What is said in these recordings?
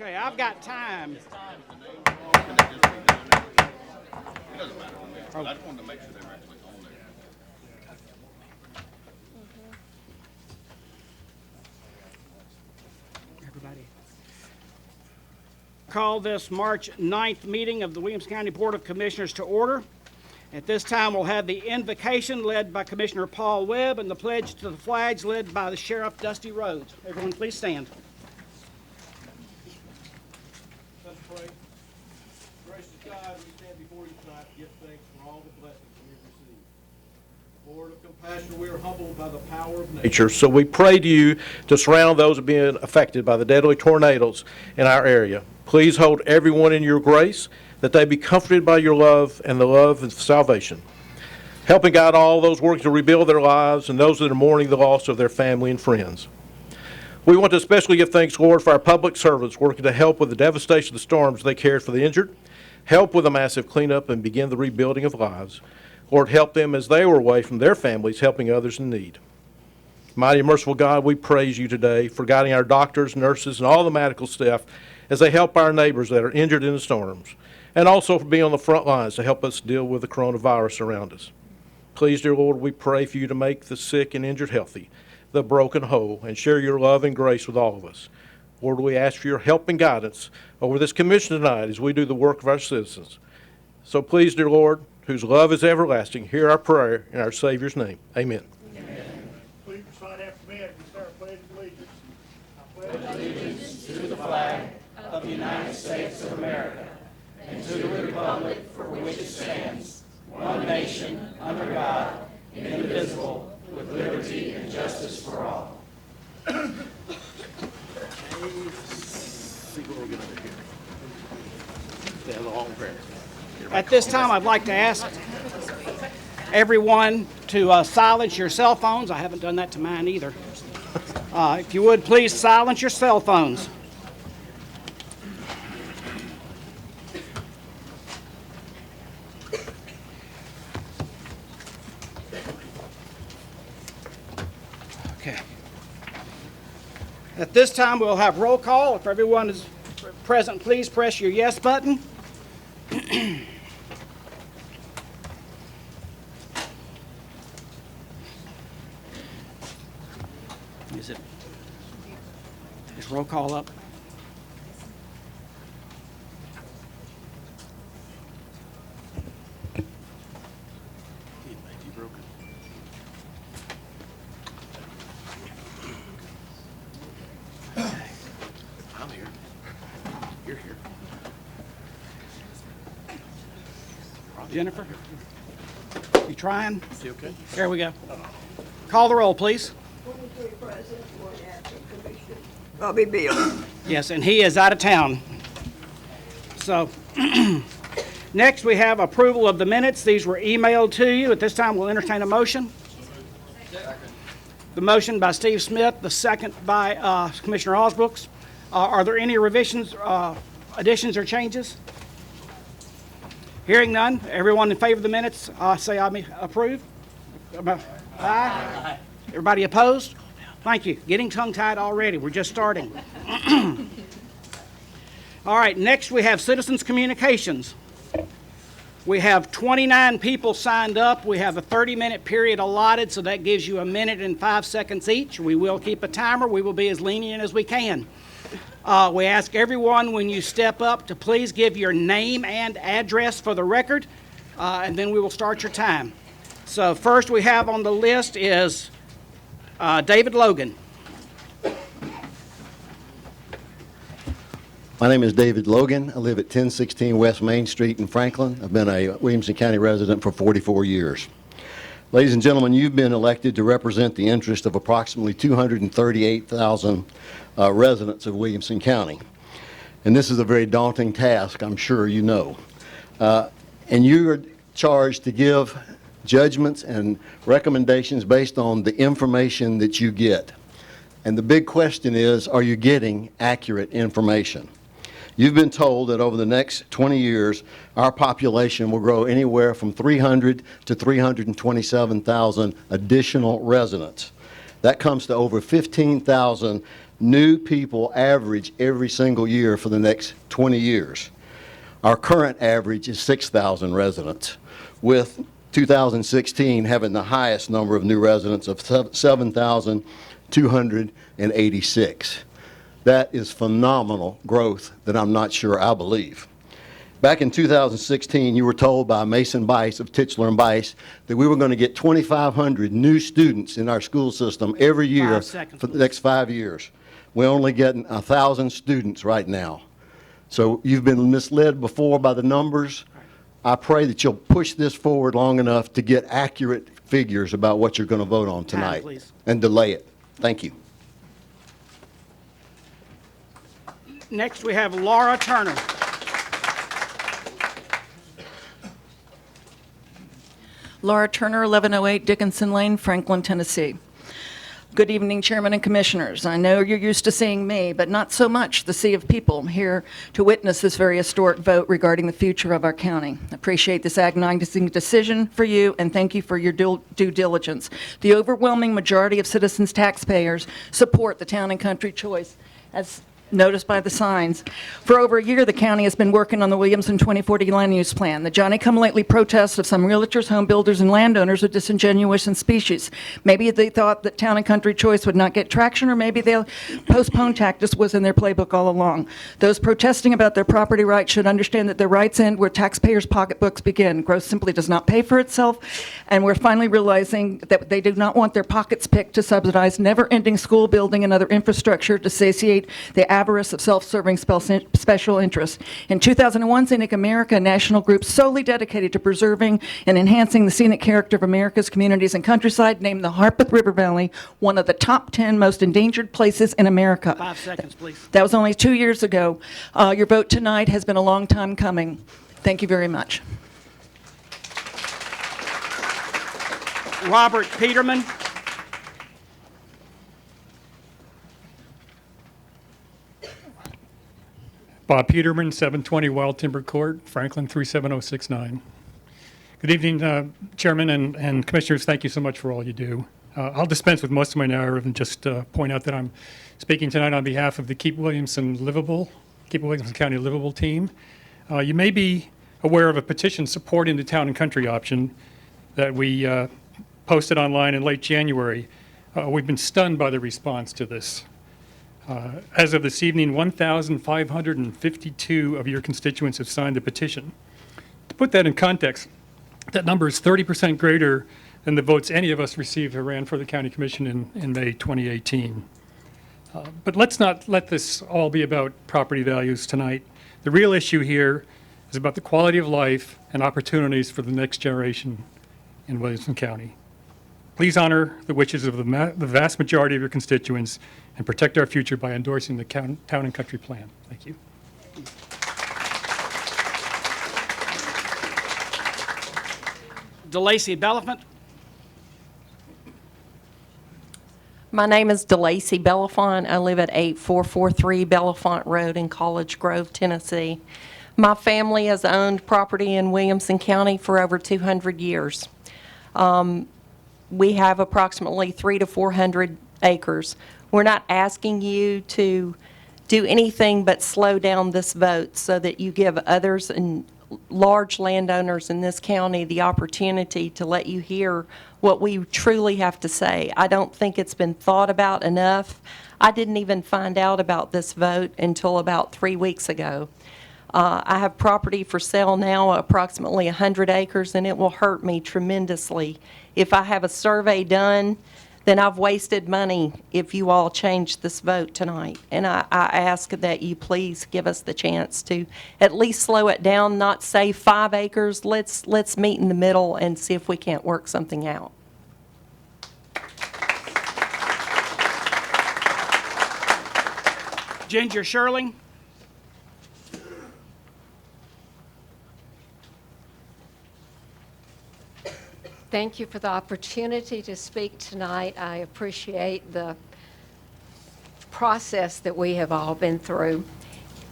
Okay, I've got time. It doesn't matter. I just wanted to make sure they were actually on there. Everybody. Call this March 9th meeting of the Williamson County Board of Commissioners to order. At this time, we'll have the invocation led by Commissioner Paul Webb and the pledge to the flags led by the Sheriff Dusty Rhodes. Everyone, please stand. Let's pray. Gracious God, we stand before you tonight to give thanks for all the blessings we have received. Lord of compassion, we are humbled by the power of nature. So we pray to you to surround those being affected by the deadly tornadoes in our area. Please hold everyone in your grace, that they be comforted by your love and the love of salvation. Help and guide all those working to rebuild their lives and those that are mourning the loss of their family and friends. We want to especially give thanks, Lord, for our public servants working to help with the devastation of the storms they cared for the injured, help with a massive cleanup, and begin the rebuilding of lives. Lord, help them as they were away from their families, helping others in need. Mighty and merciful God, we praise you today for guiding our doctors, nurses, and all the medical staff as they help our neighbors that are injured in the storms, and also for being on the front lines to help us deal with the coronavirus around us. Please, dear Lord, we pray for you to make the sick and injured healthy, the broken whole, and share your love and grace with all of us. Lord, we ask for your help and guidance over this commission tonight as we do the work of our citizens. So please, dear Lord, whose love is everlasting, hear our prayer in our Savior's name. Amen. Amen. Please recite after me as we start pledging allegiance. I pledge allegiance to the flag of the United States of America and to the republic for which it stands, one nation, under God, indivisible, with liberty and justice for all. At this time, I'd like to ask everyone to silence your cell phones. I haven't done that to mine either. If you would, please silence your cell phones. Okay. At this time, we'll have roll call. If everyone is present, please press your yes button. Is roll call up? I'm here. You're here. Jennifer? You trying? Is he okay? There we go. Call the roll, please. 23 present, 1 absent, Commissioner Bobby Bill. Yes, and he is out of town. So, next we have approval of the minutes. These were emailed to you. At this time, we'll entertain a motion. The motion by Steve Smith, the second by Commissioner Osbrooks. Are there any revisions, additions, or changes? Hearing none, everyone in favor of the minutes, say I approve. Aye. Everybody opposed? Thank you. Getting tongue-tied already. We're just starting. All right, next we have citizens' communications. We have 29 people signed up. We have a 30-minute period allotted, so that gives you 1 minute and 5 seconds each. We will keep a timer. We will be as lenient as we can. We ask everyone when you step up to please give your name and address for the record, and then we will start your time. So first we have on the list is David Logan. My name is David Logan. I live at 1016 West Main Street in Franklin. I've been a Williamson County resident for 44 years. Ladies and gentlemen, you've been elected to represent the interest of approximately 238,000 residents of Williamson County. And this is a very daunting task, I'm sure you know. And you are charged to give judgments and recommendations based on the information that you get. And the big question is, are you getting accurate information? You've been told that over the next 20 years, our population will grow anywhere from 300 to 327,000 additional residents. That comes to over 15,000 new people average every single year for the next 20 years. Our current average is 6,000 residents, with 2016 having the highest number of new residents of 7,286. That is phenomenal growth that I'm not sure I believe. Back in 2016, you were told by Mason Bice of Titchler and Bice that we were going to get 2,500 new students in our school system every year for the next 5 years. We're only getting 1,000 students right now. So you've been misled before by the numbers. I pray that you'll push this forward long enough to get accurate figures about what you're going to vote on tonight. Please. And delay it. Thank you. Next, we have Laura Turner. Laura Turner, 1108 Dickinson Lane, Franklin, Tennessee. Good evening, Chairman and Commissioners. I know you're used to seeing me, but not so much the sea of people here to witness this very historic vote regarding the future of our county. I appreciate this agonizing decision for you, and thank you for your due diligence. The overwhelming majority of citizens, taxpayers, support the town and country choice, as noticed by the signs. For over a year, the county has been working on the Williamson 2040 land use plan. The Johnny-come-lately protests of some realtors, home builders, and landowners are disingenuous and specious. Maybe they thought that town and country choice would not get traction, or maybe the postpone tactic was in their playbook all along. Those protesting about their property rights should understand that their rights end where taxpayers' pocketbooks begin. Growth simply does not pay for itself, and we're finally realizing that they do not want their pockets picked to subsidize never-ending school building and other infrastructure to satiate the avarice of self-serving special interests. In 2001, Scenic America, a national group solely dedicated to preserving and enhancing the scenic character of America's communities and countryside, named the Harpeth River Valley one of the top 10 most endangered places in America. 5 seconds, please. That was only 2 years ago. Your vote tonight has been a long time coming. Thank you very much. Robert Peterman. Bob Peterman, 720 Wild Timber Court, Franklin 37069. Good evening, Chairman and Commissioners. Thank you so much for all you do. I'll dispense with most of my narrative and just point out that I'm speaking tonight on behalf of the Keep Williamson County Livable team. You may be aware of a petition supporting the town and country option that we posted online in late January. We've been stunned by the response to this. As of this evening, 1,552 of your constituents have signed the petition. To put that in context, that number is 30% greater than the votes any of us received who ran for the county commission in May 2018. But let's not let this all be about property values tonight. The real issue here is about the quality of life and opportunities for the next generation in Williamson County. Please honor the wishes of the vast majority of your constituents and protect our future by endorsing the town and country plan. Thank you. DeLacy Belafont. My name is DeLacy Belafont. I live at 8443 Belafont Road in College Grove, Tennessee. My family has owned property in Williamson County for over 200 years. We have approximately 300 to 400 acres. We're not asking you to do anything but slow down this vote so that you give others and large landowners in this county the opportunity to let you hear what we truly have to say. I don't think it's been thought about enough. I didn't even find out about this vote until about 3 weeks ago. I have property for sale now, approximately 100 acres, and it will hurt me tremendously. If I have a survey done, then I've wasted money if you all change this vote tonight. And I ask that you please give us the chance to at least slow it down, not say 5 acres. Let's meet in the middle and see if we can't work something out. Ginger Shearling. Thank you for the opportunity to speak tonight. I appreciate the process that we have all been through.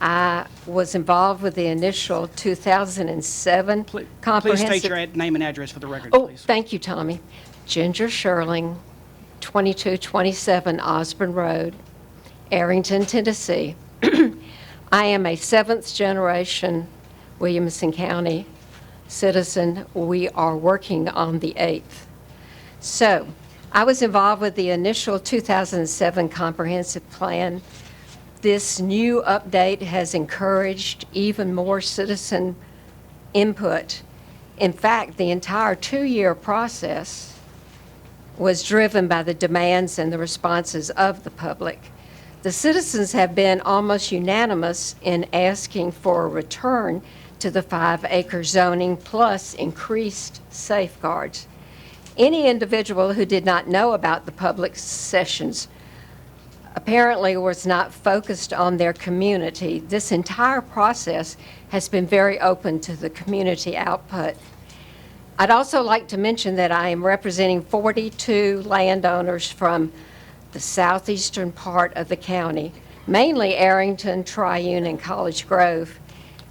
I was involved with the initial 2007 comprehensive... Please state your name and address for the record, Oh, please. thank you, Tommy. Ginger Shearling, 2227 Osborne Road, Arrington, Tennessee. I am a seventh-generation Williamson County citizen. We are working on the eighth. So, I was involved with the initial 2007 comprehensive plan. This new update has encouraged even more citizen input. In fact, the entire two-year process was driven by the demands and the responses of the public. The citizens have been almost unanimous in asking for a return to the 5-acre zoning plus increased safeguards. Any individual who did not know about the public sessions apparently was not focused on their community. This entire process has been very open to the community output. I'd also like to mention that I am representing 42 landowners from the southeastern part of the county, mainly Arrington, Triune, and College Grove.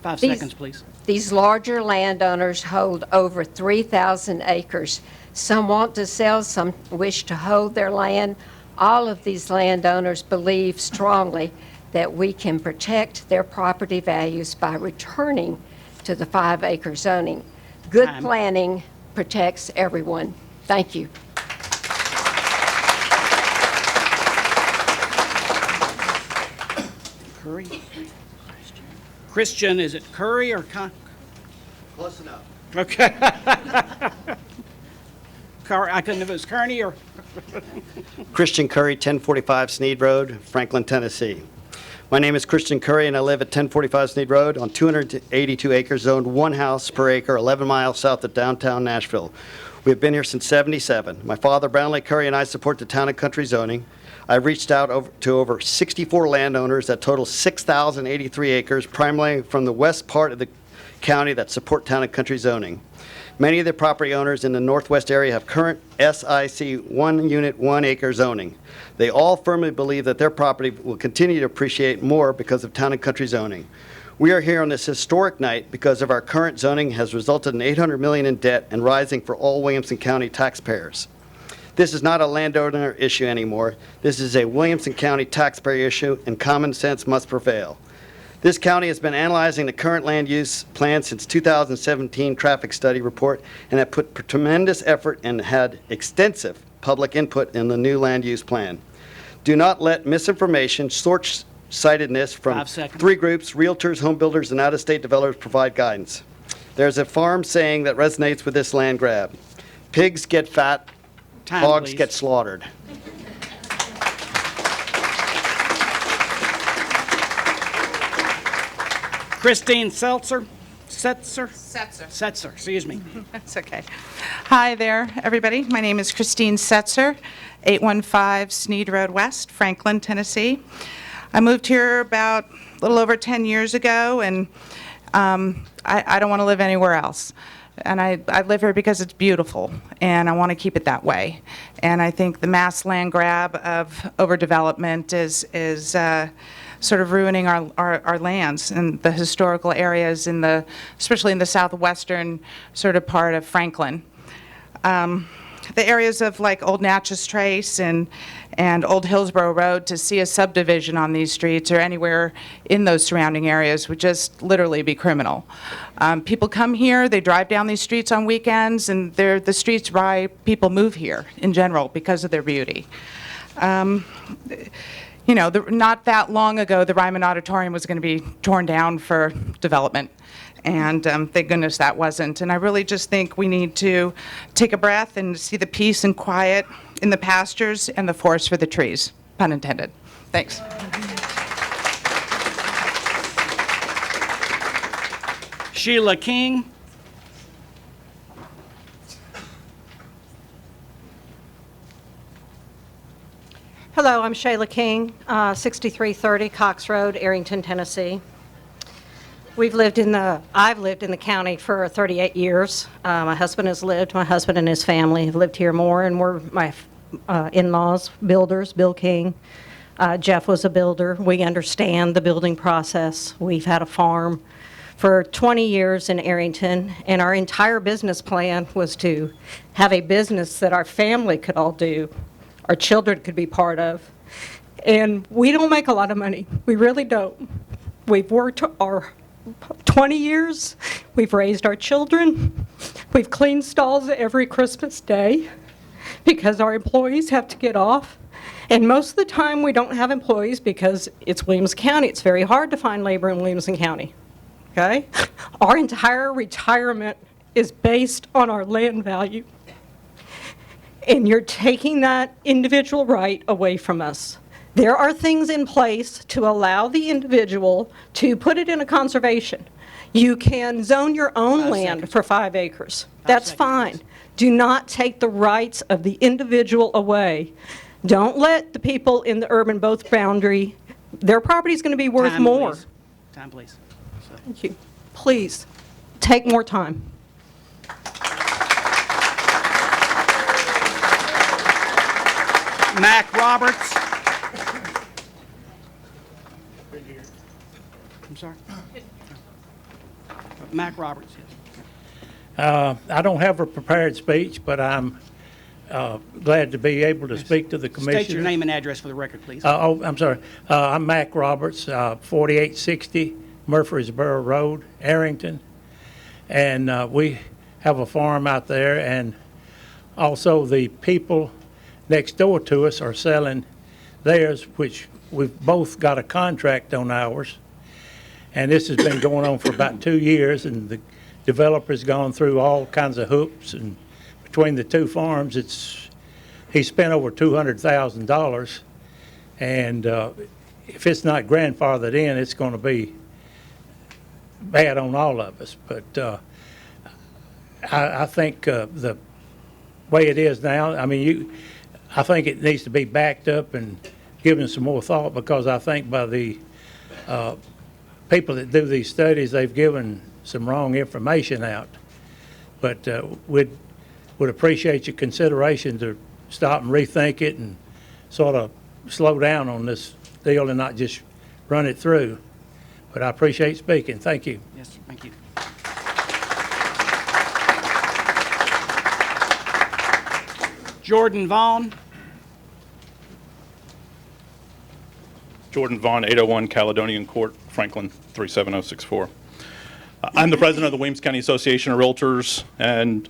5 seconds, please. These larger landowners hold over 3,000 acres. Some want to sell, some wish to hold their land. All of these landowners believe strongly that we can protect their property values by returning to the 5-acre zoning. Good planning protects everyone. Thank you. Curry? Christian, is it Curry or Close enough. Okay. I couldn't, if it was Kearney or, Christian Curry, 1045 Sneed Road, Franklin, Tennessee. My name is Christian Curry, and I live at 1045 Sneed Road on 282 acres, zoned 1 house per acre, 11 miles south of downtown Nashville. We have been here since '77. My father, Brownlee Curry, and I support the town and country zoning. I've reached out to over 64 landowners that total 6,083 acres, primarily from the west part of the county that support town and country zoning. Many of the property owners in the northwest area have current SIC 1 unit 1 acre zoning. They all firmly believe that their property will continue to appreciate more because of town and country zoning. We are here on this historic night because of our current zoning has resulted in $800 million in debt and rising for all Williamson County taxpayers. This is not a landowner issue anymore. This is a Williamson County taxpayer issue, and common sense must prevail. This county has been analyzing the current land use plan since 2017 traffic study report and have put tremendous effort and had extensive public input in the new land use plan. Do not let misinformation, short-sightedness from 5 seconds. 3 groups, realtors, home builders, and out-of-state developers provide guidance. There's a farm saying that resonates with this land grab. Pigs get fat, Time, hogs please. get slaughtered. Christine Seltzer? Setzer. Setzer, excuse me. That's okay. Hi there, everybody. My name is Christine Setzer, 815 Sneed Road West, Franklin, Tennessee. I moved here about a little over 10 years ago, and I don't want to live anywhere else. And I live here because it's beautiful, and I want to keep it that way. And I think the mass land grab of overdevelopment is sort of ruining our lands and the historical areas especially in the southwestern sort of part of Franklin. The areas of like Old Natchez Trace and Old Hillsborough Road, to see a subdivision on these streets or anywhere in those surrounding areas would just literally be criminal. People come here, they drive down these streets on weekends, and they're the streets why people move here in general because of their beauty. You know, not that long ago, the Ryman Auditorium was going to be torn down for development. And thank goodness that wasn't. And I really just think we need to take a breath and see the peace and quiet in the pastures and the forest for the trees, pun intended. Thanks. Shayla King? Hello, I'm Shayla King, 6330 Cox Road, Arrington, Tennessee. I've lived in the county for 38 years. My husband and his family have lived here more, and we're my in-laws, builders, Bill King. Jeff was a builder. We understand the building process. We've had a farm for 20 years in Arrington, and our entire business plan was to have a business that our family could all do, our children could be part of, And we don't make a lot of money. We really don't. We've worked our 20 years. We've raised our children. We've cleaned stalls every Christmas day because our employees have to get off. And most of the time, we don't have employees because it's Williamson County. It's very hard to find labor in Williamson County. Okay? Our entire retirement is based on our land value. And you're taking that individual right away from us. There are things in place to allow the individual to put it in a conservation. You can zone your own land for 5 acres. That's fine. Do not take the rights of the individual away. Don't let the people in the urban both boundary, their property is going to be worth Time, more. please. Time, please. Thank you. Please, take more time. Mack Roberts. I'm sorry. Mack Roberts, yes. I don't have a prepared speech, but I'm glad to be able to speak to the commission. State your name and address for the record, please. I'm sorry. I'm Mack Roberts, 4860 Murfreesboro Road, Arrington. And we have a farm out there, and also the people next door to us are selling theirs, which we've both got a contract on ours. And this has been going on for about 2 years, and the developer's gone through all kinds of hoops, and between the two farms, he spent over $200,000, and if it's not grandfathered in, it's going to be bad on all of us. But I think the way it is now, I mean, I think it needs to be backed up and given some more thought, because I think by the people that do these studies, they've given some wrong information out. But would appreciate your consideration to stop and rethink it and sort of slow down on this deal and not just run it through. But I appreciate speaking. Thank you. Yes, thank you. Jordan Vaughn. Jordan Vaughn, 801 Caledonian Court, Franklin 37064. I'm the president of the Williamson County Association of Realtors, and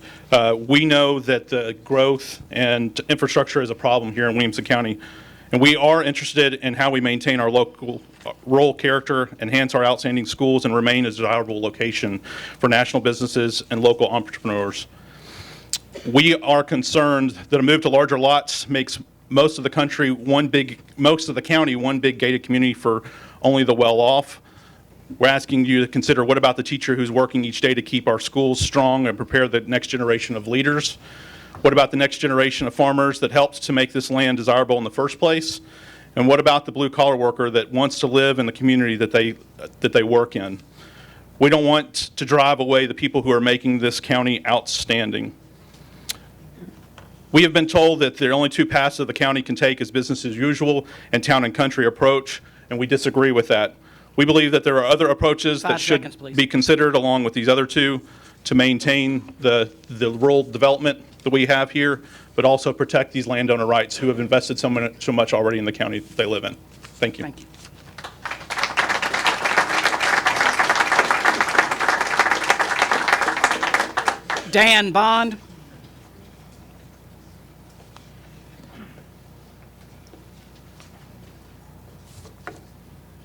we know that the growth and infrastructure is a problem here in Williamson County, and we are interested in how we maintain our local rural character, enhance our outstanding schools, and remain a desirable location for national businesses and local entrepreneurs. We are concerned that a move to larger lots makes most of the county one big gated community for only the well-off. We're asking you to consider, what about the teacher who's working each day to keep our schools strong and prepare the next generation of leaders? What about the next generation of farmers that helps to make this land desirable in the first place? And what about the blue-collar worker that wants to live in the community that they work in? We don't want to drive away the people who are making this county outstanding. We have been told that the only two paths that the county can take is business as usual and town and country approach, and we disagree with that. We believe that there are other approaches that should be considered along with these other two to maintain the rural development that we have here, but also protect these landowner rights who have invested so much already in the county that they live in. Thank you. Thank you. Dan Bond.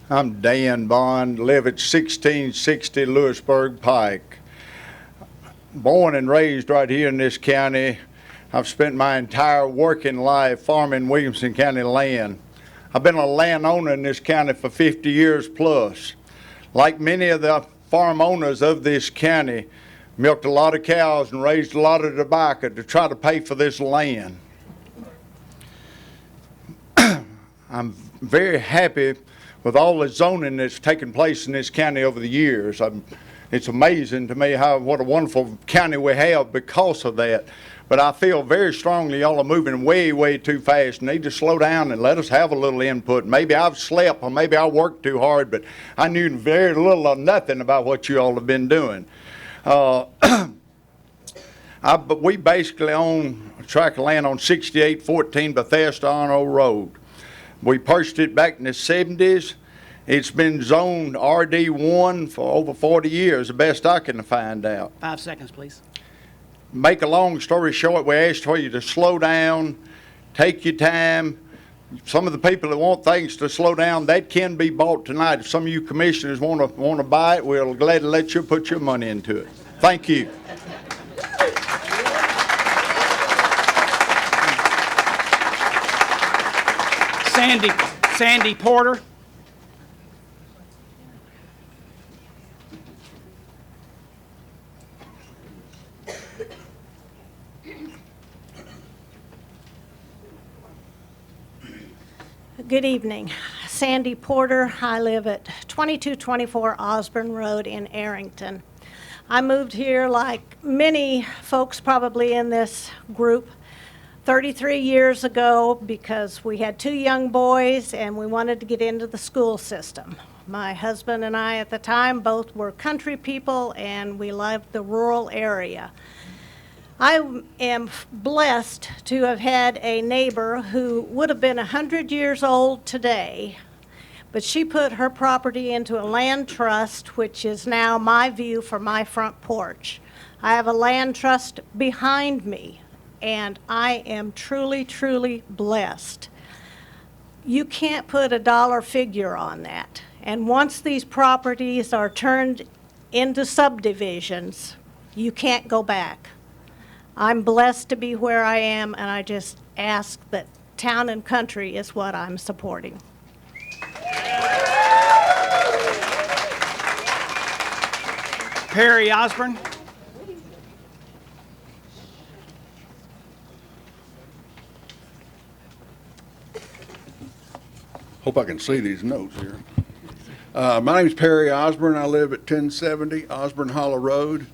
I'm Dan Bond, live at 1660 Lewisburg Pike. Born and raised right here in this county. I've spent my entire working life farming Williamson County land. I've been a landowner in this county for 50 years plus. Like many of the farm owners of this county, milked a lot of cows and raised a lot of tobacco to try to pay for this land. I'm very happy with all the zoning that's taken place in this county over the years. It's amazing to me what a wonderful county we have because of that. But I feel very strongly y'all are moving way, way too fast. Need to slow down and let us have a little input. Maybe I've slept or maybe I worked too hard, but I knew very little or nothing about what you all have been doing. But we basically own a tract of land on 6814 Bethesda Arno Road. We purchased it back in the 70s. It's been zoned RD1 for over 40 years, the best I can find out. 5 seconds, please. Make a long story short, we asked for you to slow down, take your time. Some of the people that want things to slow down, that can be bought tonight. If some of you commissioners want to buy it, we'll gladly let you put your money into it. Thank you. Sandy Porter. Good evening. Sandy Porter. I live at 2224 Osborne Road in Arrington. I moved here, like many folks probably in this group, 33 years ago because we had 2 young boys and we wanted to get into the school system. My husband and I at the time both were country people and we loved the rural area. I am blessed to have had a neighbor who would have been 100 years old today, but she put her property into a land trust, which is now my view from my front porch. I have a land trust behind me, and I am truly, truly blessed. You can't put a dollar figure on that. And once these properties are turned into subdivisions, you can't go back. I'm blessed to be where I am, and I just ask that town and country is what I'm supporting. Perry Osborne. Hope I can see these notes here. My name is Perry Osborne. I live at 1070 Osborne Hollow Road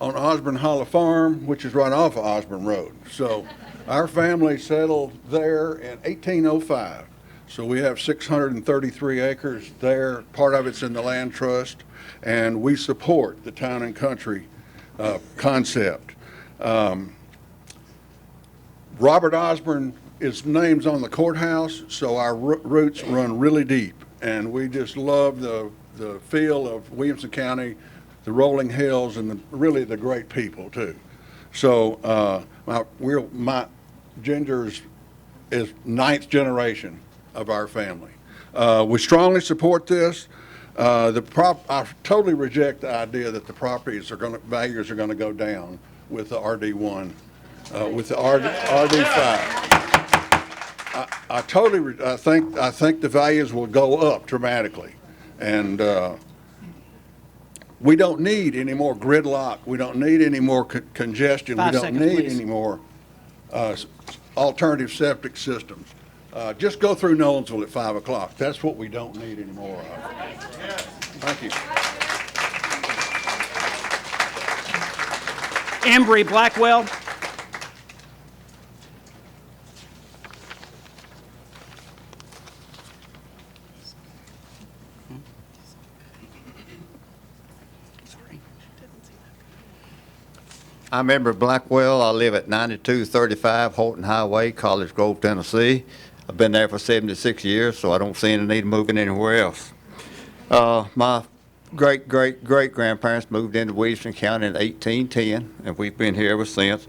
on Osborne Hollow Farm, which is right off of Osborne Road. So our family settled there in 1805. So we have 633 acres there. Part of it's in the land trust, and we support the town and country concept. Robert Osborne is names on the courthouse, so our roots run really deep, and we just love the feel of Williamson County, the rolling hills, and really the great people too. So my Ginger's is 9th generation of our family. We strongly support this. I totally reject the idea that the values are going to go down with the RD1, with the RD5. I think the values will go up dramatically, and we don't need any more gridlock. We don't need any more congestion. We don't need any more alternative septic systems. Just go through Nolensville at 5 o'clock. That's what we don't need any more of. Thank you. Embry Blackwell. I'm Embry Blackwell. I live at 9235 Horton Highway, College Grove, Tennessee. I've been there for 76 years, so I don't see any need of moving anywhere else. My great-great-great-grandparents moved into Williamson County in 1810, and we've been here ever since.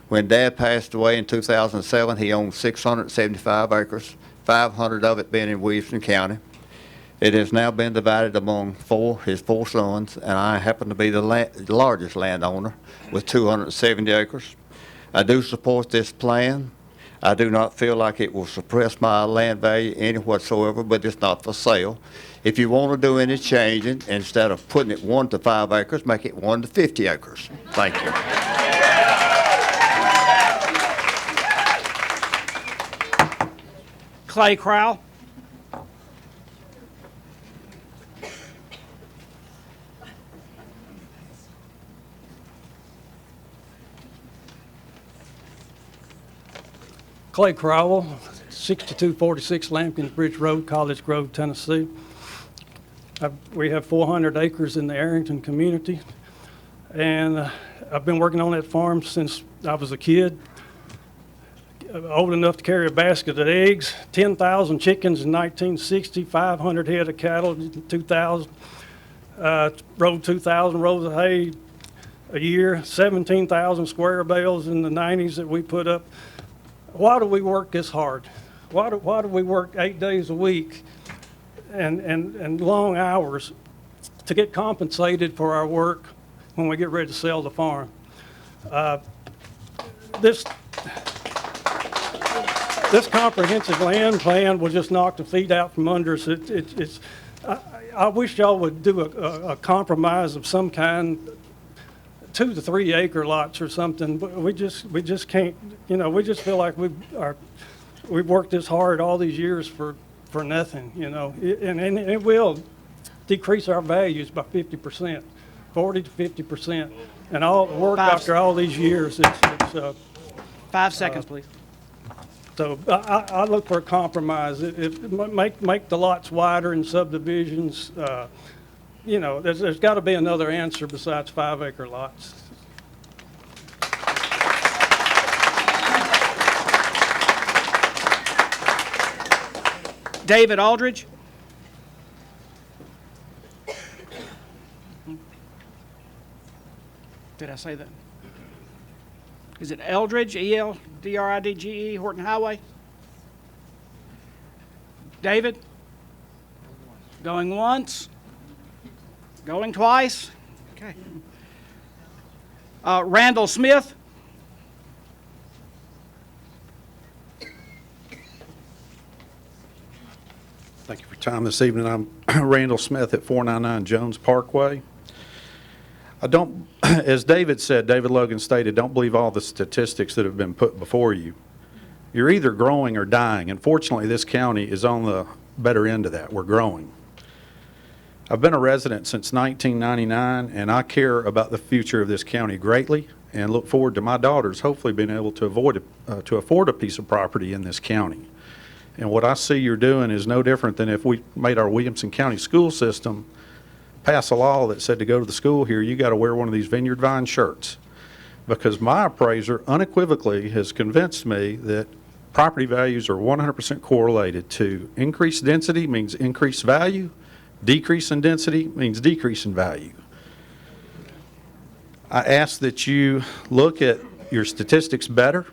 When Dad passed away in 2007, he owned 675 acres, 500 of it being in Williamson County. It has now been divided among his four sons, and I happen to be the largest landowner with 270 acres. I do support this plan. I do not feel like it will suppress my land value any whatsoever, but it's not for sale. If you want to do any changing, instead of putting it 1 to 5 acres, make it 1 to 50 acres. Thank you. Clay Crowell. Clay Crowell, 6246 Lampkins Bridge Road, College Grove, Tennessee. We have 400 acres in the Arrington community, and I've been working on that farm since I was a kid. old enough to carry a basket of eggs, 10,000 chickens in 1960, 500 head of cattle in 2000, rode 2,000 rows of hay a year, 17,000 square bales in the 90s that we put up. Why do we work this hard? Why do we work 8 days a week and long hours to get compensated for our work when we get ready to sell the farm? This comprehensive land plan will just knock the feet out from under us. I wish y'all would do a compromise of some kind, 2 to 3 acre lots or something. But we just can't. You know, we just feel like we've worked this hard all these years for nothing. You know, and it will decrease our values by 50%, 40 to 50%, and all the work after all these years. It's 5 seconds, please. So I look for a compromise. Make the lots wider in subdivisions. You know, there's got to be another answer besides 5 acre lots. David Aldridge. Did I say that? Is it Eldridge, E-L-D-R-I-D-G-E, Horton Highway? David? Going once? Going twice? Okay. Randall Smith? Thank you for your time this evening. I'm Randall Smith at 499 Jones Parkway. I don't, as David said, David Logan stated, don't believe all the statistics that have been put before you. You're either growing or dying, and fortunately this county is on the better end of that. We're growing. I've been a resident since 1999, and I care about the future of this county greatly and look forward to my daughters hopefully being able to afford a piece of property in this county. And what I see you're doing is no different than if we made our Williamson County school system pass a law that said to go to the school here, you got to wear one of these Vineyard Vine shirts. Because my appraiser unequivocally has convinced me that property values are 100% correlated to increased density means increased value, decrease in density means decrease in value. I ask that you look at your statistics better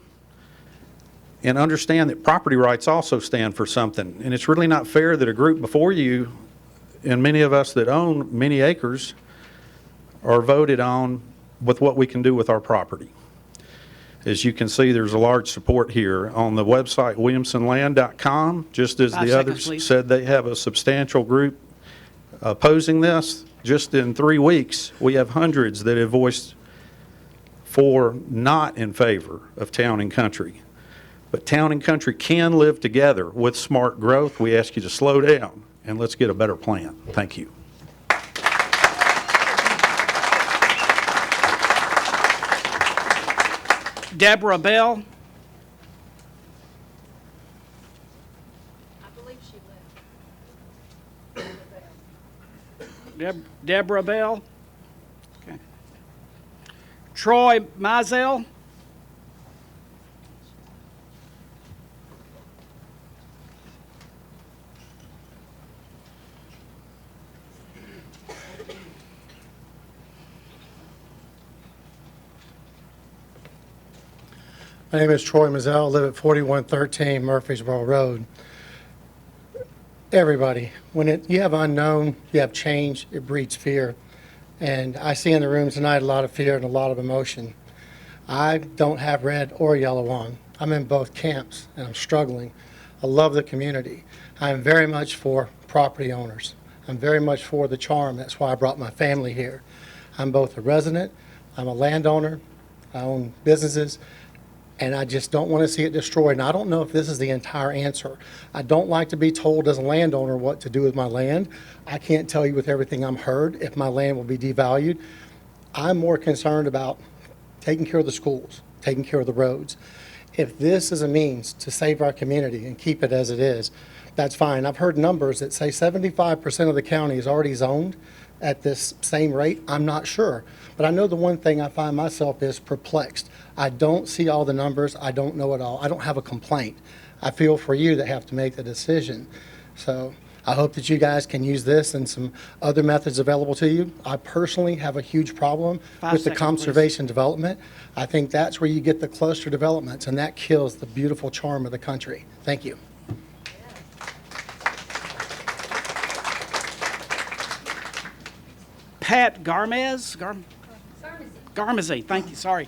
and understand that property rights also stand for something. And it's really not fair that a group before you, and many of us that own many acres, are voted on with what we can do with our property. As you can see, there's a large support here. On the website williamsonland.com, just as the others said, they have a substantial group opposing this. Just in 3 weeks, we have hundreds that have voiced for not in favor of town and country. But town and country can live together with smart growth. We ask you to slow down and let's get a better plan. Thank you. Deborah Bell. I believe she left. Deborah Bell. Okay. Troy Mazzella. My name is Troy Mazzella. I live at 4113 Murfreesboro Road. Everybody, when you have unknown, you have change, it breeds fear. And I see in the room tonight a lot of fear and a lot of emotion. I don't have red or yellow on. I'm in both camps and I'm struggling. I love the community. I'm very much for property owners. I'm very much for the charm. That's why I brought my family here. I'm both a resident, I'm a landowner, I own businesses, and I just don't want to see it destroyed. And I don't know if this is the entire answer. I don't like to be told as a landowner what to do with my land. I can't tell you with everything I'm heard if my land will be devalued. I'm more concerned about taking care of the schools, taking care of the roads. If this is a means to save our community and keep it as it is, that's fine. I've heard numbers that say 75% of the county is already zoned, at this same rate? I'm not sure. But I know the one thing I find myself is perplexed. I don't see all the numbers. I don't know it all. I don't have a complaint. I feel for you that have to make the decision. So I hope that you guys can use this and some other methods available to you. I personally have a huge problem 5 with the seconds, conservation development. I think that's where you get the cluster developments, and that kills the beautiful charm of the country. Thank you. Pat Garmez? Garmezy, thank you, sorry.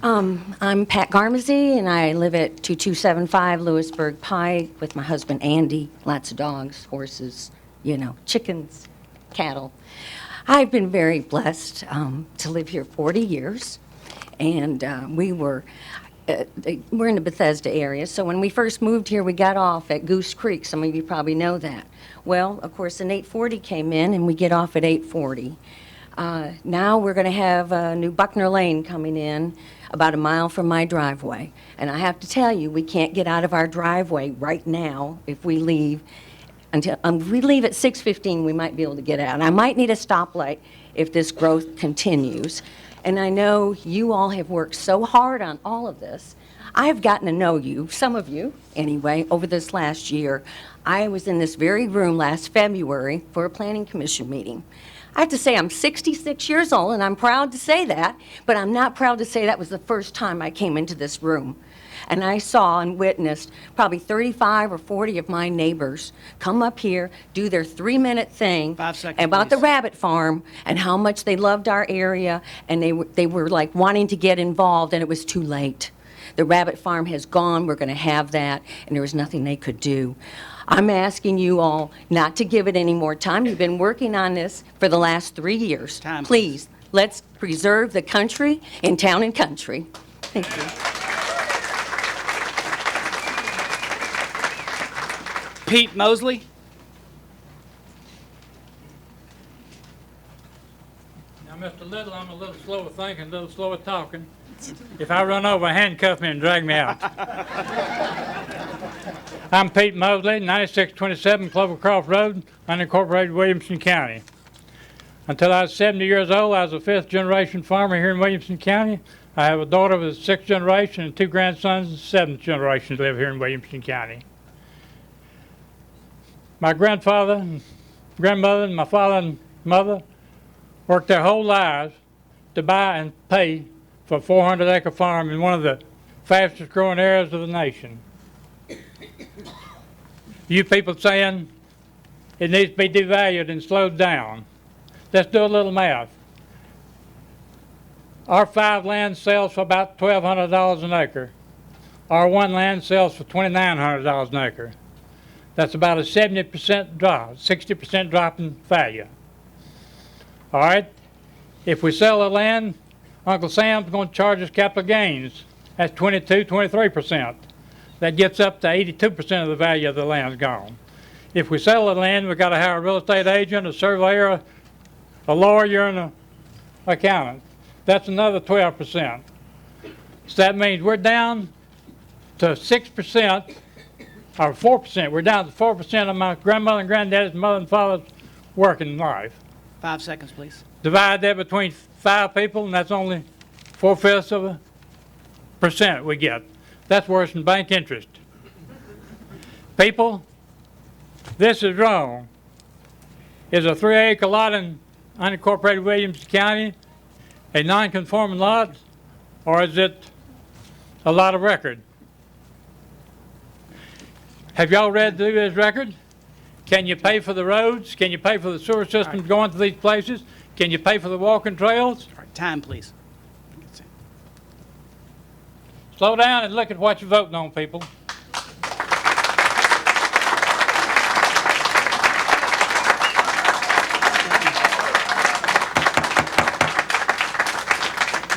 I'm Pat Garmezy, and I live at 2275 Lewisburg Pike with my husband Andy. Lots of dogs, horses, chickens, cattle. I've been very blessed to live here 40 years, and we're in the Bethesda area, so when we first moved here, we got off at Goose Creek. Some of you probably know that. Well, of course, an 840 came in, and we get off at 840. Now we're going to have a new Buckner Lane coming in about a mile from my driveway. And I have to tell you, we can't get out of our driveway right now if we leave. Until if we leave at 6:15, we might be able to get out. And I might need a stoplight if this growth continues. And I know you all have worked so hard on all of this. I've gotten to know you, some of you anyway, over this last year. I was in this very room last February for a planning commission meeting. I have to say I'm 66 years old, and I'm proud to say that, but I'm not proud to say that was the first time I came into this room. And I saw and witnessed probably 35 or 40 of my neighbors come up here, do their 3-minute thing 5 seconds, about please. the rabbit farm and how much they loved our area, and they were like wanting to get involved, and it was too late. The rabbit farm has gone, we're going to have that, and there was nothing they could do. I'm asking you all not to give it any more time. You've been working on this for the last 3 years. Time, please, let's preserve the country in town and country. Thank you. Pete Mosley? Now, Mr. Little, I'm a little slower thinking, a little slower talking. If I run over, handcuff me and drag me out. I'm Pete Mosley, 9627 Clovercroft Road, unincorporated Williamson County. Until I was 70 years old, I was a 5th-generation farmer here in Williamson County. I have a daughter with 6th generation and 2 grandsons, 7th generation live here in Williamson County. My grandfather and grandmother and my father and mother worked their whole lives to buy and pay for a 400-acre farm in one of the fastest growing areas of the nation. You people saying it needs to be devalued and slowed down. Let's do a little math. Our 5 land sells for about $1,200 an acre. Our 1 land sells for $2,900 an acre. That's about a 70% drop, 60% drop in value. All right? If we sell the land, Uncle Sam's going to charge us capital gains. That's 22, 23%. That gets up to 82% of the value of the land's gone. If we sell the land, we've got to hire a real estate agent, a surveyor, a lawyer, and an accountant. That's another 12%. So that means we're down to 6%, or 4%. We're down to 4% of my grandmother and granddad's mother and father's working life. 5 seconds, please. Divide that between 5 people, and that's only 0.4% we get. That's worse than bank interest. People, this is wrong. Is a 3-acre lot in unincorporated Williamson County a non-conforming lot, or is it a lot of record? Have y'all read through this record? Can you pay for the roads? Can you pay for the sewer systems going to these places? Can you pay for the walking trails? All right, time, please. Slow down and look at what you're voting on, people.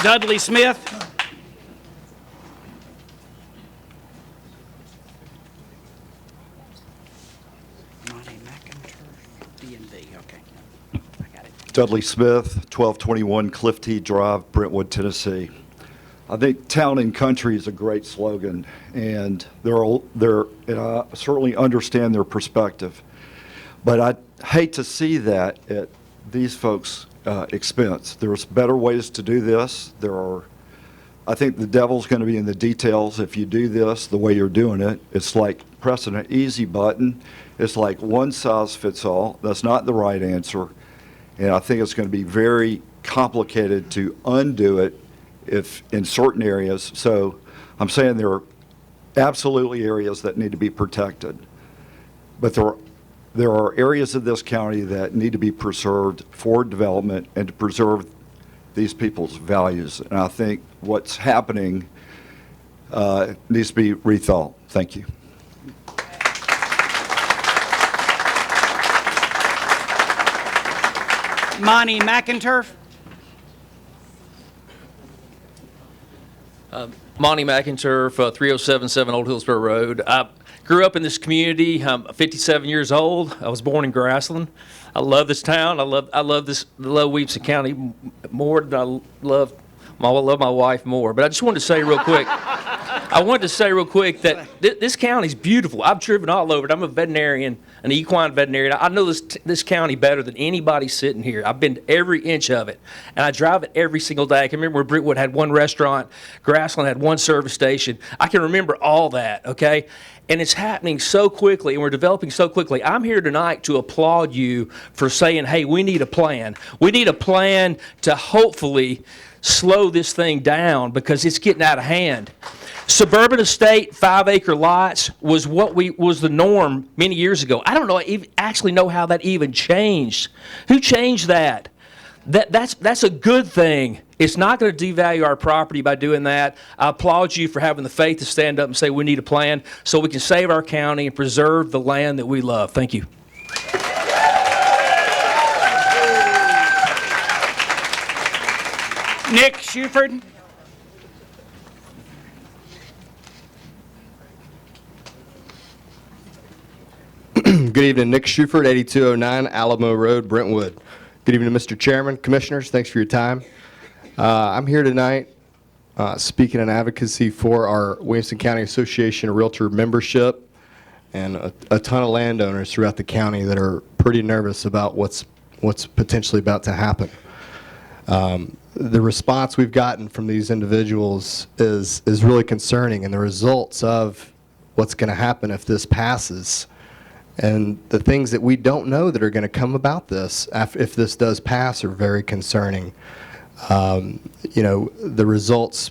Dudley Smith? Monte Mackin, B and B, okay. I got it. Dudley Smith, 1221 Clifty Drive, Brentwood, Tennessee. I think town and country is a great slogan, and and I certainly understand their perspective. But I hate to see that at these folks' expense. There's better ways to do this. I think the devil's going to be in the details if you do this the way you're doing it. It's like pressing an easy button. It's like one size fits all. That's not the right answer. And I think it's going to be very complicated to undo it if in certain areas. So I'm saying there are absolutely areas that need to be protected. But there are areas of this county that need to be preserved for development and to preserve these people's values. And I think what's happening needs to be rethought. Thank you. Monte Mackin. Monte Mackin, 3077 Old Hillsborough Road. I grew up in this community. I'm 57 years old. I was born in Grassland. I love this town. I love Williamson County more than I love my wife more. But I just wanted to say real quick. That this county's beautiful. I've driven all over it. I'm a veterinarian, an equine veterinarian. I know this county better than anybody sitting here. I've been to every inch of it, and I drive it every single day. I can remember where Brickwood had one restaurant, Grassland had one service station. I can remember all that, okay? And it's happening so quickly, and we're developing so quickly. I'm here tonight to applaud you for saying, hey, we need a plan. We need a plan to hopefully slow this thing down because it's getting out of hand. Suburban estate, 5-acre lots was was the norm many years ago. I don't actually know how that even changed. Who changed that? That's a good thing. It's not going to devalue our property by doing that. I applaud you for having the faith to stand up and say we need a plan so we can save our county and preserve the land that we love. Thank you. Nick Shuford. Good evening, Nick Shuford, 8209 Alamo Road, Brentwood. Good evening, Mr. Chairman, Commissioners. Thanks for your time. I'm here tonight speaking in advocacy for our Williamson County Association of Realtor membership and a ton of landowners throughout the county that are pretty nervous about what's potentially about to happen. The response we've gotten from these individuals is really concerning, and the results of what's going to happen if this passes and the things that we don't know that are going to come about this if this does pass are very concerning. The results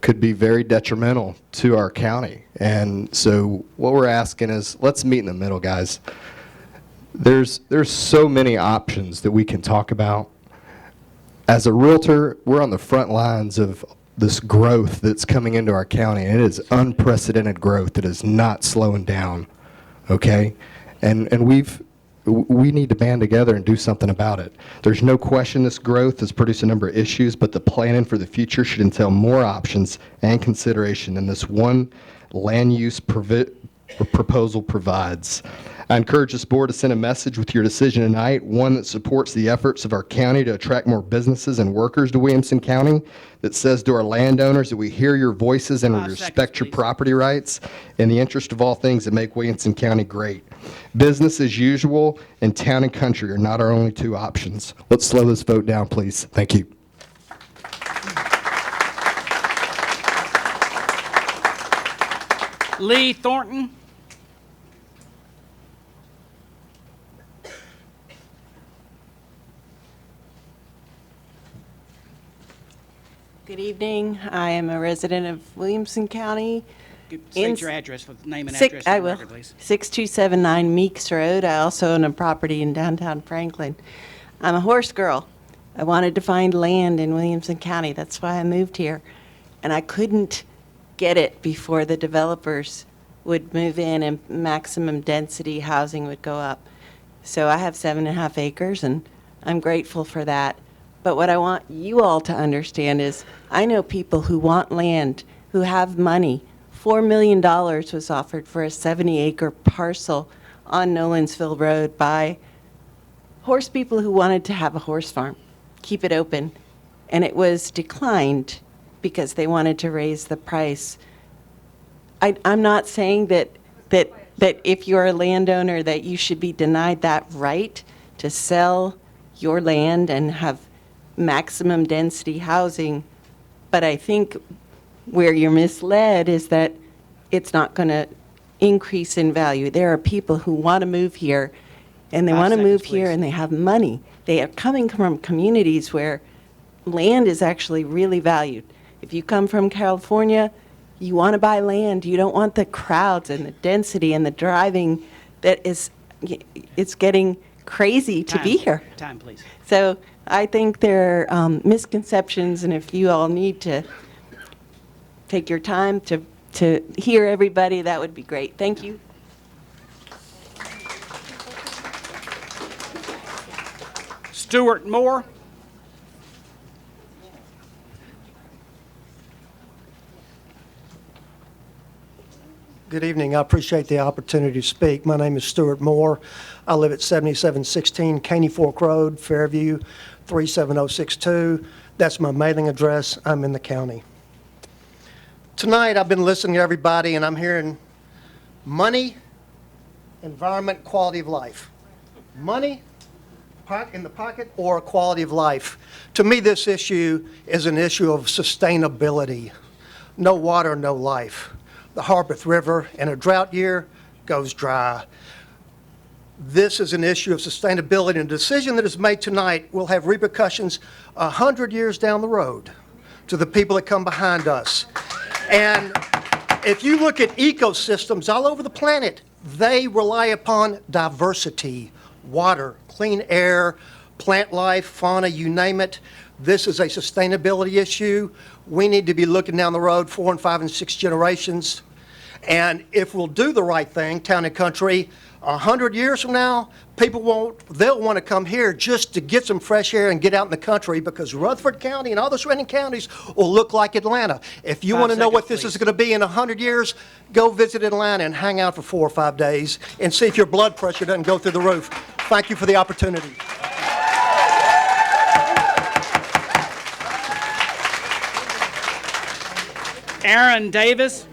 could be very detrimental to our county. And so what we're asking is, let's meet in the middle, guys. There's so many options that we can talk about. As a realtor, we're on the front lines of this growth that's coming into our county, and it is unprecedented growth that is not slowing down, okay? And we need to band together and do something about it. There's no question this growth has produced a number of issues, but the planning for the future should entail more options and consideration than this one land use proposal provides. I encourage this board to send a message with your decision tonight, one that supports the efforts of our county to attract more businesses and workers to Williamson County, that says to our landowners that we hear your voices and we respect your property rights in the interest of all things that make Williamson County great. Business as usual and town and country are not our only two options. Let's slow this vote down, please. Thank you. Lee Thornton. Good evening. I am a resident of Williamson County. State your address with name and address. I will. 6279 Meeks Road. I also own a property in downtown Franklin. I'm a horse girl. I wanted to find land in Williamson County. That's why I moved here. And I couldn't get it before the developers would move in and maximum density housing would go up. So I have 7.5 acres, and I'm grateful for that. But what I want you all to understand is I know people who want land, who have money. $4 million was offered for a 70-acre parcel on Nolansville Road by horse people who wanted to have a horse farm, keep it open, and it was declined because they wanted to raise the price. I'm not saying that if you're a landowner that you should be denied that right to sell your land and have maximum density housing, but I think where you're misled is that it's not going to increase in value. There are people who want to move here, and they want to move here, and they have money. They are coming from communities where land is actually really valued. If you come from California, you want to buy land. You don't want the crowds and the density and the driving that is, it's getting crazy to be here. Time, please. So I think there are misconceptions, and if you all need to take your time to hear everybody, that would be great. Thank you. Stuart Moore. Good evening. I appreciate the opportunity to speak. My name is Stuart Moore. I live at 7716 Caney Fork Road, Fairview, 37062. That's my mailing address. I'm in the county. Tonight, I've been listening to everybody, and I'm hearing money, environment, quality of life. Money in the pocket or quality of life. To me, this issue is an issue of sustainability. No water, no life. The Harpeth River in a drought year goes dry. This is an issue of sustainability, and a decision that is made tonight will have repercussions 100 years down the road to the people that come behind us. And if you look at ecosystems all over the planet, they rely upon diversity, water, clean air, plant life, fauna, you name it. This is a sustainability issue. We need to be looking down the road 4 and 5 and 6 generations. And if we'll do the right thing, town and country, 100 years from now, they'll want to come here just to get some fresh air and get out in the country, because Rutherford County and all the surrounding counties will look like Atlanta. If you want to know what this is going to be in 100 years, go visit Atlanta and hang out for 4 or 5 days and see if your blood pressure doesn't go through the roof. Thank you for the opportunity. Aaron Davis.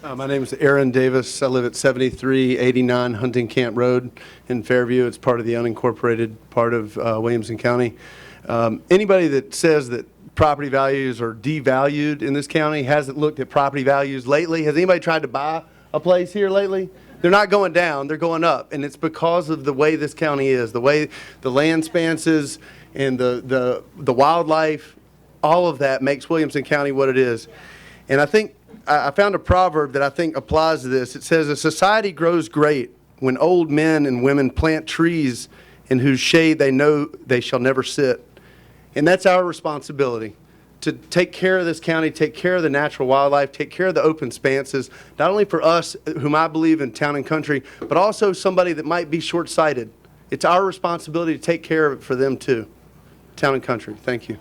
My name is Aaron Davis. I live at 7389 Hunting Camp Road in Fairview. It's part of the unincorporated part of Williamson County. Anybody that says that property values are devalued in this county hasn't looked at property values lately. Has anybody tried to buy a place here lately? They're not going down, they're going up. And it's because of the way this county is, the way the land spans is, and the wildlife. All of that makes Williamson County what it is. And I think I found a proverb that I think applies to this. It says, "A society grows great when old men and women plant trees in whose shade they know they shall never sit." And that's our responsibility, to take care of this county, take care of the natural wildlife, take care of the open spanses, not only for us, whom I believe in town and country, but also somebody that might be short-sighted. It's our responsibility to take care of it for them too. Town and country. Thank you.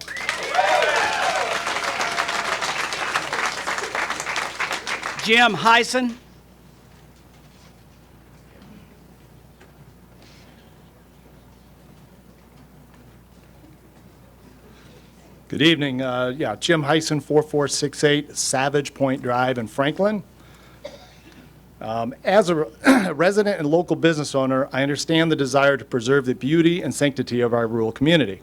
Jim Hyson. Good evening. Jim Hyson, 4468 Savage Point Drive in Franklin. As a resident and local business owner, I understand the desire to preserve the beauty and sanctity of our rural community.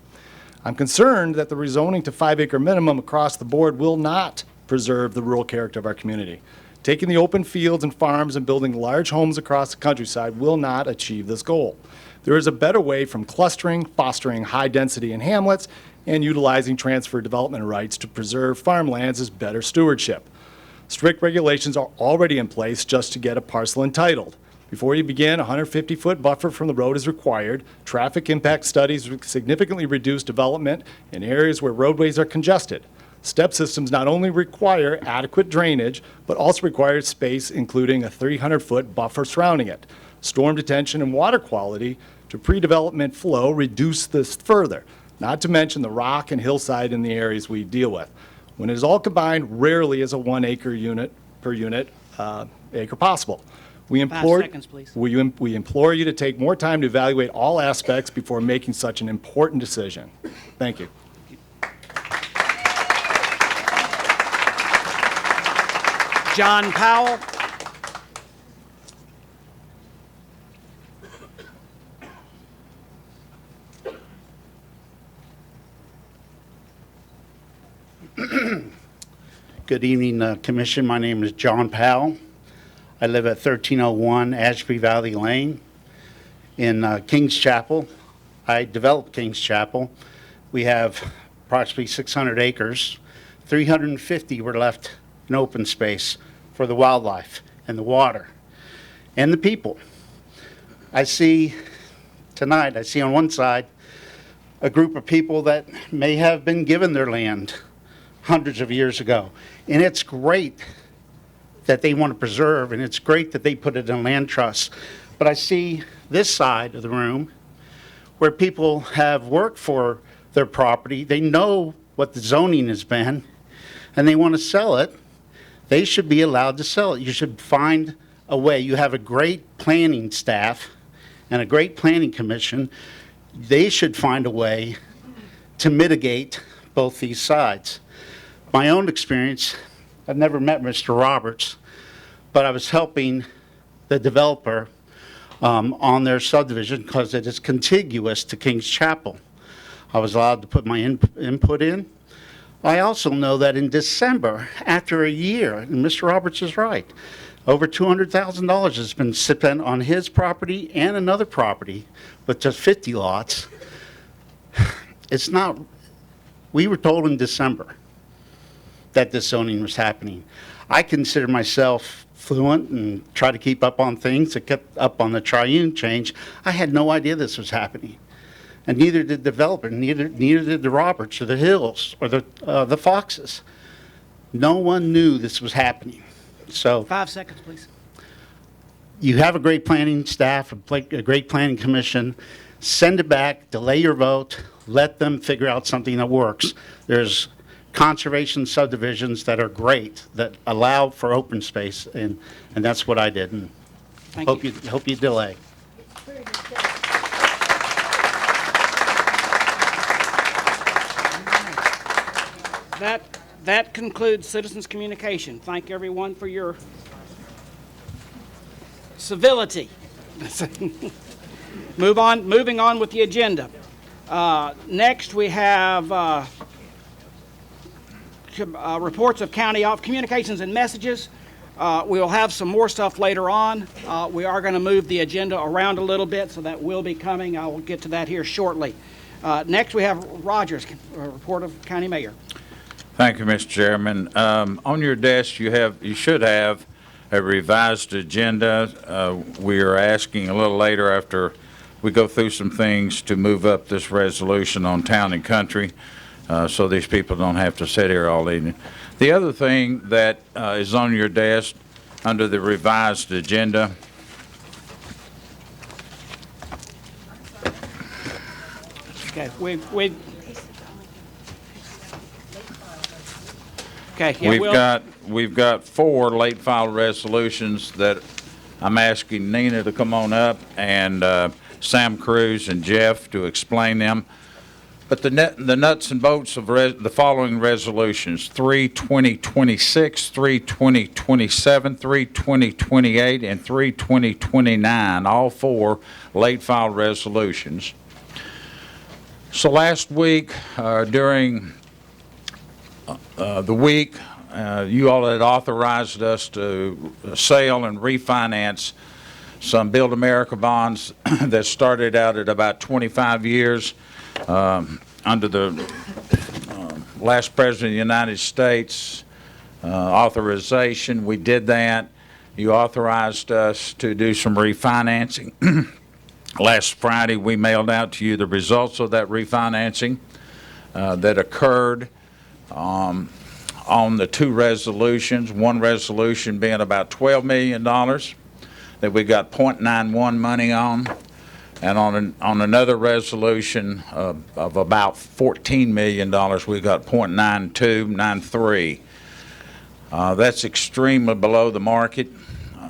I'm concerned that the rezoning to 5-acre minimum across the board will not preserve the rural character of our community. Taking the open fields and farms and building large homes across the countryside will not achieve this goal. There is a better way from clustering, fostering high density in hamlets, and utilizing transfer development rights to preserve farmlands as better stewardship. Strict regulations are already in place just to get a parcel entitled. Before you begin, a 150-foot buffer from the road is required. Traffic impact studies significantly reduce development in areas where roadways are congested. Step systems not only require adequate drainage, but also require space, including a 300-foot buffer surrounding it. Storm detention and water quality to pre-development flow reduce this further, not to mention the rock and hillside in the areas we deal with. When it is all combined, rarely is a 1 acre unit per unit acre possible. We 5 implore, seconds, please. we implore you to take more time to evaluate all aspects before making such an important decision. Thank you. John Powell. Good evening, Commission. My name is John Powell. I live at 1301 Ashby Valley Lane in Kings Chapel. I developed Kings Chapel. We have approximately 600 acres. 350 were left in open space for the wildlife and the water and the people. I see tonight, I see on one side a group of people that may have been given their land hundreds of years ago. And it's great that they want to preserve, and it's great that they put it in land trusts. But I see this side of the room where people have worked for their property. They know what the zoning has been, and they want to sell it. They should be allowed to sell it. You should find a way. You have a great planning staff and a great planning commission. They should find a way to mitigate both these sides. My own experience, I've never met Mr. Roberts, but I was helping the developer on their subdivision because it is contiguous to Kings Chapel. I was allowed to put my input in. I also know that in December, after a year, and Mr. Roberts is right, over $200,000 has been spent on his property and another property with just 50 lots. It's not, we were told in December that this zoning was happening. I consider myself fluent and try to keep up on things, to keep up on the triune change. I had no idea this was happening. And neither did the developer, neither did the Roberts or the Hills or the Foxes. No one knew this was happening. So 5 seconds, please. you have a great planning staff, a great planning commission. Send it back, delay your vote, let them figure out something that works. There's conservation subdivisions that are great, that allow for open space, and that's what I did. And hope you delay. That concludes citizens' communication. Thank everyone for your civility. Moving on with the agenda. Next, we have reports of county communications and messages. We will have some more stuff later on. We are going to move the agenda around a little bit, so that will be coming. I will get to that here shortly. Next, we have Rogers, report of county mayor. Thank you, Mr. Chairman. On your desk, you should have a revised agenda. We are asking a little later, after we go through some things, to move up this resolution on town and country, so these people don't have to sit here all evening. The other thing that is on your desk under the revised agenda, Okay, Okay, yeah, we've got 4 late file resolutions that I'm asking Nina to come on up, and Sam Cruz and Jeff to explain them. But the nuts and bolts of the following resolutions: 3/2026, 3/2027, 3/2028, and 3/2029, all 4 late file resolutions. So last week, during the week, you all had authorized us to sell and refinance some Build America bonds that started out at about 25 years under the last President of the United States authorization. We did that. You authorized us to do some refinancing. Last Friday, we mailed out to you the results of that refinancing that occurred on the 2 resolutions. One resolution being about $12 million that we got 0.91 money on, and on another resolution of about $14 million, we got 0.9293. That's extremely below the market.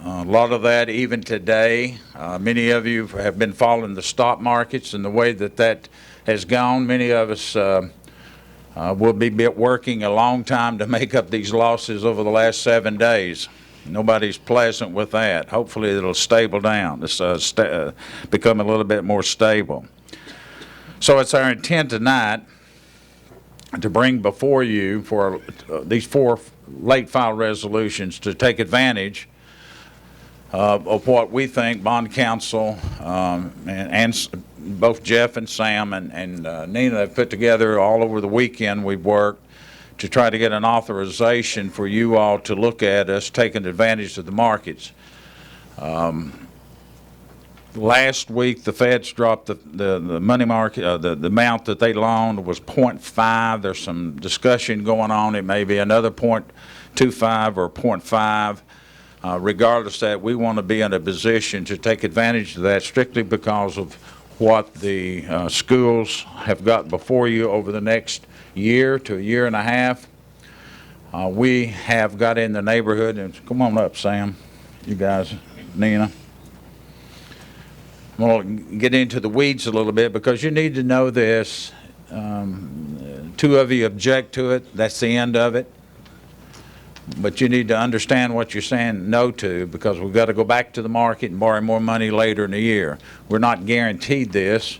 A lot of that even today. Many of you have been following the stock markets and the way that has gone. Many of us will be working a long time to make up these losses over the last 7 days. Nobody's pleasant with that. Hopefully it'll stable down. It's become a little bit more stable. So it's our intent tonight to bring before you for these 4 late file resolutions to take advantage of what we think bond counsel and both Jeff and Sam and Nina have put together all over the weekend. We've worked to try to get an authorization for you all to look at us taking advantage of the markets. Last week, the Feds dropped the money market, the amount that they loaned was 0.5. There's some discussion going on. It may be another 0.25 or 0.5. Regardless of that, we want to be in a position to take advantage of that strictly because of what the schools have got before you over the next year to a year and a half. We have got in the neighborhood, and come on up, Sam, you guys, Nina. I'm going to get into the weeds a little bit because you need to know this. 2 of you object to it. That's the end of it. But you need to understand what you're saying no to, because we've got to go back to the market and borrow more money later in the year. We're not guaranteed this,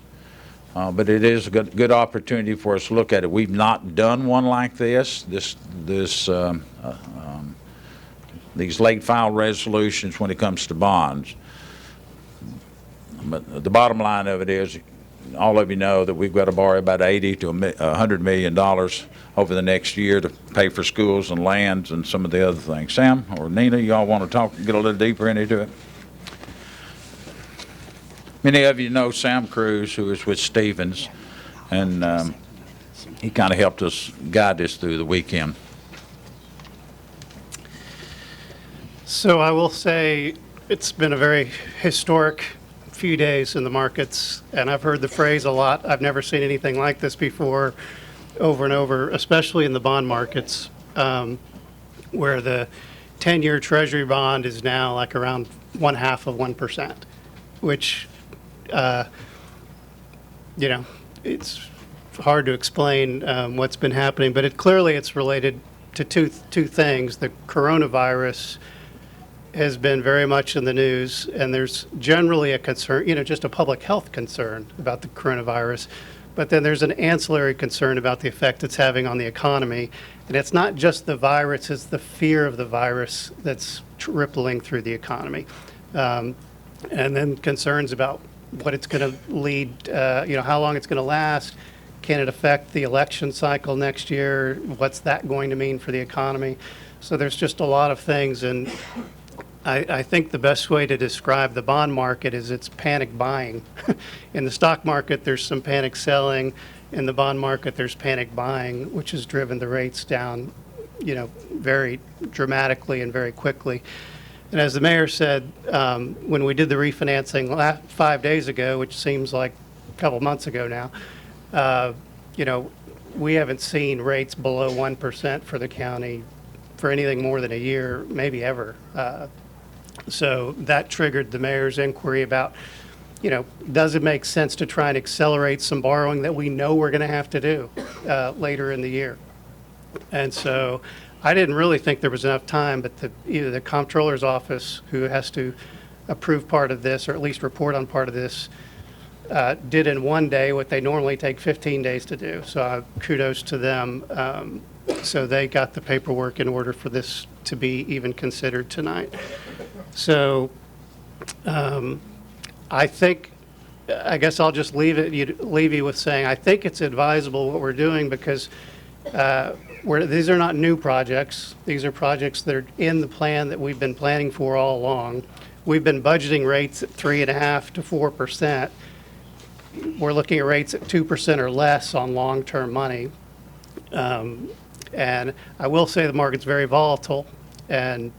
but it is a good opportunity for us to look at it. We've not done one like this. These late file resolutions when it comes to bonds. But the bottom line of it is, all of you know that we've got to borrow about $80 to $100 million over the next year to pay for schools and lands and some of the other things. Sam or Nina, you all want to talk, get a little deeper into it? Many of you know Sam Cruz, who is with Stevens, and he kind of helped us guide us through the weekend. So I will say it's been a very historic few days in the markets, and I've heard the phrase a lot. I've never seen anything like this before, over and over, especially in the bond markets, where the 10-year Treasury bond is now like around 0.5%, which, it's hard to explain what's been happening, but clearly it's related to two things. The coronavirus has been very much in the news, and there's generally a concern, just a public health concern about the coronavirus, but then there's an ancillary concern about the effect it's having on the economy. And it's not just the virus, it's the fear of the virus that's rippling through the economy. And then concerns about what it's going to lead, how long it's going to last. Can it affect the election cycle next year? What's that going to mean for the economy? So there's just a lot of things, and I think the best way to describe the bond market is it's panic buying. In the stock market, there's some panic selling. In the bond market, there's panic buying, which has driven the rates down, very dramatically and very quickly. And as the mayor said, when we did the refinancing 5 days ago, which seems like a couple months ago now, we haven't seen rates below 1% for the county for anything more than a year, maybe ever. So that triggered the mayor's inquiry about, does it make sense to try and accelerate some borrowing that we know we're going to have to do later in the year? And so I didn't really think there was enough time, but either the comptroller's office, who has to approve part of this or at least report on part of this, did in 1 day what they normally take 15 days to do. So kudos to them. So they got the paperwork in order for this to be even considered tonight. So I guess I'll just leave you with saying I think it's advisable what we're doing, because these are not new projects. These are projects that are in the plan that we've been planning for all along. We've been budgeting rates at 3.5% to 4%. We're looking at rates at 2% or less on long-term money. And I will say the market's very volatile, and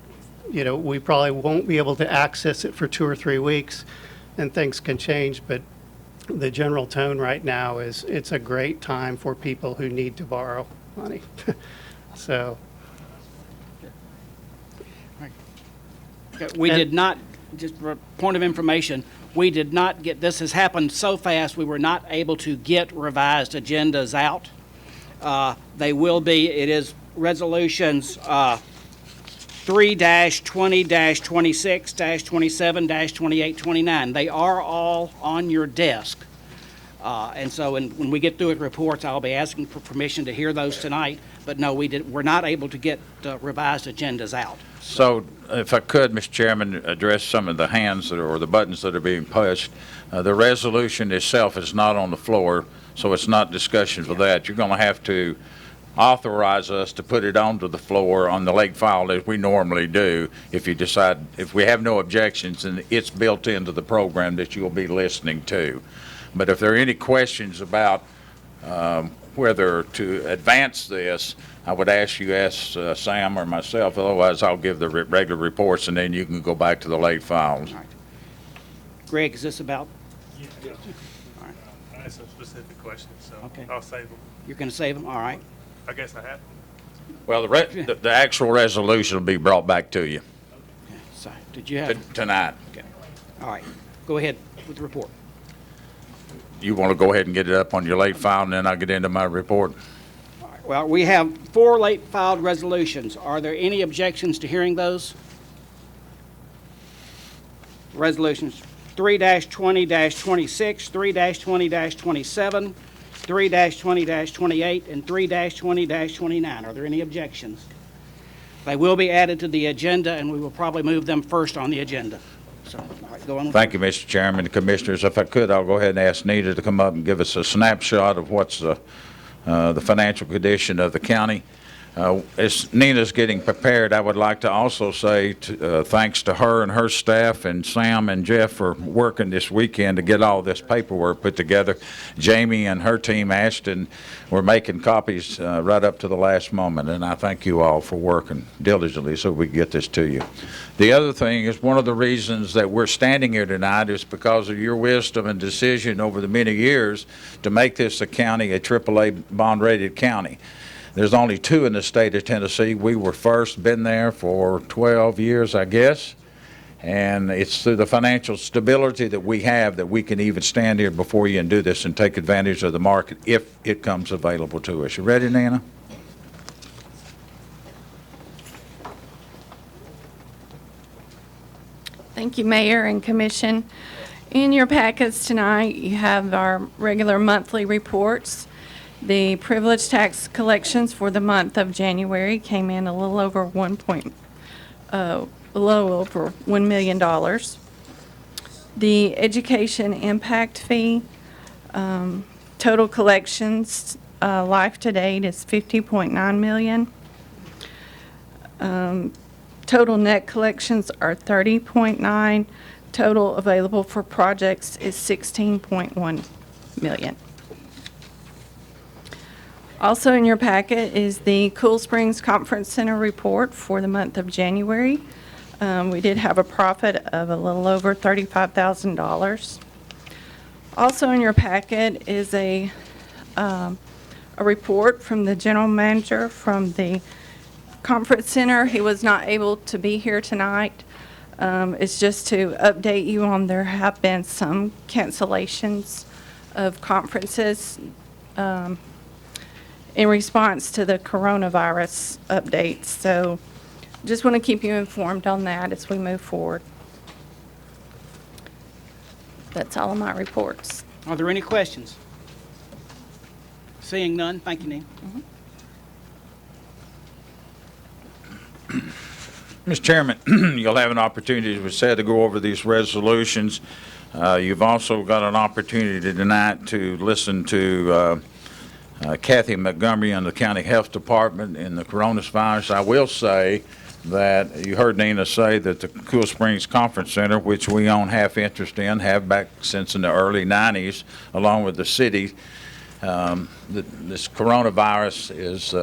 we probably won't be able to access it for 2 or 3 weeks, and things can change. But the general tone right now is it's a great time for people who need to borrow money. So. Okay, we did not, just for a point of information, we did not get, this has happened so fast, we were not able to get revised agendas out. They will be, it is resolutions 3-20-26-27-28-29. They are all on your desk. And so when we get through with reports, I'll be asking for permission to hear those tonight. But no, we're not able to get revised agendas out. So if I could, Mr. Chairman, address some of the hands that are, or the buttons that are being pushed. The resolution itself is not on the floor, so it's not discussion for that. You're going to have to authorize us to put it onto the floor on the late file as we normally do. If you decide, if we have no objections, and it's built into the program that you'll be listening to. But if there are any questions about whether to advance this, I would ask you, ask Sam or myself. Otherwise, I'll give the regular reports, and then you can go back to the late files. All right. Greg, is this about? Yeah. All right. I have some specific questions, so Okay. I'll save them. You're going to save them? All right. I guess I have. Well, the actual resolution will be brought back to you Okay. So, did you have? tonight. Okay. All right. Go ahead with the report. You want to go ahead and get it up on your late file, and then I'll get into my report. All right. Well, we have 4 late filed resolutions. Are there any objections to hearing those? Resolutions 3-20-26, 3-20-27, 3-20-28, and 3-20-29. Are there any objections? They will be added to the agenda, and we will probably move them first on the agenda. So, all right, go on. Thank you, Mr. Chairman. Commissioners, if I could, I'll go ahead and ask Nita to come up and give us a snapshot of what's the financial condition of the county. As Nina's getting prepared, I would like to also say thanks to her and her staff and Sam and Jeff for working this weekend to get all this paperwork put together. Jamie and her team, Ashton, were making copies right up to the last moment, and I thank you all for working diligently so we can get this to you. The other thing is, one of the reasons that we're standing here tonight is because of your wisdom and decision over the many years to make this a county, a AAA bond-rated county. There's only 2 in the state of Tennessee. We were first, been there for 12 years, I guess. And it's through the financial stability that we have that we can even stand here before you and do this and take advantage of the market if it comes available to us. You ready, Nana? Thank you, Mayor and Commission. In your packets tonight, you have our regular monthly reports. The privilege tax collections for the month of January came in a little over $1 million. The education impact fee, total collections, life to date is $50.9 million. Total net collections are $30.9. Total available for projects is $16.1 million. Also in your packet is the Cool Springs Conference Center report for the month of January. We did have a profit of a little over $35,000. Also in your packet is a report from the general manager from the Conference Center. He was not able to be here tonight. It's just to update you on there have been some cancellations of conferences in response to the coronavirus updates. So just want to keep you informed on that as we move forward. That's all of my reports. Are there any questions? Seeing none, thank you, Nina. Mr. Chairman, you'll have an opportunity, as we said, to go over these resolutions. You've also got an opportunity tonight to listen to Kathy Montgomery on the County Health Department in the coronavirus. I will say that you heard Nina say that the Cool Springs Conference Center, which we own half interest in, have back since in the early 90s, along with the city, this coronavirus is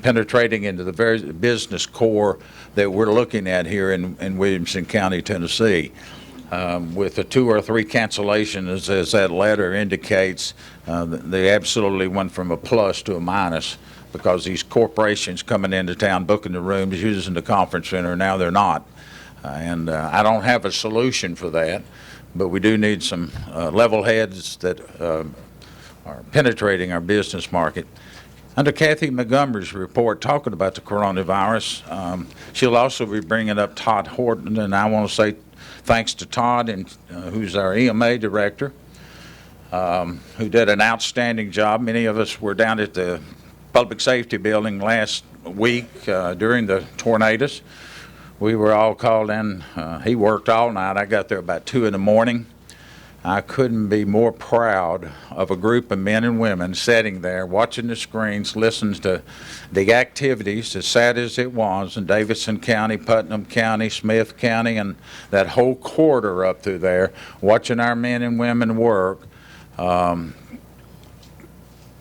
penetrating into the very business core that we're looking at here in Williamson County, Tennessee. With the 2 or 3 cancellations, as that letter indicates, they absolutely went from a plus to a minus because these corporations coming into town, booking the rooms, using the conference center, now they're not. And I don't have a solution for that, but we do need some level heads that are penetrating our business market. Under Kathy Montgomery's report talking about the coronavirus, she'll also be bringing up Todd Horton, and I want to say thanks to Todd, and who's our EMA director, who did an outstanding job. Many of us were down at the Public Safety Building last week during the tornadoes. We were all called in. He worked all night. I got there about 2 in the morning. I couldn't be more proud of a group of men and women sitting there watching the screens, listening to the activities, as sad as it was, in Davidson County, Putnam County, Smith County, and that whole corridor up through there, watching our men and women work, and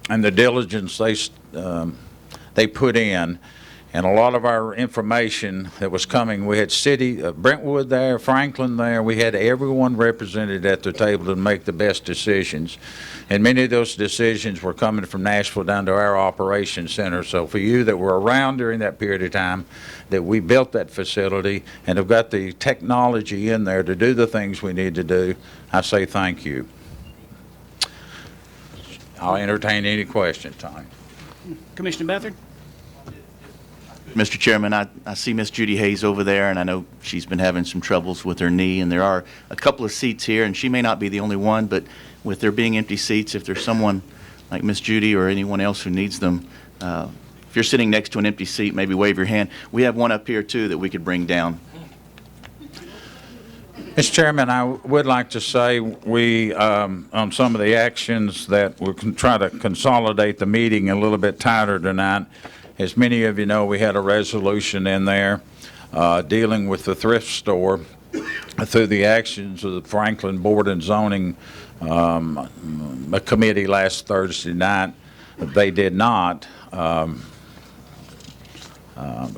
the diligence they put in. And a lot of our information that was coming, we had Brentwood there, Franklin there, we had everyone represented at the table to make the best decisions. And many of those decisions were coming from Nashville down to our operations center. So for you that were around during that period of time, that we built that facility and have got the technology in there to do the things we need to do, I say thank you. I'll entertain any questions, Tony. Commissioner Beathard? Mr. Chairman, I see Miss Judy Hayes over there, and I know she's been having some troubles with her knee, and there are a couple of seats here, and she may not be the only one, but with there being empty seats, if there's someone like Miss Judy or anyone else who needs them, if you're sitting next to an empty seat, maybe wave your hand. We have one up here, too, that we could bring down. Mr. Chairman, I would like to say we, on some of the actions that we're trying to consolidate the meeting a little bit tighter tonight. As many of you know, we had a resolution in there dealing with the thrift store through the actions of the Franklin Board and Zoning Committee last Thursday night. They did not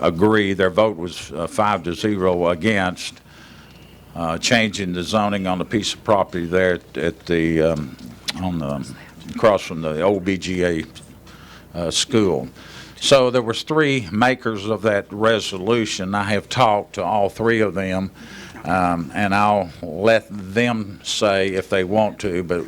agree. Their vote was 5-0 against changing the zoning on a piece of property there at the across from the old BGA school. So there was 3 makers of that resolution. I have talked to all 3 of them, and I'll let them say if they want to. But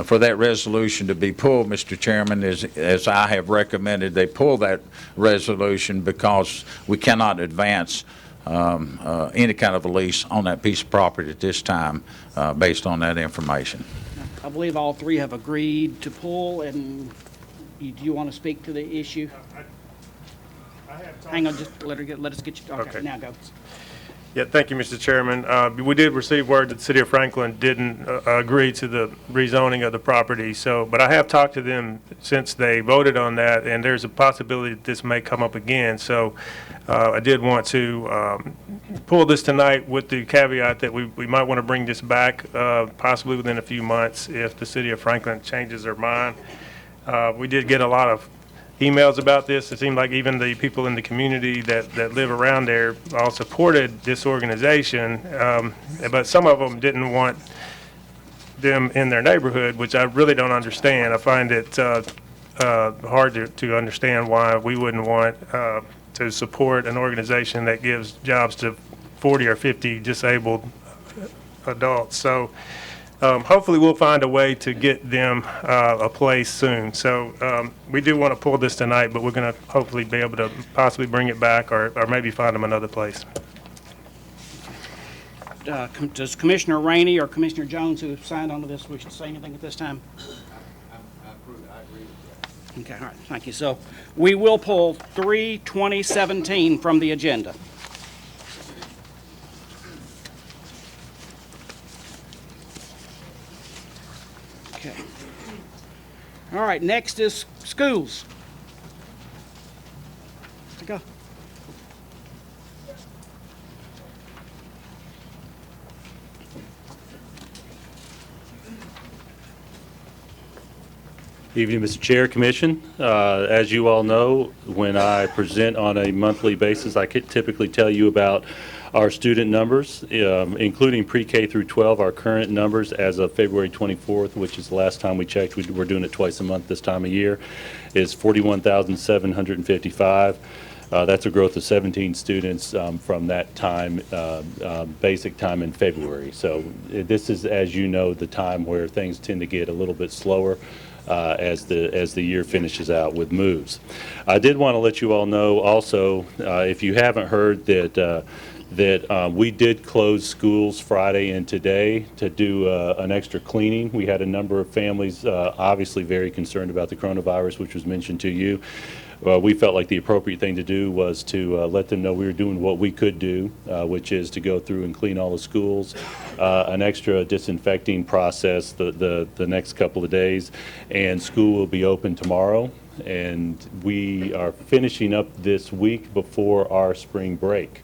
for that resolution to be pulled, Mr. Chairman, as I have recommended, they pull that resolution because we cannot advance any kind of a lease on that piece of property at this time based on that information. I believe all 3 have agreed to pull, and do you want to speak to the issue? Hang on, just let us get you. Okay, now go. Yeah, thank you, Mr. Chairman. We did receive word that the City of Franklin didn't agree to the rezoning of the property. So, but I have talked to them since they voted on that, and there's a possibility that this may come up again. So, I did want to pull this tonight with the caveat that we might want to bring this back possibly within a few months if the City of Franklin changes their mind. We did get a lot of emails about this. It seemed like even the people in the community that live around there all supported this organization, but some of them didn't want them in their neighborhood, which I really don't understand. I find it hard to understand why we wouldn't want to support an organization that gives jobs to 40 or 50 disabled adults. So hopefully we'll find a way to get them a place soon. So we do want to pull this tonight, but we're going to hopefully be able to possibly bring it back or maybe find them another place. Does Commissioner Rainey or Commissioner Jones, who signed on to this, wish to say anything at this time? I agree with that. Okay, all right, thank you. So we will pull 3/2017 from the agenda. Okay. All right, next is schools. Go. Evening, Mr. Chair, Commission. As you all know, when I present on a monthly basis, I could typically tell you about our student numbers, including pre-K through 12. Our current numbers as of February 24th, which is the last time we checked, we're doing it twice a month this time of year, is 41,755. That's a growth of 17 students from that time, basic time in February. So this is, as you know, the time where things tend to get a little bit slower as the year finishes out with moves. I did want to let you all know also, if you haven't heard, that we did close schools Friday and today to do an extra cleaning. We had a number of families obviously very concerned about the coronavirus, which was mentioned to you. We felt like the appropriate thing to do was to let them know we were doing what we could do, which is to go through and clean all the schools, an extra disinfecting process the next couple of days, and school will be open tomorrow. And we are finishing up this week before our spring break.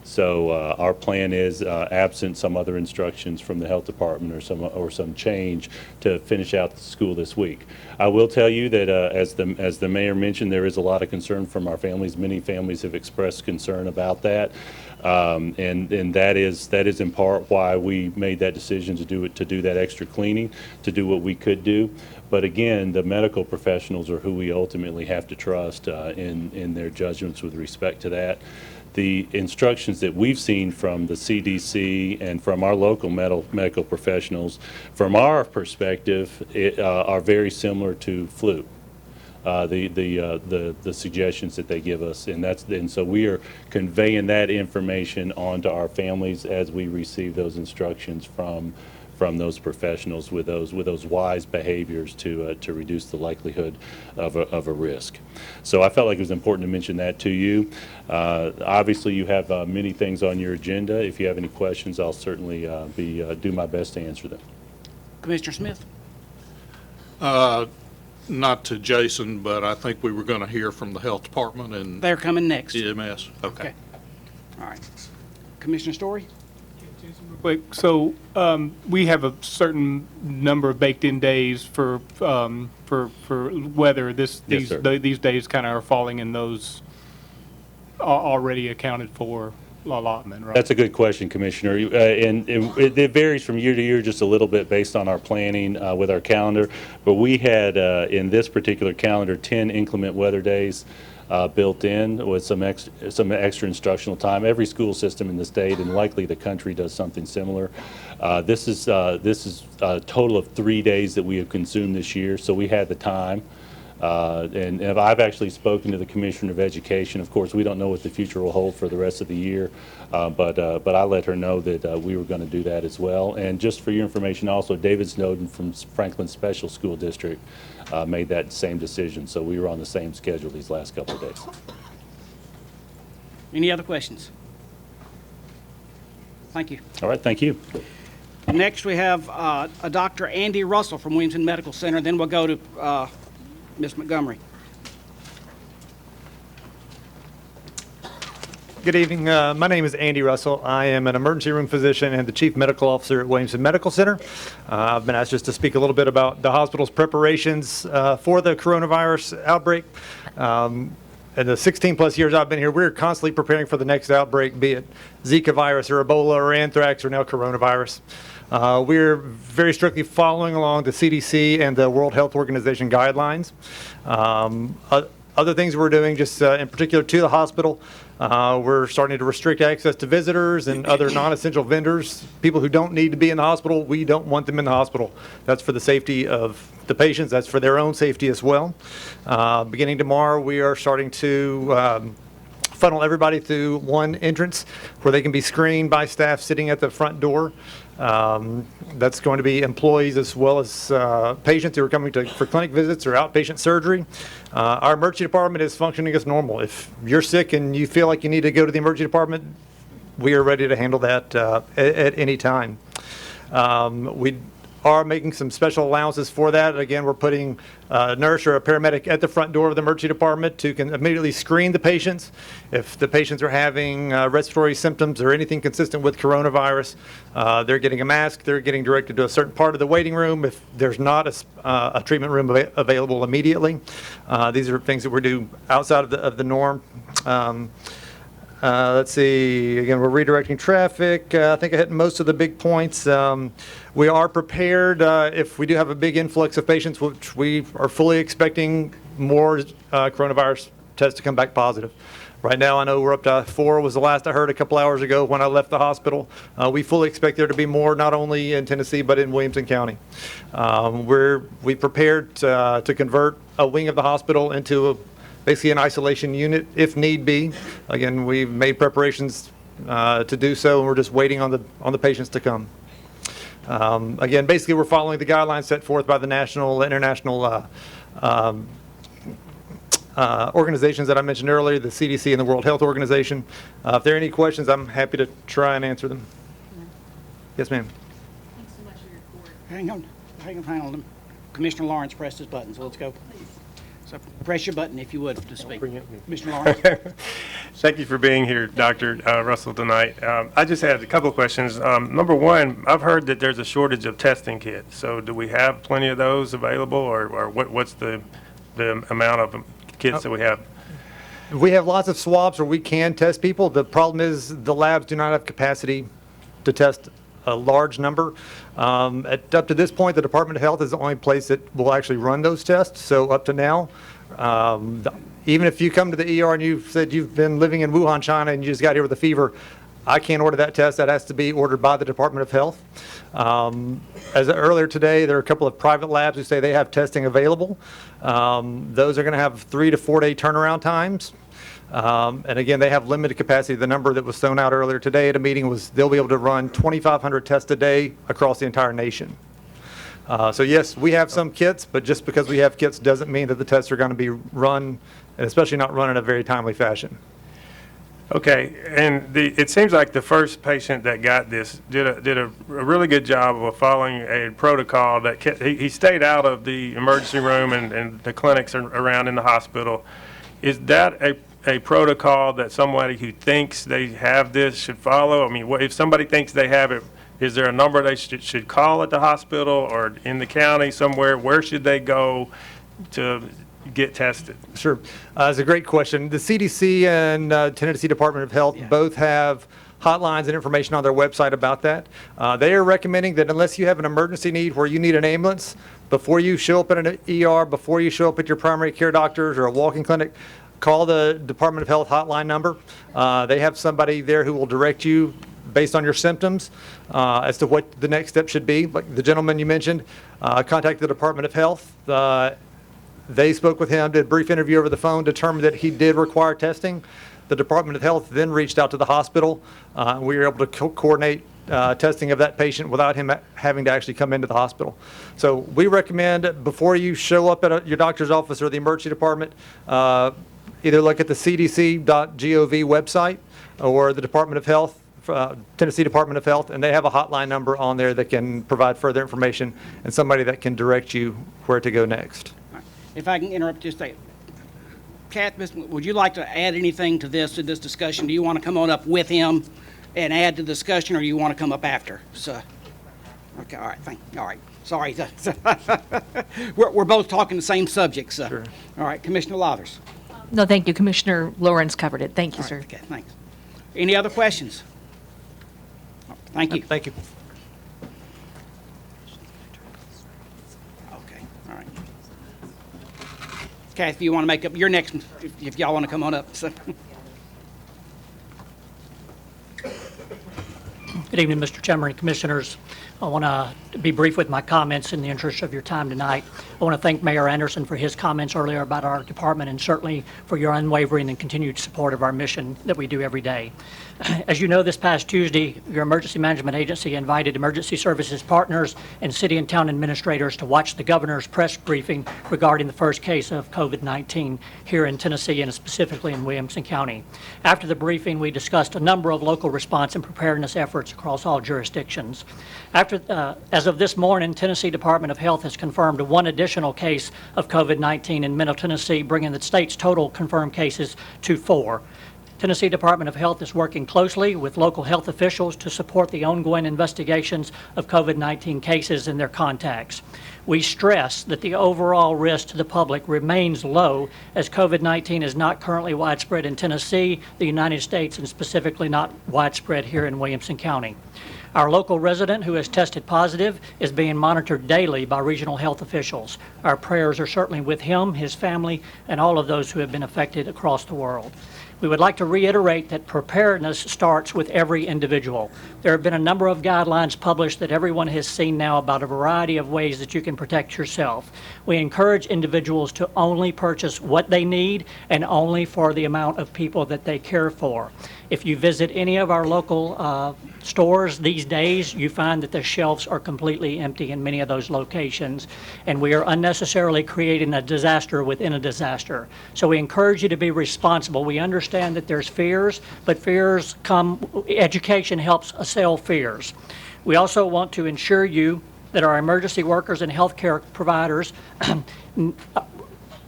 So our plan is, absent some other instructions from the health department or some change, to finish out the school this week. I will tell you that as the mayor mentioned, there is a lot of concern from our families. Many families have expressed concern about that, and that is in part why we made that decision to do that extra cleaning, to do what we could do. But again, the medical professionals are who we ultimately have to trust in their judgments with respect to that. The instructions that we've seen from the CDC and from our local medical professionals, from our perspective, are very similar to flu. The suggestions that they give us, and so we are conveying that information onto our families as we receive those instructions from those professionals with those wise behaviors to reduce the likelihood of a risk. So I felt like it was important to mention that to you. Obviously, you have many things on your agenda. If you have any questions, I'll certainly do my best to answer them. Commissioner Smith? Not to Jason, but I think we were going to hear from the health department and They're coming next. EMS. Okay. All right. Commissioner Story? Quick, so we have a certain number of baked-in days for weather. These days kind of are falling in those already accounted for allotment, right? That's a good question, Commissioner. And it varies from year to year just a little bit based on our planning with our calendar. But we had, in this particular calendar, 10 inclement weather days built in with some extra instructional time. Every school system in the state and likely the country does something similar. This is a total of 3 days that we have consumed this year, so we had the time. And I've actually spoken to the Commissioner of Education. Of course, we don't know what the future will hold for the rest of the year, but I let her know that we were going to do that as well. And just for your information also, David Snowden from Franklin Special School District made that same decision, so we were on the same schedule these last couple of days. Any other questions? Thank you. All right, thank you. Next, we have a Dr. Andy Russell from Williamson Medical Center. Then we'll go to Ms. Montgomery. Good evening. My name is Andy Russell. I am an emergency room physician and the chief medical officer at Williamson Medical Center. I've been asked just to speak a little bit about the hospital's preparations for the coronavirus outbreak. In the 16 plus years I've been here, we're constantly preparing for the next outbreak, be it Zika virus or Ebola or anthrax or now coronavirus. We're very strictly following along the CDC and the World Health Organization guidelines. Other things we're doing, just in particular to the hospital, we're starting to restrict access to visitors and other non-essential vendors. People who don't need to be in the hospital, we don't want them in the hospital. That's for the safety of the patients. That's for their own safety as well. Beginning tomorrow, we are starting to funnel everybody through one entrance where they can be screened by staff sitting at the front door. That's going to be employees as well as patients who are coming for clinic visits or outpatient surgery. Our emergency department is functioning as normal. If you're sick and you feel like you need to go to the emergency department, we are ready to handle that at any time. We are making some special allowances for that. Again, we're putting a nurse or a paramedic at the front door of the emergency department to can immediately screen the patients. If the patients are having respiratory symptoms or anything consistent with coronavirus, they're getting a mask, they're getting directed to a certain part of the waiting room if there's not a treatment room available immediately. These are things that we do outside of the norm. Let's see, again, we're redirecting traffic. I think I hit most of the big points. We are prepared if we do have a big influx of patients, which we are fully expecting more coronavirus tests to come back positive. Right now, I know we're up to 4 was the last I heard a couple hours ago when I left the hospital. We fully expect there to be more, not only in Tennessee, but in Williamson County. We prepared to convert a wing of the hospital into basically an isolation unit if need be. Again, we've made preparations to do so, and we're just waiting on the patients to come. Again, basically, we're following the guidelines set forth by the national, international organizations that I mentioned earlier, the CDC and the World Health Organization. If there are any questions, I'm happy to try and answer them. Yes, ma'am. Thanks so much for your report. Hang on. Commissioner Lawrence pressed his button, so let's go. So press your button if you would to speak. Commissioner Lawrence. Thank you for being here, Dr. Russell, tonight. I just had a couple of questions. Number one, I've heard that there's a shortage of testing kits. So do we have plenty of those available, or what's the amount of kits that we have? We have lots of swabs where we can test people. The problem is the labs do not have capacity to test a large number. Up to this point, the Department of Health is the only place that will actually run those tests. So up to now, even if you come to the ER and you've said you've been living in Wuhan, China, and you just got here with a fever, I can't order that test. That has to be ordered by the Department of Health. As earlier today, there are a couple of private labs who say they have testing available. Those are going to have 3 to 4 day turnaround times. And again, they have limited capacity. The number that was thrown out earlier today at a meeting was they'll be able to run 2,500 tests a day across the entire nation. So yes, we have some kits, but just because we have kits doesn't mean that the tests are going to be run, and especially not run in a very timely fashion. Okay, and it seems like the first patient that got this did a really good job of following a protocol that he stayed out of the emergency room and the clinics around in the hospital. Is that a protocol that somebody who thinks they have this should follow? I mean, if somebody thinks they have it, is there a number they should call at the hospital or in the county somewhere? Where should they go to get tested? Sure. That's a great question. The CDC and Tennessee Department of Health both have hotlines and information on their website about that. They are recommending that unless you have an emergency need where you need an ambulance, before you show up at an ER, before you show up at your primary care doctors or a walk-in clinic, call the Department of Health hotline number. They have somebody there who will direct you based on your symptoms as to what the next step should be. Like the gentleman you mentioned, contact the Department of Health. They spoke with him, did a brief interview over the phone, determined that he did require testing. The Department of Health then reached out to the hospital. We were able to coordinate testing of that patient without him having to actually come into the hospital. So we recommend before you show up at your doctor's office or the emergency department, either look at the cdc.gov website or the Department of Health, Tennessee Department of Health, and they have a hotline number on there that can provide further information and somebody that can direct you where to go next. If I can interrupt just a second. Kath, would you like to add anything to this discussion? Do you want to come on up with him and add to the discussion, or do you want to come up after? So, okay, all right, all right. Sorry. We're both talking the same subject, so. Sure. All right, Commissioner Lathers. No, thank you. Commissioner Lawrence covered it. Thank you, sir. Okay, thanks. Any other questions? Thank you. Thank you. Okay, all right. Kathy, you want to make up your next, if y'all want to come on up. So. Good evening, Mr. Chairman and Commissioners. I want to be brief with my comments in the interest of your time tonight. I want to thank Mayor Anderson for his comments earlier about our department and certainly for your unwavering and continued support of our mission that we do every day. As you know, this past Tuesday, your emergency management agency invited emergency services partners and city and town administrators to watch the governor's press briefing regarding the first case of COVID-19 here in Tennessee and specifically in Williamson County. After the briefing, we discussed a number of local response and preparedness efforts across all jurisdictions. As of this morning, Tennessee Department of Health has confirmed one additional case of COVID-19 in Middle Tennessee, bringing the state's total confirmed cases to 4. Tennessee Department of Health is working closely with local health officials to support the ongoing investigations of COVID-19 cases and their contacts. We stress that the overall risk to the public remains low as COVID-19 is not currently widespread in Tennessee, the United States, and specifically not widespread here in Williamson County. Our local resident who has tested positive is being monitored daily by regional health officials. Our prayers are certainly with him, his family, and all of those who have been affected across the world. We would like to reiterate that preparedness starts with every individual. There have been a number of guidelines published that everyone has seen now about a variety of ways that you can protect yourself. We encourage individuals to only purchase what they need and only for the amount of people that they care for. If you visit any of our local stores these days, you find that the shelves are completely empty in many of those locations, and we are unnecessarily creating a disaster within a disaster. So we encourage you to be responsible. We understand that there's fears, but fears come, education helps assail fears. We also want to ensure you that our emergency workers and healthcare providers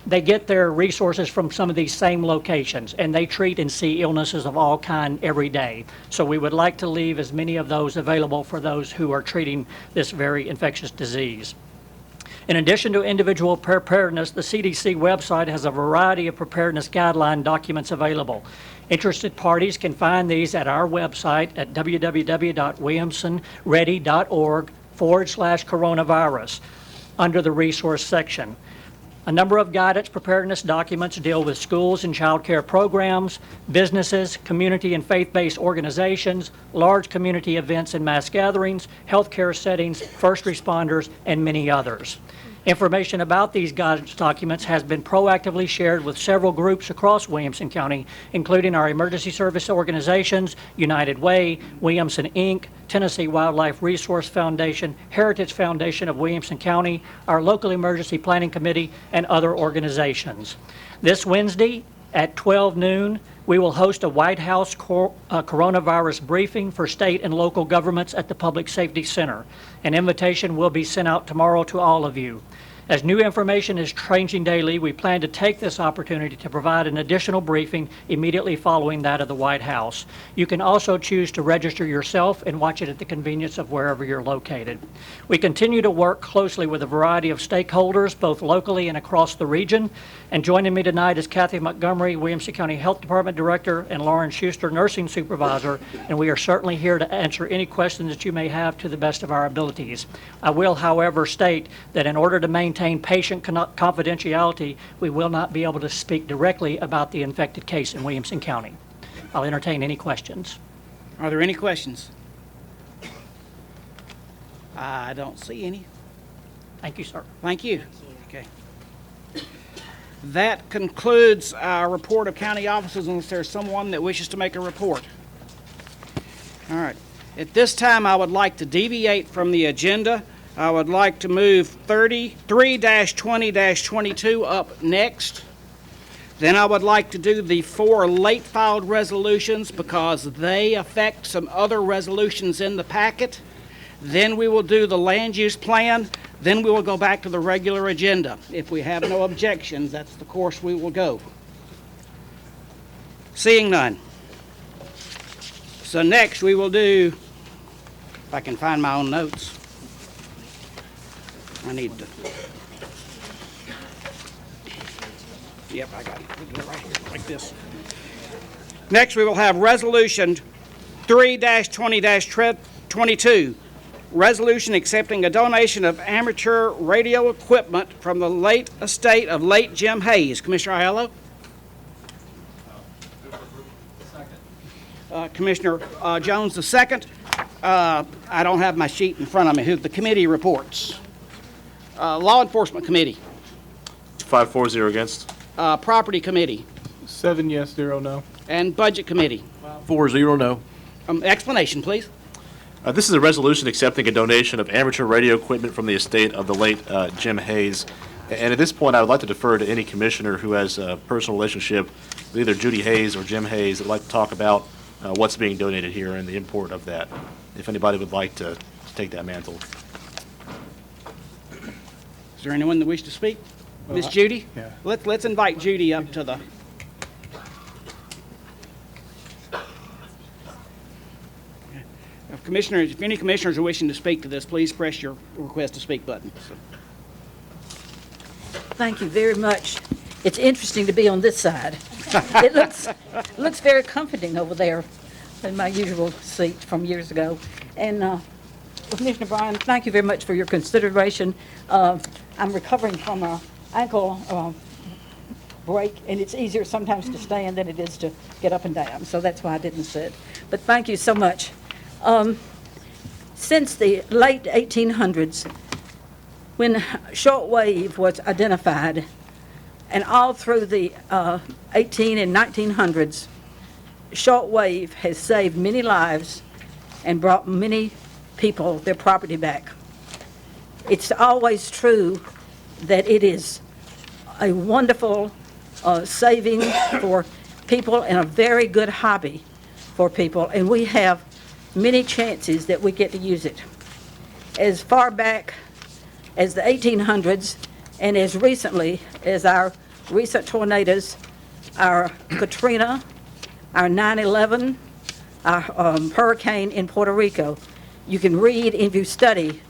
they get their resources from some of these same locations, and they treat and see illnesses of all kind every day. So we would like to leave as many of those available for those who are treating this very infectious disease. In addition to individual preparedness, the CDC website has a variety of preparedness guideline documents available. Interested parties can find these at our website at www.williamsonready.org/coronavirus under the resource section. A number of guidance preparedness documents deal with schools and child care programs, businesses, community and faith-based organizations, large community events and mass gatherings, healthcare settings, first responders, and many others. Information about these guidance documents has been proactively shared with several groups across Williamson County, including our emergency service organizations, United Way, Williamson Inc., Tennessee Wildlife Resource Foundation, Heritage Foundation of Williamson County, our local emergency planning committee, and other organizations. This Wednesday at 12 noon, we will host a White House coronavirus briefing for state and local governments at the Public Safety Center. An invitation will be sent out tomorrow to all of you. As new information is changing daily, we plan to take this opportunity to provide an additional briefing immediately following that of the White House. You can also choose to register yourself and watch it at the convenience of wherever you're located. We continue to work closely with a variety of stakeholders, both locally and across the region. And joining me tonight is Kathy Montgomery, Williamson County Health Department Director, and Lauren Schuster, Nursing Supervisor, and we are certainly here to answer any questions that you may have to the best of our abilities. I will, however, state that in order to maintain patient confidentiality, we will not be able to speak directly about the infected case in Williamson County. I'll entertain any questions. Are there any questions? I don't see any. Thank you, sir. Thank you. Okay. That concludes our report of county officers, unless there's someone that wishes to make a report. All right. At this time, I would like to deviate from the agenda. I would like to move 33-20-22 up next. Then I would like to do the 4 late filed resolutions because they affect some other resolutions in the packet. Then we will do the land use plan. Then we will go back to the regular agenda. If we have no objections, that's the course we will go. Seeing none. So next we will do, if I can find my own notes. I need to. Yep, I got it. We'll do it right here, like this. Next, we will have Resolution 3-20-22. Resolution accepting a donation of amateur radio equipment from the late estate of late Jim Hayes. Commissioner Aiello? Commissioner Jones, the second. I don't have my sheet in front of me. Who the committee reports? Law Enforcement Committee. 5-4-0 against. Property Committee. 7 yes, 0 no. And Budget Committee. 4-0 no. Explanation, please. This is a resolution accepting a donation of amateur radio equipment from the estate of the late Jim Hayes. And at this point, I would like to defer to any commissioner who has a personal relationship with either Judy Hayes or Jim Hayes that would like to talk about what's being donated here and the import of that, if anybody would like to take that mantle. Is there anyone that wishes to speak? Miss Judy? Yeah. Let's invite Judy up to the. If any commissioners are wishing to speak to this, please press your request to speak button. Thank you very much. It's interesting to be on this side. It looks very comforting over there in my usual seat from years ago. And Commissioner Bryan, thank you very much for your consideration. I'm recovering from an ankle break, and it's easier sometimes to stand than it is to get up and down. So that's why I didn't sit. But thank you so much. Since the late 1800s, when shortwave was identified, and all through the 18 and 1900s, shortwave has saved many lives and brought many people their property back. It's always true that it is a wonderful saving for people and a very good hobby for people, and we have many chances that we get to use it. As far back as the 1800s and as recently as our recent tornadoes, our Katrina, our 9/11, our hurricane in Puerto Rico, you can read and if you study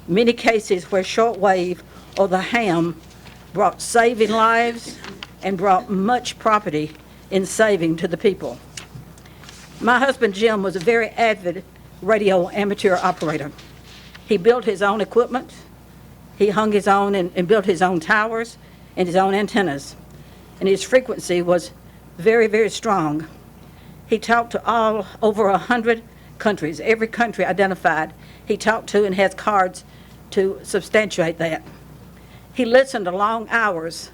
many cases where shortwave or the ham brought saving lives and brought much property in saving to the people. My husband Jim was a very avid radio amateur operator. He built his own equipment. He hung his own and built his own towers and his own antennas. And his frequency was very, very strong. He talked to all over 100 countries, every country identified he talked to and has cards to substantiate that. He listened to long hours,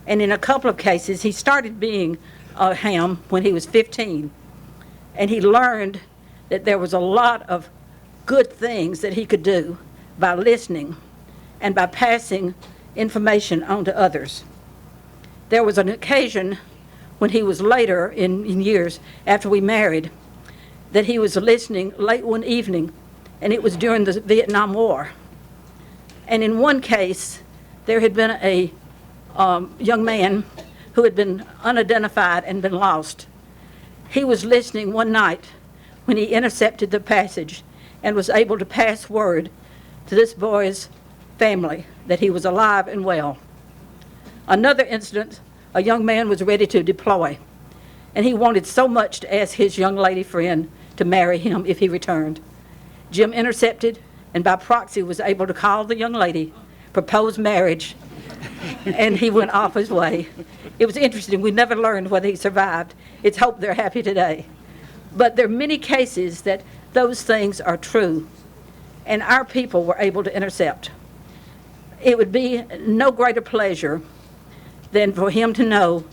and in a couple of cases, he started being a ham when he was 15, and he learned that there was a lot of good things that he could do by listening and by passing information on to others. There was an occasion when he was later in years after we married that he was listening late one evening, and it was during the Vietnam War. And in one case, there had been a young man who had been unidentified and been lost. He was listening one night when he intercepted the passage and was able to pass word to this boy's family that he was alive and well. Another incident, a young man was ready to deploy, and he wanted so much to ask his young lady friend to marry him if he returned. Jim intercepted and by proxy was able to call the young lady, propose marriage, and he went off his way. It was interesting. We never learned whether he survived. It's hoped they're happy today. But there are many cases that those things are true, and our people were able to intercept. It would be no greater pleasure than for him to know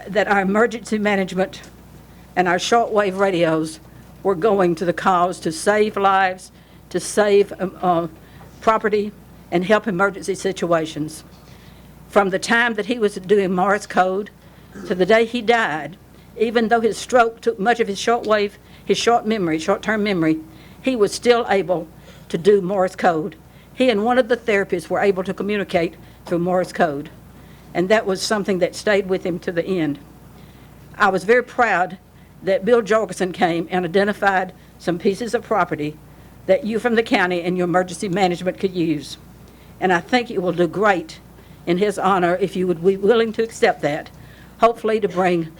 that our emergency management and our shortwave radios were going to the cause to save lives, to save property, and help emergency situations. From the time that he was doing Morse code to the day he died, even though his stroke took much of his shortwave, his short-term memory, he was still able to do Morse code. He and one of the therapists were able to communicate through Morse code, and that was something that stayed with him to the end. I was very proud that Bill Jorgensen came and identified some pieces of property that you from the county and your emergency management could use. And I think it will do great in his honor if you would be willing to accept that, hopefully to bring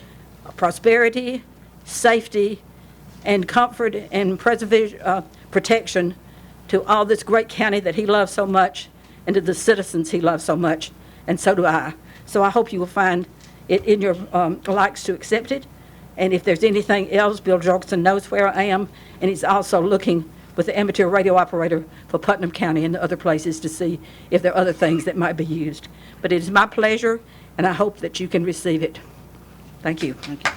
prosperity, safety, and comfort and protection to all this great county that he loves so much and to the citizens he loves so much, and so do I. So I hope you will find it in your likes to accept it. And if there's anything else, Bill Jorgensen knows where I am, and he's also looking with the amateur radio operator for Putnam County and the other places to see if there are other things that might be used. But it is my pleasure, and I hope that you can receive it. Thank you. Thank you.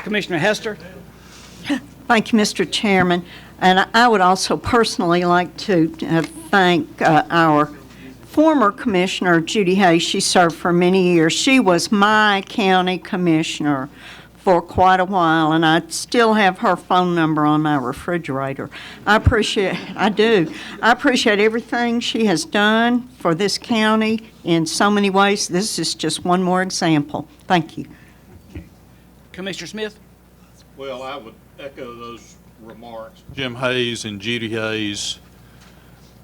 Commissioner Hester. Thank you, Mr. Chairman. And I would also personally like to thank our former commissioner, Judy Hayes. She served for many years. She was my county commissioner for quite a while, and I still have her phone number on my refrigerator. I appreciate everything she has done for this county in so many ways. This is just one more example. Thank you. Commissioner Smith. Well, I would echo those remarks. Jim Hayes and Judy Hayes,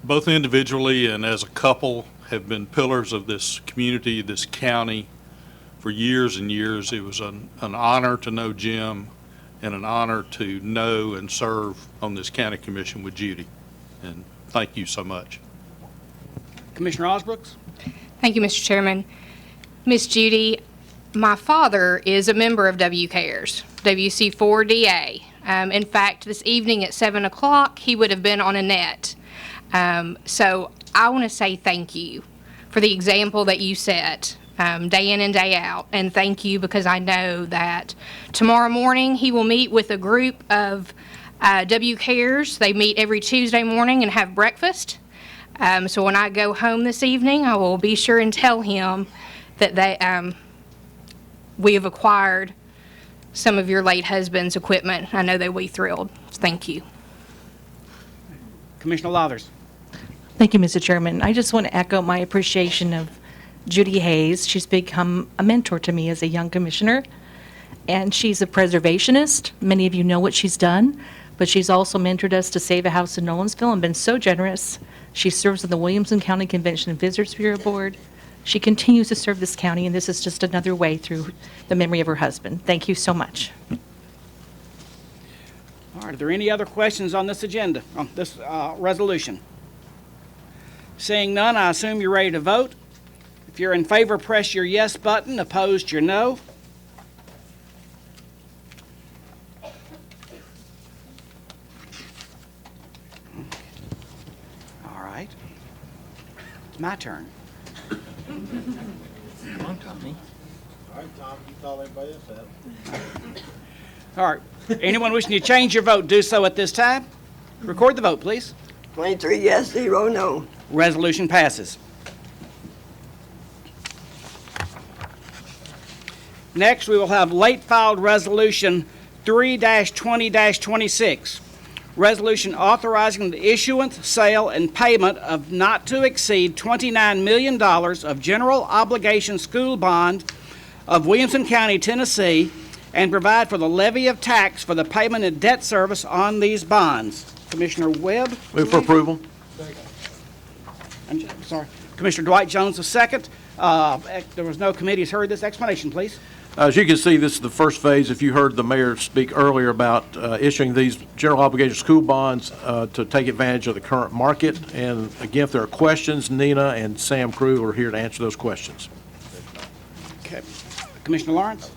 both individually and as a couple, have been pillars of this community, this county, for years and years. It was an honor to know Jim and an honor to know and serve on this county commission with Judy. And thank you so much. Commissioner Osbrooks? Thank you, Mr. Chairman. Miss Judy, my father is a member of WCARES, WC4DA. In fact, this evening at 7 o'clock, he would have been on a net. So I want to say thank you for the example that you set day in and day out. And thank you because I know that tomorrow morning he will meet with a group of WCARES. They meet every Tuesday morning and have breakfast. So when I go home this evening, I will be sure and tell him that we have acquired some of your late husband's equipment. I know they will be thrilled. Thank you. Commissioner Lathers? Thank you, Mr. Chairman. I just want to echo my appreciation of Judy Hayes. She's become a mentor to me as a young commissioner, and she's a preservationist. Many of you know what she's done, but she's also mentored us to save a house in Nolensville and been so generous. She serves on the Williamson County Convention and Visitors Bureau Board. She continues to serve this county, and this is just another way through the memory of her husband. Thank you so much. All right, are there any other questions on this agenda, on this resolution? Seeing none, I assume you're ready to vote. If you're in favor, press your yes button. Opposed, your no. All right. It's my turn. Come on, Tommy. All right, Tom, you call everybody else out. All right. Anyone wishing to change your vote, do so at this time. Record the vote, please. 23 yes, 0 no. Resolution passes. Next, we will have late filed resolution 3-20-26. Resolution authorizing the issuance, sale, and payment of not to exceed $29 million of general obligation school bond of Williamson County, Tennessee, and provide for the levy of tax for the payment of debt service on these bonds. Commissioner Webb? Move for approval. I'm sorry. Commissioner Dwight Jones, the second. There was no committees heard this. Explanation, please. As you can see, this is the first phase. If you heard the mayor speak earlier about issuing these general obligation school bonds to take advantage of the current market. And again, if there are questions, Nina and Sam Crew are here to answer those questions. Okay. Commissioner Lawrence?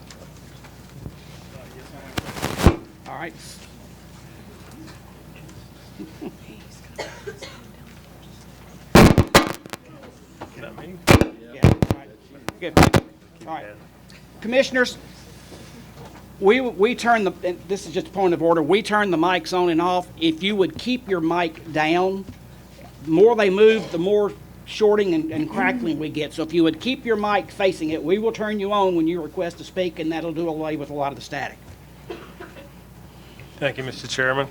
All right. Good. All right. Commissioners, we turn the, and this is just a point of order, we turn the mics on and off. If you would keep your mic down, the more they move, the more shorting and crackling we get. So if you would keep your mic facing it, we will turn you on when you request to speak, and that'll do away with a lot of the static. Thank you, Mr. Chairman.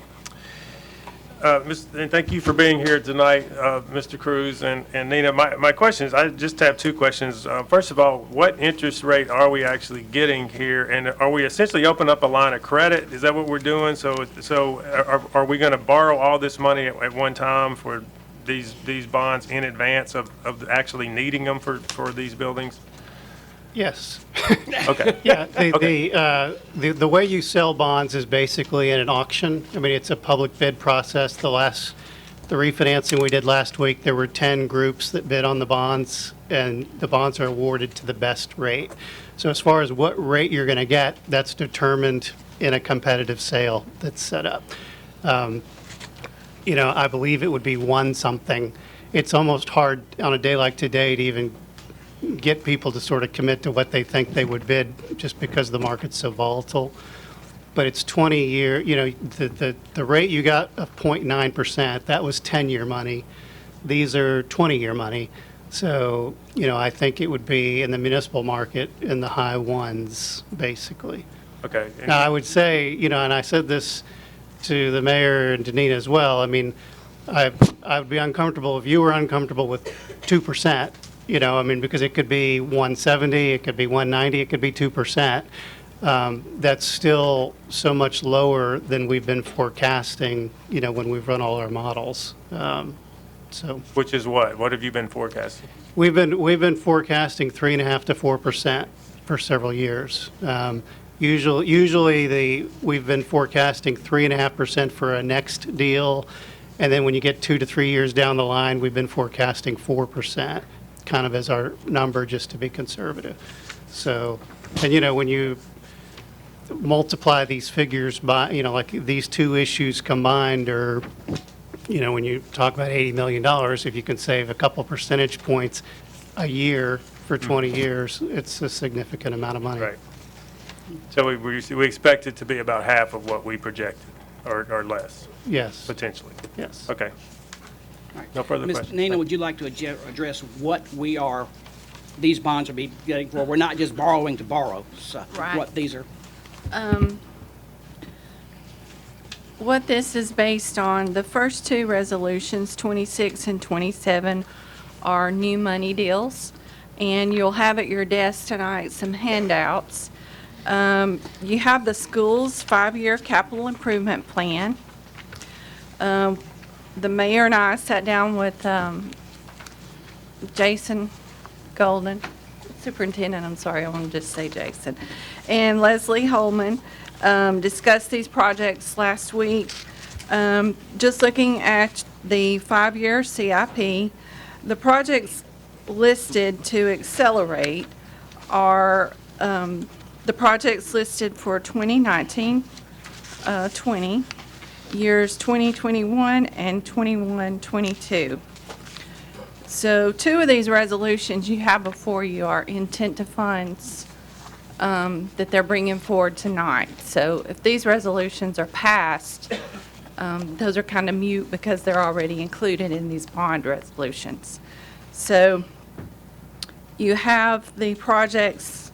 And thank you for being here tonight, Mr. Cruz and Nina. My questions, I just have two questions. First of all, what interest rate are we actually getting here? And are we essentially opening up a line of credit? Is that what we're doing? So are we going to borrow all this money at one time for these bonds in advance of actually needing them for these buildings? Yes. Okay. Yeah, the way you sell bonds is basically in an auction. I mean, it's a public bid process. The refinancing we did last week, there were 10 groups that bid on the bonds, and the bonds are awarded to the best rate. So as far as what rate you're going to get, that's determined in a competitive sale that's set up. I believe it would be 1 something. It's almost hard on a day like today to even get people to sort of commit to what they think they would bid just because the market's so volatile. But it's 20-year, the rate you got of 0.9%, that was 10-year money. These are 20-year money. So, I think it would be in the municipal market in the high ones, basically. Okay. Now, I would say, and I said this to the mayor and to Nina as well, I mean, I would be uncomfortable if you were uncomfortable with 2%. Because it could be 170, it could be 190, it could be 2%. That's still so much lower than we've been forecasting, when we've run all our models. Which is what? What have you been forecasting? We've been forecasting 3.5% to 4% for several years. Usually we've been forecasting 3.5% for a next deal, and then when you get 2 to 3 years down the line, we've been forecasting 4%, kind of as our number, just to be conservative. So, and when you multiply these figures by, like these two issues combined, or, when you talk about $80 million, if you can save a couple percentage points a year for 20 years, it's a significant amount of money. Right. So we expect it to be about half of what we projected, or less? Yes. Potentially? Yes. Okay. No further Ms. questions? Nina, would you like to address what these bonds are getting for? We're not just borrowing to borrow, so Right. what these are. What this is based on, the first two resolutions, 26 and 27, are new money deals, and you'll have at your desk tonight some handouts. You have the school's 5-year capital improvement plan. The mayor and I sat down with Jason Golden, superintendent, I'm sorry, I wanted to just say Jason, and Leslie Holman, discussed these projects last week. Just looking at the 5-year CIP, the projects listed to accelerate are the projects listed for 2019, 20, years 2021 and 21-22. So 2 of these resolutions you have before you are intent to funds that they're bringing forward tonight. So if these resolutions are passed, those are kind of mute because they're already included in these bond resolutions. So you have the projects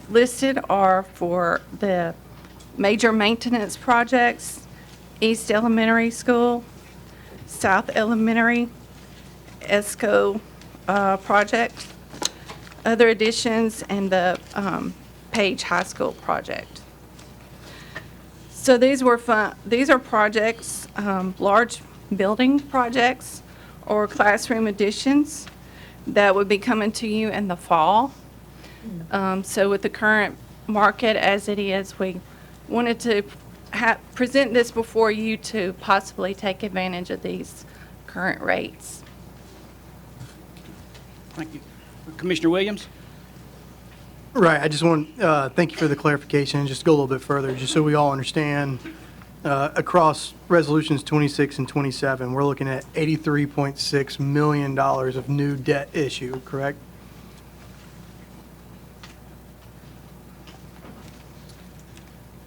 listed are for the major maintenance projects, East Elementary School, South Elementary, ESCO project, other additions, and the Page High School project. So these are projects, large building projects or classroom additions that would be coming to you in the fall. So with the current market as it is, we wanted to present this before you to possibly take advantage of these current rates. Thank you. Commissioner Williams? Right, I just want, thank you for the clarification, just go a little bit further, just so we all understand. Across resolutions 26 and 27, we're looking at $83.6 million of new debt issue, correct?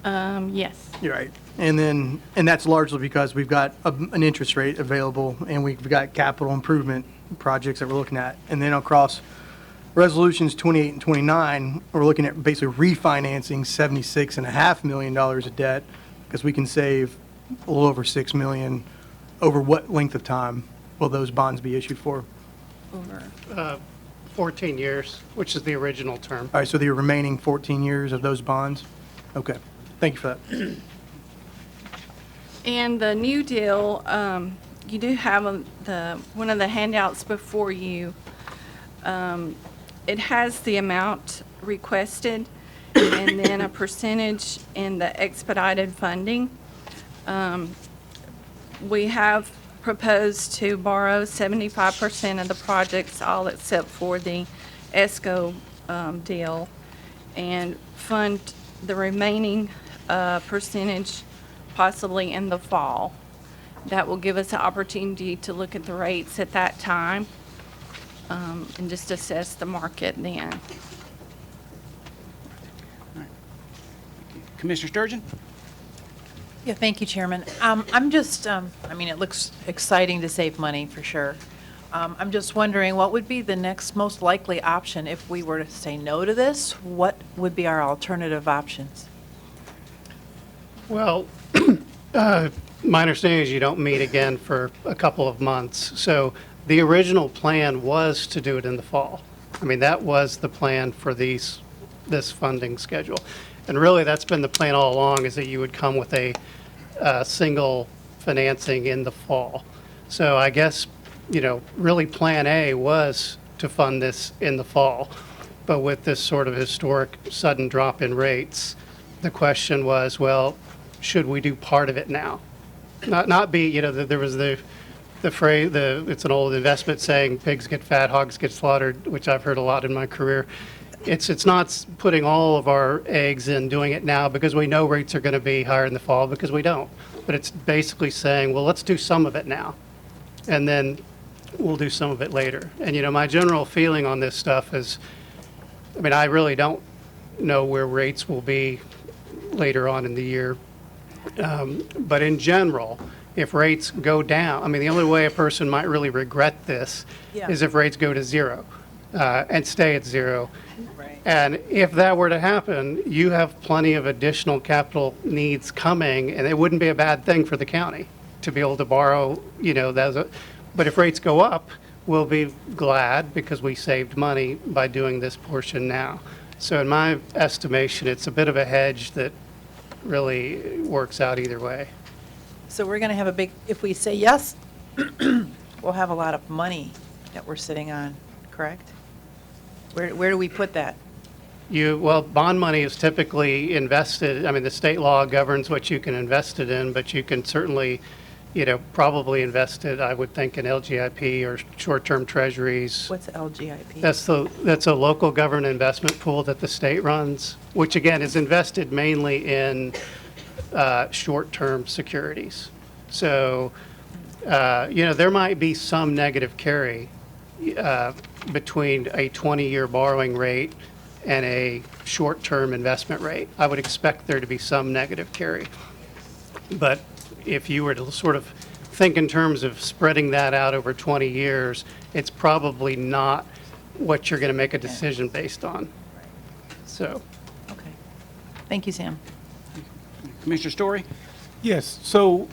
Yes. You're right. And that's largely because we've got an interest rate available, and we've got capital improvement projects that we're looking at. And then across resolutions 28 and 29, we're looking at basically refinancing $76.5 million of debt, because we can save a little over $6 million. Over what length of time will those bonds be issued for? Over 14 years, which is the original term. All right, so the remaining 14 years of those bonds? Okay, thank you for that. And the new deal, you do have one of the handouts before you. It has the amount requested and then a percentage in the expedited funding. We have proposed to borrow 75% of the projects, all except for the ESCO deal, and fund the remaining percentage possibly in the fall. That will give us an opportunity to look at the rates at that time and just assess the market then. Commissioner Sturgeon? Yeah, thank you, Chairman. I'm just, I mean, it looks exciting to save money, for sure. I'm just wondering, what would be the next most likely option if we were to say no to this? What would be our alternative options? Well, my understanding is you don't meet again for a couple of months. So the original plan was to do it in the fall. I mean, that was the plan for this funding schedule. And really, that's been the plan all along, is that you would come with a single financing in the fall. So I guess, really Plan A was to fund this in the fall. But with this sort of historic sudden drop in rates, the question was, well, should we do part of it now? Not be, there was the phrase, it's an old investment saying, pigs get fat, hogs get slaughtered, which I've heard a lot in my career. It's not putting all of our eggs in doing it now because we know rates are going to be higher in the fall, because we don't. But it's basically saying, well, let's do some of it now, and then we'll do some of it later. And, my general feeling on this stuff is, I really don't know where rates will be later on in the year. But in general, if rates go down, the only way a person might really regret this is if rates go to zero and stay at zero. Right. And if that were to happen, you have plenty of additional capital needs coming, and it wouldn't be a bad thing for the county to be able to borrow, but if rates go up, we'll be glad because we saved money by doing this portion now. So in my estimation, it's a bit of a hedge that really works out either way. So we're going to have if we say yes, we'll have a lot of money that we're sitting on, correct? Where do we put that? Well, bond money is typically invested, the state law governs what you can invest it in, but you can certainly, probably invest it, I would think, in LGIP or short-term treasuries. What's LGIP? That's a local government investment pool that the state runs, which again is invested mainly in short-term securities. So, there might be some negative carry between a 20-year borrowing rate and a short-term investment rate. I would expect there to be some negative carry. But if you were to sort of think in terms of spreading that out over 20 years, it's probably not what you're going to make a decision based on. So. Okay. Thank you, Sam. Commissioner Story? Yes, so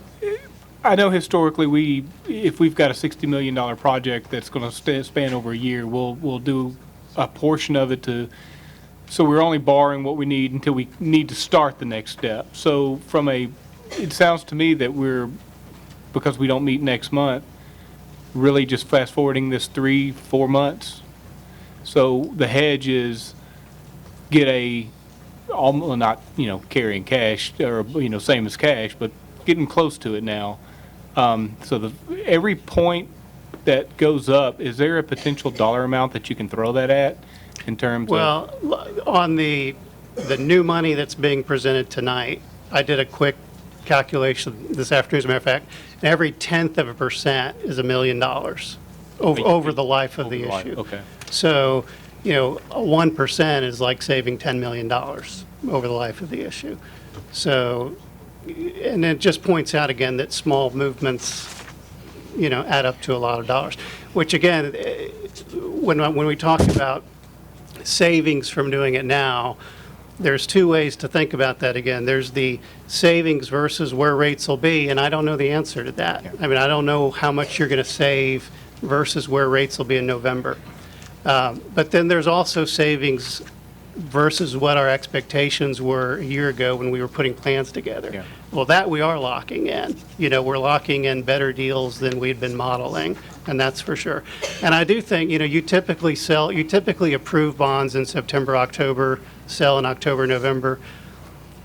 I know historically if we've got a $60 million project that's going to span over a year, we'll do a portion of it so we're only borrowing what we need until we need to start the next step. So it sounds to me that because we don't meet next month, really just fast forwarding this 3-4 months. So the hedge is get almost not, carrying cash or, same as cash, but getting close to it now. So every point that goes up, is there a potential dollar amount that you can throw that at in terms of? Well, on the new money that's being presented tonight, I did a quick calculation this afternoon, as a matter of fact, and every 1/10% is $1 million over the life of the issue. Okay. So, 1% is like saving $10 million over the life of the issue. So, and it just points out again that small movements, add up to a lot of dollars, which again, when we talk about savings from doing it now, there's two ways to think about that again. There's the savings versus where rates will be, and I don't know the answer to that. I don't know how much you're going to save versus where rates will be in November. But then there's also savings versus what our expectations were a year ago when we were putting plans together. Yeah. Well, that we are locking in. We're locking in better deals than we'd been modeling, and that's for sure. And I do think, you typically approve bonds in September, October, sell in October, November.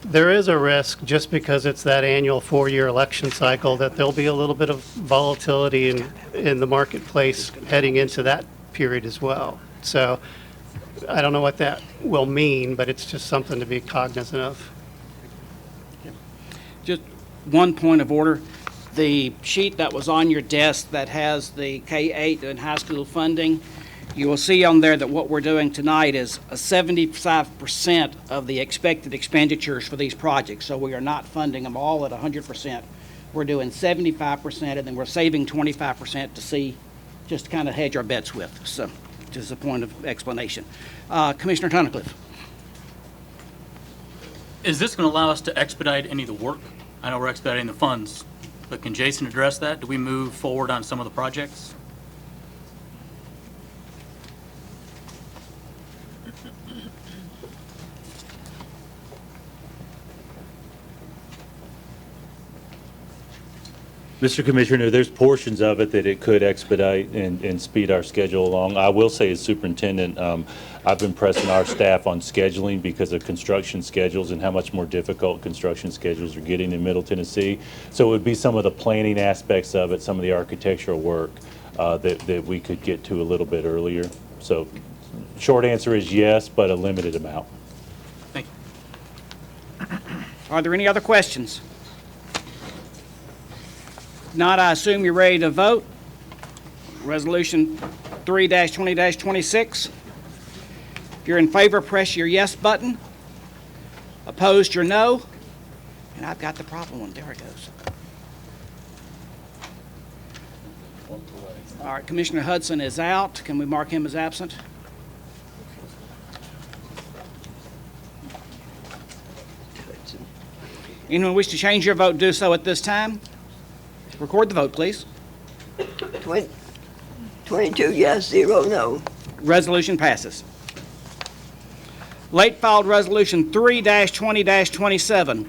There is a risk, just because it's that annual 4-year election cycle, that there'll be a little bit of volatility in the marketplace heading into that period as well. So I don't know what that will mean, but it's just something to be cognizant of. Just one point of order. The sheet that was on your desk that has the K-8 and high school funding, you will see on there that what we're doing tonight is 75% of the expected expenditures for these projects. So we are not funding them all at 100%. We're doing 75%, and then we're saving 25% to see, just to kind of hedge our bets with. So just a point of explanation. Commissioner Tunnicliffe. Is this going to allow us to expedite any of the work? I know we're expediting the funds, but can Jason address that? Do we move forward on some of the projects? Mr. Commissioner, there's portions of it that it could expedite and speed our schedule along. I will say as superintendent, I've been pressing our staff on scheduling because of construction schedules and how much more difficult construction schedules are getting in Middle Tennessee. So it would be some of the planning aspects of it, some of the architectural work that we could get to a little bit earlier. So short answer is yes, but a limited amount. Thank you. Are there any other questions? If not, I assume you're ready to vote. Resolution 3-20-26. If you're in favor, press your yes button. Opposed, your no. And I've got the problem one. There it goes. All right, Commissioner Hudson is out. Can we mark him as absent? Anyone wish to change your vote, do so at this time. Record the vote, please. 22 yes, 0 no. Resolution passes. Late filed Resolution 3-20-27,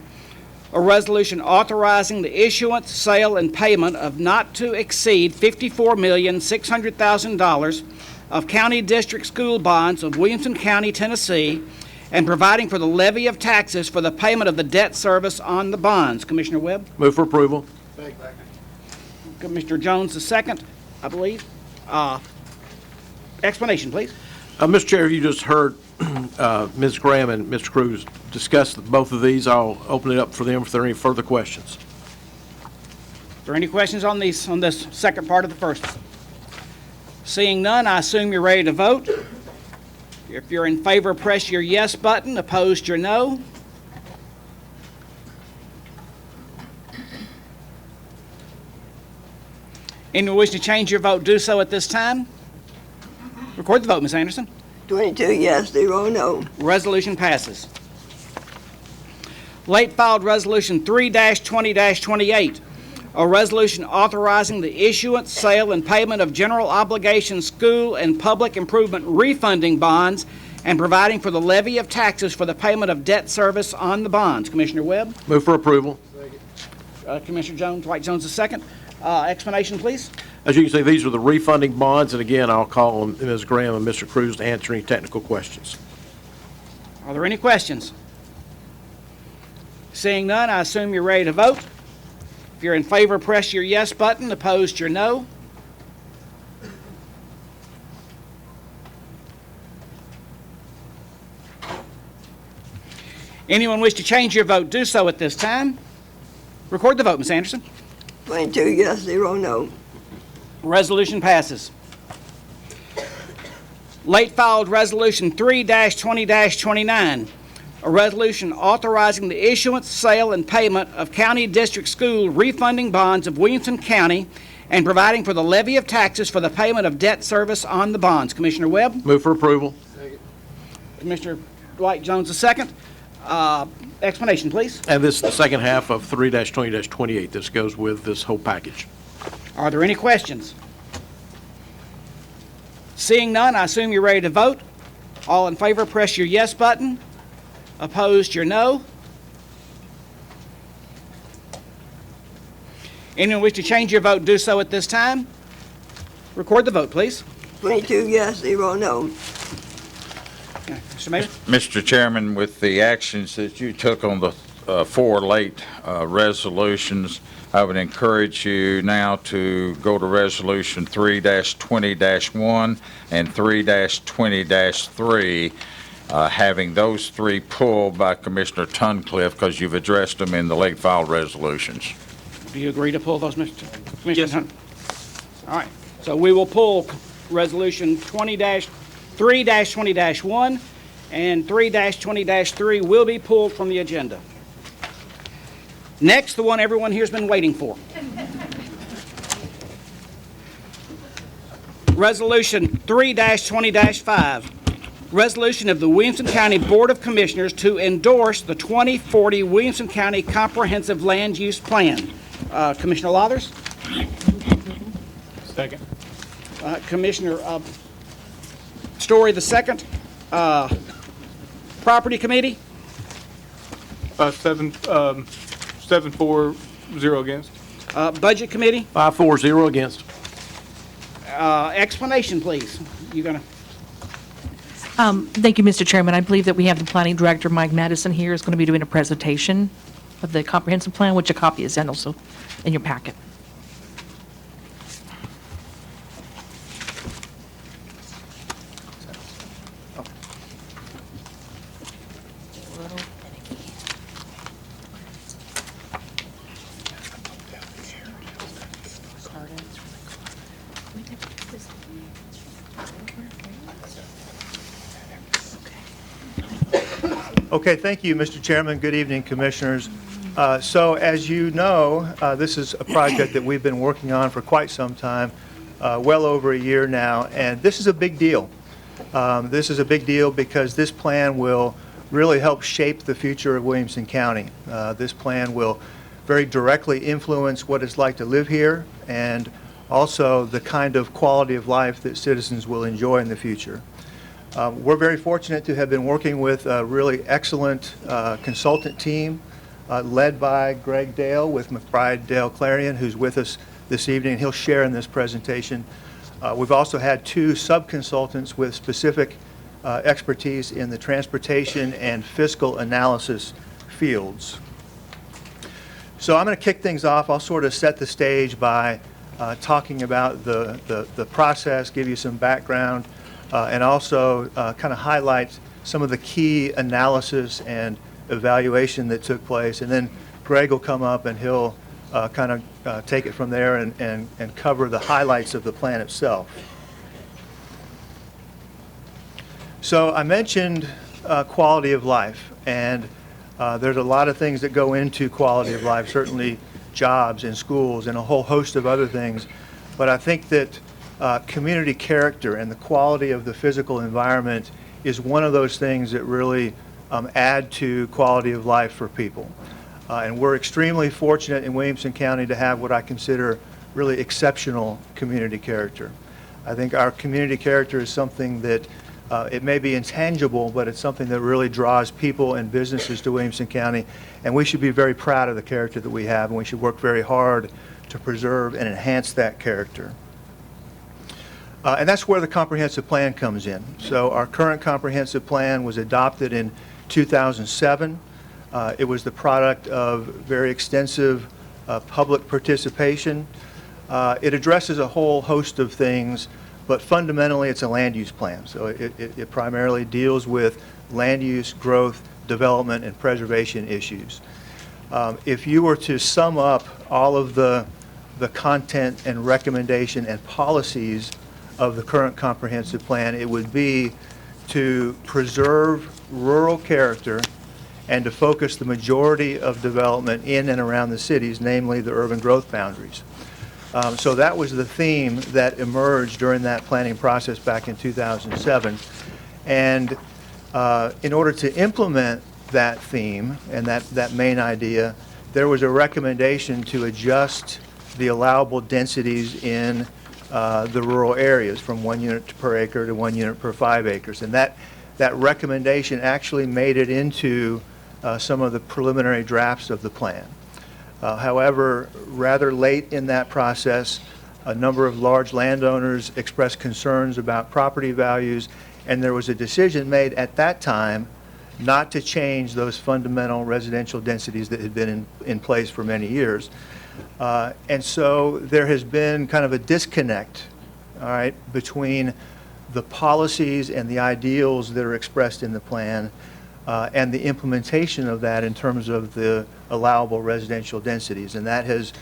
a resolution authorizing the issuance, sale, and payment of not to exceed $54,600,000 of county district school bonds of Williamson County, Tennessee, and providing for the levy of taxes for the payment of the debt service on the bonds. Commissioner Webb? Move for approval. Commissioner Jones, the second, I believe. Explanation, please. Mr. Chair, you just heard Ms. Graham and Mr. Cruz discuss both of these. I'll open it up for them if there are any further questions. Are there any questions on this second part of the first? Seeing none, I assume you're ready to vote. If you're in favor, press your yes button. Opposed, your no. Anyone wish to change your vote, do so at this time. Record the vote, Ms. Anderson. 22 yes, 0 no. Resolution passes. Late filed Resolution 3-20-28, a resolution authorizing the issuance, sale, and payment of general obligation school and public improvement refunding bonds and providing for the levy of taxes for the payment of debt service on the bonds. Commissioner Webb? Move for approval. Commissioner Jones, Dwight Jones the second. Explanation, please. As you can see, these are the refunding bonds, and again, I'll call on Ms. Graham and Mr. Cruz to answer any technical questions. Are there any questions? Seeing none, I assume you're ready to vote. If you're in favor, press your yes button. Opposed, your no. Anyone wish to change your vote, do so at this time. Record the vote, Ms. Anderson. 22 yes, 0 no. Resolution passes. Late filed Resolution 3-20-29, a resolution authorizing the issuance, sale, and payment of county district school refunding bonds of Williamson County and providing for the levy of taxes for the payment of debt service on the bonds. Commissioner Webb? Move for approval. Commissioner Dwight Jones the second. Explanation, please. And this is the second half of 3-20-28. This goes with this whole package. Are there any questions? Seeing none, I assume you're ready to vote. All in favor, press your yes button. Opposed, your no. Anyone wish to change your vote, do so at this time. Record the vote, please. 22 yes, 0 no. Mr. Mayor? Mr. Chairman, with the actions that you took on the four late resolutions, I would encourage you now to go to Resolution 3-20-1 and 3-20-3, having those three pulled by Commissioner Tuncliffe because you've addressed them in the late filed resolutions. Do you agree to pull those, Mr. Commissioner? Yes, sir. All right. So we will pull Resolution 3-20-1 and 3-20-3 will be pulled from the agenda. Next, the one everyone here's been waiting for. Resolution 3-20-5, resolution of the Williamson County Board of Commissioners to endorse the 2040 Williamson County Comprehensive Land Use Plan. Commissioner Lathers? Second. Commissioner Story the second. Property Committee? 7-4-0 against. Budget Committee, 5-4-0 against. explanation, please. You gonna, Thank you, Mr. Chairman. I believe that we have the Planning Director, Mike Madison, here, is going to be doing a presentation of the comprehensive plan, which a copy is also in your packet. Okay, thank you, Mr. Chairman. Good evening, Commissioners. So as you know, this is a project that we've been working on for quite some time, well over a year now, and this is a big deal. This is a big deal because this plan will really help shape the future of Williamson County. This plan will very directly influence what it's like to live here and also the kind of quality of life that citizens will enjoy in the future. We're very fortunate to have been working with a really excellent consultant team led by Greg Dale with McBride Dale Clarion, who's with us this evening, and he'll share in this presentation. We've also had two sub-consultants with specific expertise in the transportation and fiscal analysis fields. So I'm going to kick things off. I'll sort of set the stage by talking about the process, give you some background, and also kind of highlight some of the key analysis and evaluation that took place. And then Greg will come up and he'll kind of take it from there and cover the highlights of the plan itself. So I mentioned quality of life, and there's a lot of things that go into quality of life, certainly jobs and schools and a whole host of other things. But I think that community character and the quality of the physical environment is one of those things that really add to quality of life for people. And we're extremely fortunate in Williamson County to have what I consider really exceptional community character. I think our community character is something that it may be intangible, but it's something that really draws people and businesses to Williamson County, and we should be very proud of the character that we have, and we should work very hard to preserve and enhance that character. And that's where the comprehensive plan comes in. So our current comprehensive plan was adopted in 2007. It was the product of very extensive public participation. It addresses a whole host of things, but fundamentally it's a land use plan. So it primarily deals with land use, growth, development, and preservation issues. If you were to sum up all of the content and recommendation and policies of the current comprehensive plan, it would be to preserve rural character and to focus the majority of development in and around the cities, namely the urban growth boundaries. So that was the theme that emerged during that planning process back in 2007. And in order to implement that theme and that main idea, there was a recommendation to adjust the allowable densities in the rural areas from 1 unit per acre to 1 unit per 5 acres. And that recommendation actually made it into some of the preliminary drafts of the plan. However, rather late in that process, a number of large landowners expressed concerns about property values, and there was a decision made at that time not to change those fundamental residential densities that had been in place for many years. And so there has been kind of a disconnect, all right, between the policies and the ideals that are expressed in the plan and the implementation of that in terms of the allowable residential densities. And that has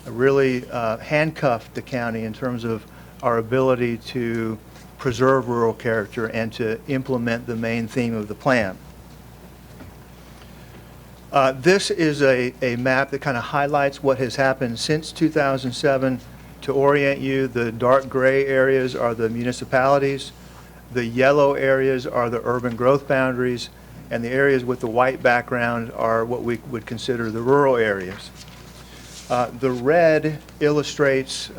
really handcuffed the county in terms of our ability to preserve rural character and to implement the main theme of the plan. This is a map that kind of highlights what has happened since 2007. To orient you, the dark gray areas are the municipalities, the yellow areas are the urban growth boundaries, and the areas with the white background are what we would consider the rural areas. The red illustrates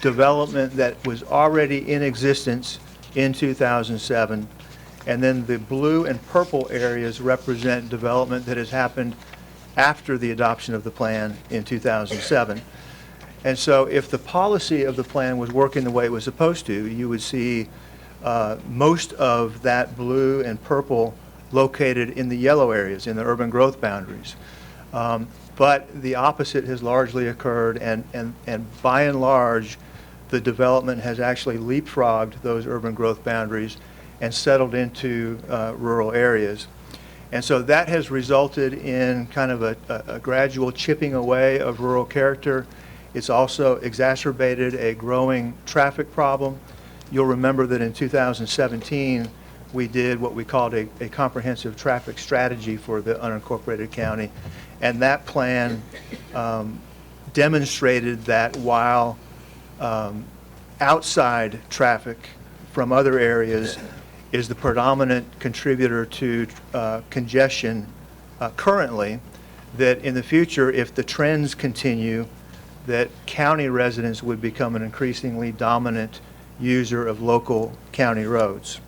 development that was already in existence in 2007. And then the blue and purple areas represent development that has happened after the adoption of the plan in 2007. And so if the policy of the plan was working the way it was supposed to, you would see most of that blue and purple located in the yellow areas, in the urban growth boundaries. But the opposite has largely occurred, and by and large, the development has actually leapfrogged those urban growth boundaries and settled into rural areas. And so that has resulted in kind of a gradual chipping away of rural character. It's also exacerbated a growing traffic problem. You'll remember that in 2017, we did what we called a comprehensive traffic strategy for the unincorporated county. And that plan demonstrated that while outside traffic from other areas is the predominant contributor to congestion currently, that in the future, if the trends continue, that county residents would become an increasingly dominant user of local county roads.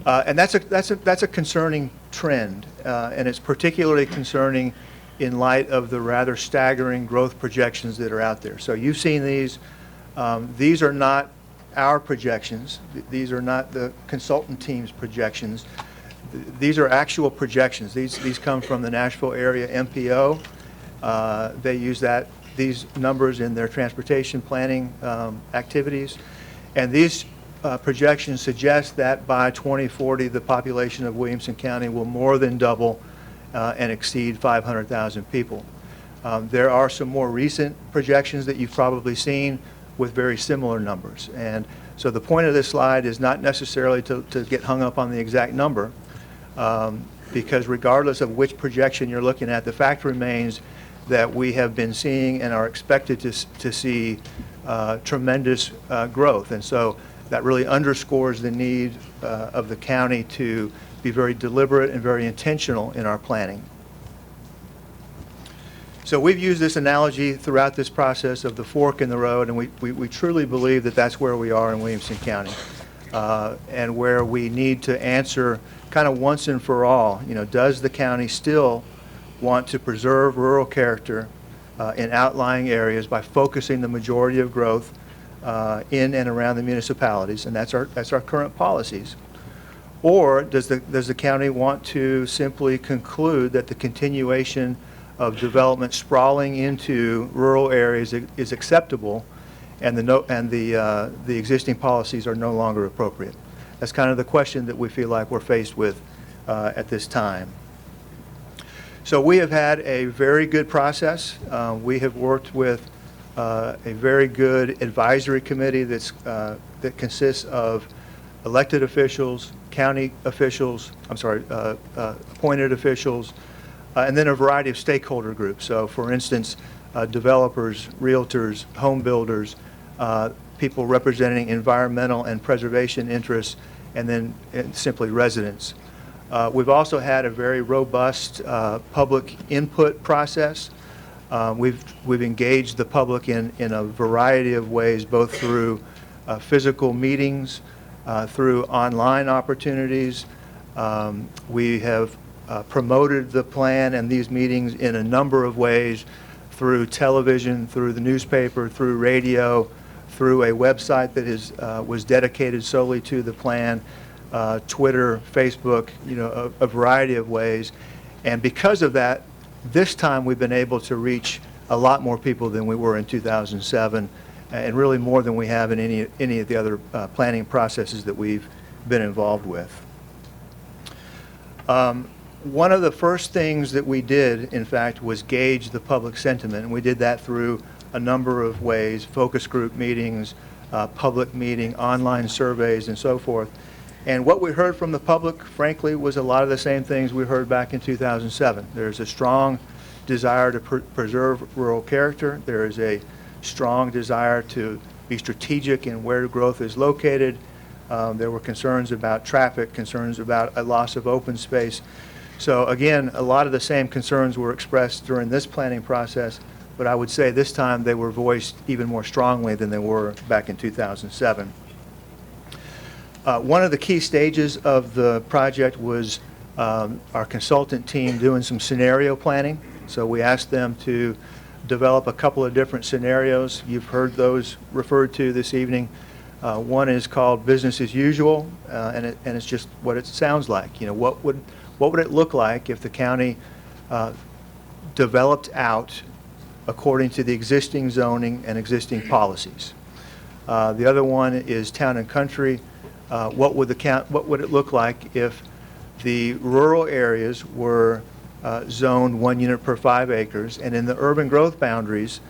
And that's a concerning trend, and it's particularly concerning in light of the rather staggering growth projections that are out there. So you've seen these. These are not our projections. These are not the consultant team's projections. These are actual projections. These come from the Nashville area MPO. They use these numbers in their transportation planning activities. And these projections suggest that by 2040, the population of Williamson County will more than double and exceed 500,000 people. There are some more recent projections that you've probably seen with very similar numbers. And so the point of this slide is not necessarily to get hung up on the exact number, because regardless of which projection you're looking at, the fact remains that we have been seeing and are expected to see tremendous growth. And so that really underscores the need of the county to be very deliberate and very intentional in our planning. So we've used this analogy throughout this process of the fork in the road, and we truly believe that that's where we are in Williamson County, and where we need to answer kind of once and for all, does the county still want to preserve rural character in outlying areas by focusing the majority of growth in and around the municipalities, and that's our current policies? Or does the county want to simply conclude that the continuation of development sprawling into rural areas is acceptable, and the existing policies are no longer appropriate? That's kind of the question that we feel like we're faced with at this time. So we have had a very good process. We have worked with a very good advisory committee that consists of elected officials, county officials, appointed officials, and then a variety of stakeholder groups. So for instance, developers, realtors, home builders, people representing environmental and preservation interests, and then simply residents. We've also had a very robust public input process. We've engaged the public in a variety of ways, both through physical meetings, through online opportunities. We have promoted the plan and these meetings in a number of ways, through television, through the newspaper, through radio, through a website that was dedicated solely to the plan, Twitter, Facebook, a variety of ways. And because of that, this time we've been able to reach a lot more people than we were in 2007, and really more than we have in any of the other planning processes that we've been involved with. One of the first things that we did, in fact, was gauge the public sentiment, and we did that through a number of ways: focus group meetings, public meeting, online surveys, and so forth. And what we heard from the public, frankly, was a lot of the same things we heard back in 2007. There's a strong desire to preserve rural character. There is a strong desire to be strategic in where growth is located. There were concerns about traffic, concerns about a loss of open space. So again, a lot of the same concerns were expressed during this planning process, but I would say this time they were voiced even more strongly than they were back in 2007. One of the key stages of the project was our consultant team doing some scenario planning. So we asked them to develop a couple of different scenarios. You've heard those referred to this evening. One is called business as usual, and it's just what it sounds like. You know, what would it look like if the county developed out according to the existing zoning and existing policies? The other one is town and country. What would it look like if the rural areas were zoned 1 unit per 5 acres, and in the urban growth boundaries,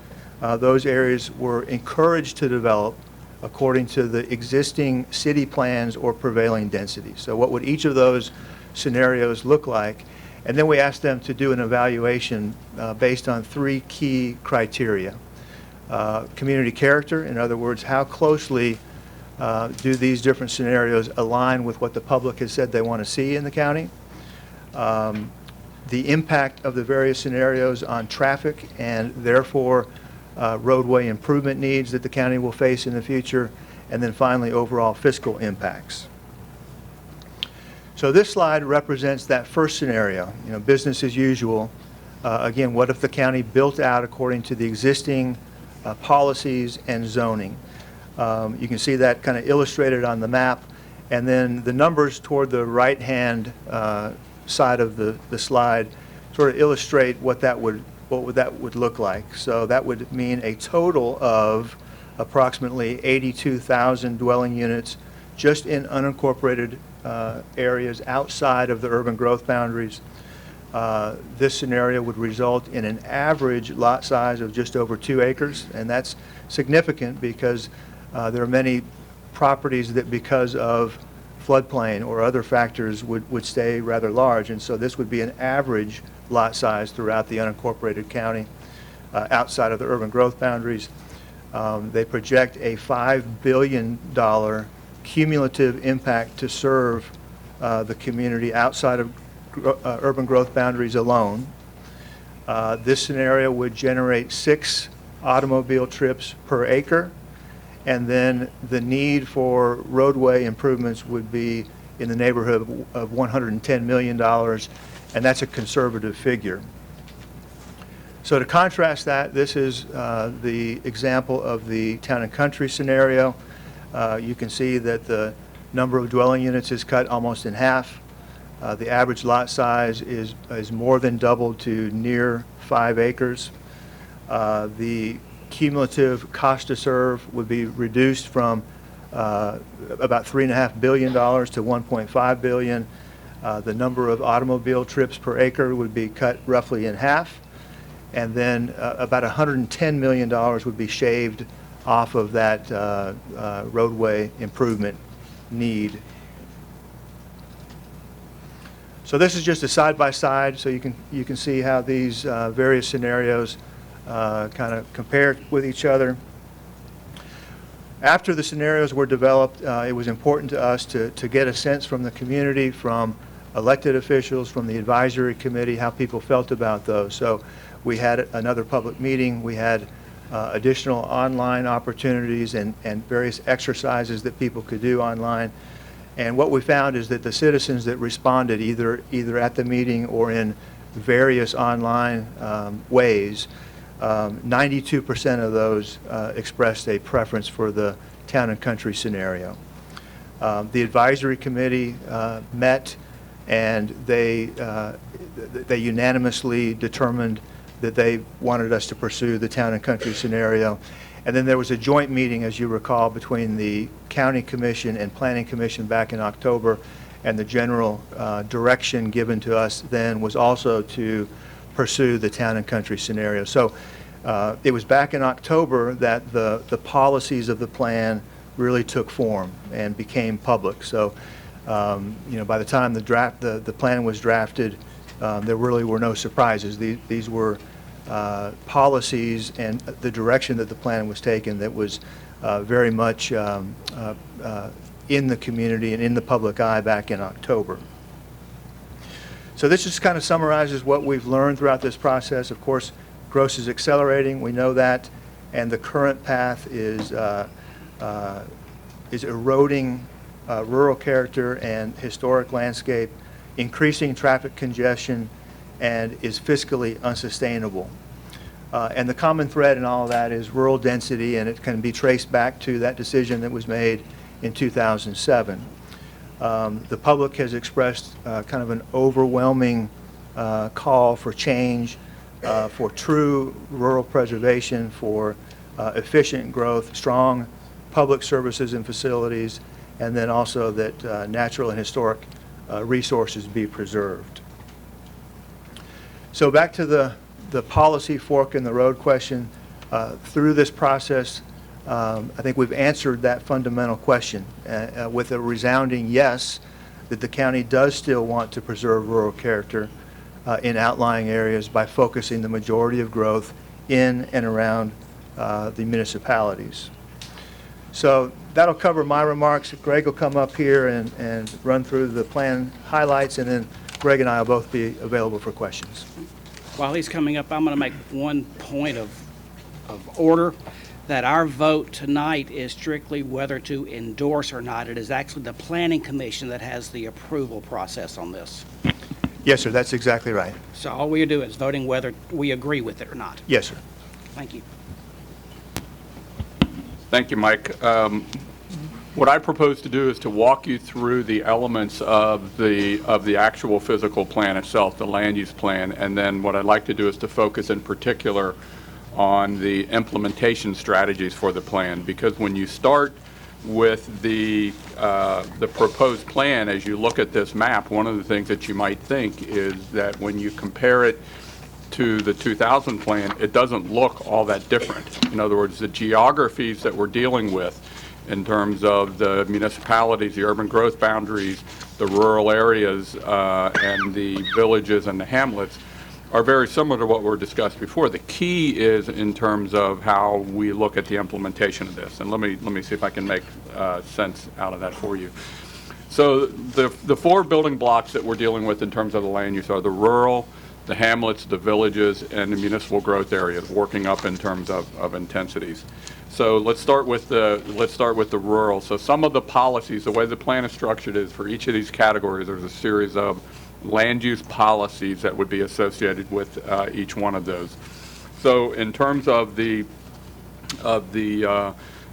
those areas were encouraged to develop according to the existing city plans or prevailing density. So what would each of those scenarios look like? And then we asked them to do an evaluation based on 3 key criteria. Community character, in other words, how closely do these different scenarios align with what the public has said they want to see in the county? The impact of the various scenarios on traffic and therefore roadway improvement needs that the county will face in the future, and then finally overall fiscal impacts. So this slide represents that first scenario, you know, business as usual. Again, what if the county built out according to the existing policies and zoning? You can see that kind of illustrated on the map, and then the numbers toward the right-hand side of the slide sort of illustrate what that would look like. So that would mean a total of approximately 82,000 dwelling units just in unincorporated areas outside of the urban growth boundaries. This scenario would result in an average lot size of just over 2 acres, and that's significant because there are many properties that, because of floodplain or other factors, would stay rather large, and so this would be an average lot size throughout the unincorporated county outside of the urban growth boundaries. They project a $5 billion cumulative impact to serve the community outside of urban growth boundaries alone. This scenario would generate 6 automobile trips per acre, and then the need for roadway improvements would be in the neighborhood of $110 million, and that's a conservative figure. So to contrast that, this is the example of the town and country scenario. You can see that the number of dwelling units is cut almost in half. The average lot size is more than doubled to near 5 acres. The cumulative cost to serve would be reduced from about $3.5 billion to $1.5 billion. The number of automobile trips per acre would be cut roughly in half, and then about $110 million would be shaved off of that roadway improvement need. So this is just a side-by-side, so you can see how these various scenarios kind of compare with each other. After the scenarios were developed, it was important to us to get a sense from the community, from elected officials, from the advisory committee, how people felt about those. So we had another public meeting. We had additional online opportunities and various exercises that people could do online. And what we found is that the citizens that responded either at the meeting or in various online ways, 92% of those expressed a preference for the town and country scenario. The advisory committee met, and they unanimously determined that they wanted us to pursue the town and country scenario. And then there was a joint meeting, as you recall, between the County Commission and Planning Commission back in October, and the general direction given to us then was also to pursue the town and country scenario. So it was back in October that the policies of the plan really took form and became public. So you know, by the time the plan was drafted, there really were no surprises. These were policies and the direction that the plan was taken that was very much in the community and in the public eye back in October. So this just kind of summarizes what we've learned throughout this process. Of course, growth is accelerating, we know that, and the current path is eroding rural character and historic landscape increasing traffic congestion, and is fiscally unsustainable. And the common thread in all of that is rural density, and it can be traced back to that decision that was made in 2007. The public has expressed kind of an overwhelming call for change, for true rural preservation, for efficient growth, strong public services and facilities, and then also that natural and historic resources be preserved. So back to the policy fork in the road question. Through this process, I think we've answered that fundamental question with a resounding yes, that the county does still want to preserve rural character in outlying areas by focusing the majority of growth in and around the municipalities. So that'll cover my remarks. Greg will come up here and run through the plan highlights, and then Greg and I will both be available for questions. While he's coming up, I'm going to make one point of order, that our vote tonight is strictly whether to endorse or not. It is actually the Planning Commission that has the approval process on this. Yes, sir, that's exactly right. So all we do is voting whether we agree with it or not. Yes, sir. Thank you. Thank you, Mike. What I propose to do is to walk you through the elements of the actual physical plan itself, the land use plan, and then what I'd like to do is to focus in particular on the implementation strategies for the plan. Because when you start with the proposed plan, as you look at this map, one of the things that you might think is that when you compare it to the 2000 plan, it doesn't look all that different. In other words, the geographies that we're dealing with in terms of the municipalities, the urban growth boundaries, the rural areas, and the villages and the hamlets are very similar to what were discussed before. The key is in terms of how we look at the implementation of this. And let me see if I can make sense out of that for you. So the four building blocks that we're dealing with in terms of the land use are the rural, the hamlets, the villages, and the municipal growth areas, working up in terms of intensities. So let's start with the rural. So some of the policies, the way the plan is structured is for each of these categories, there's a series of land use policies that would be associated with each one of those. So in terms of the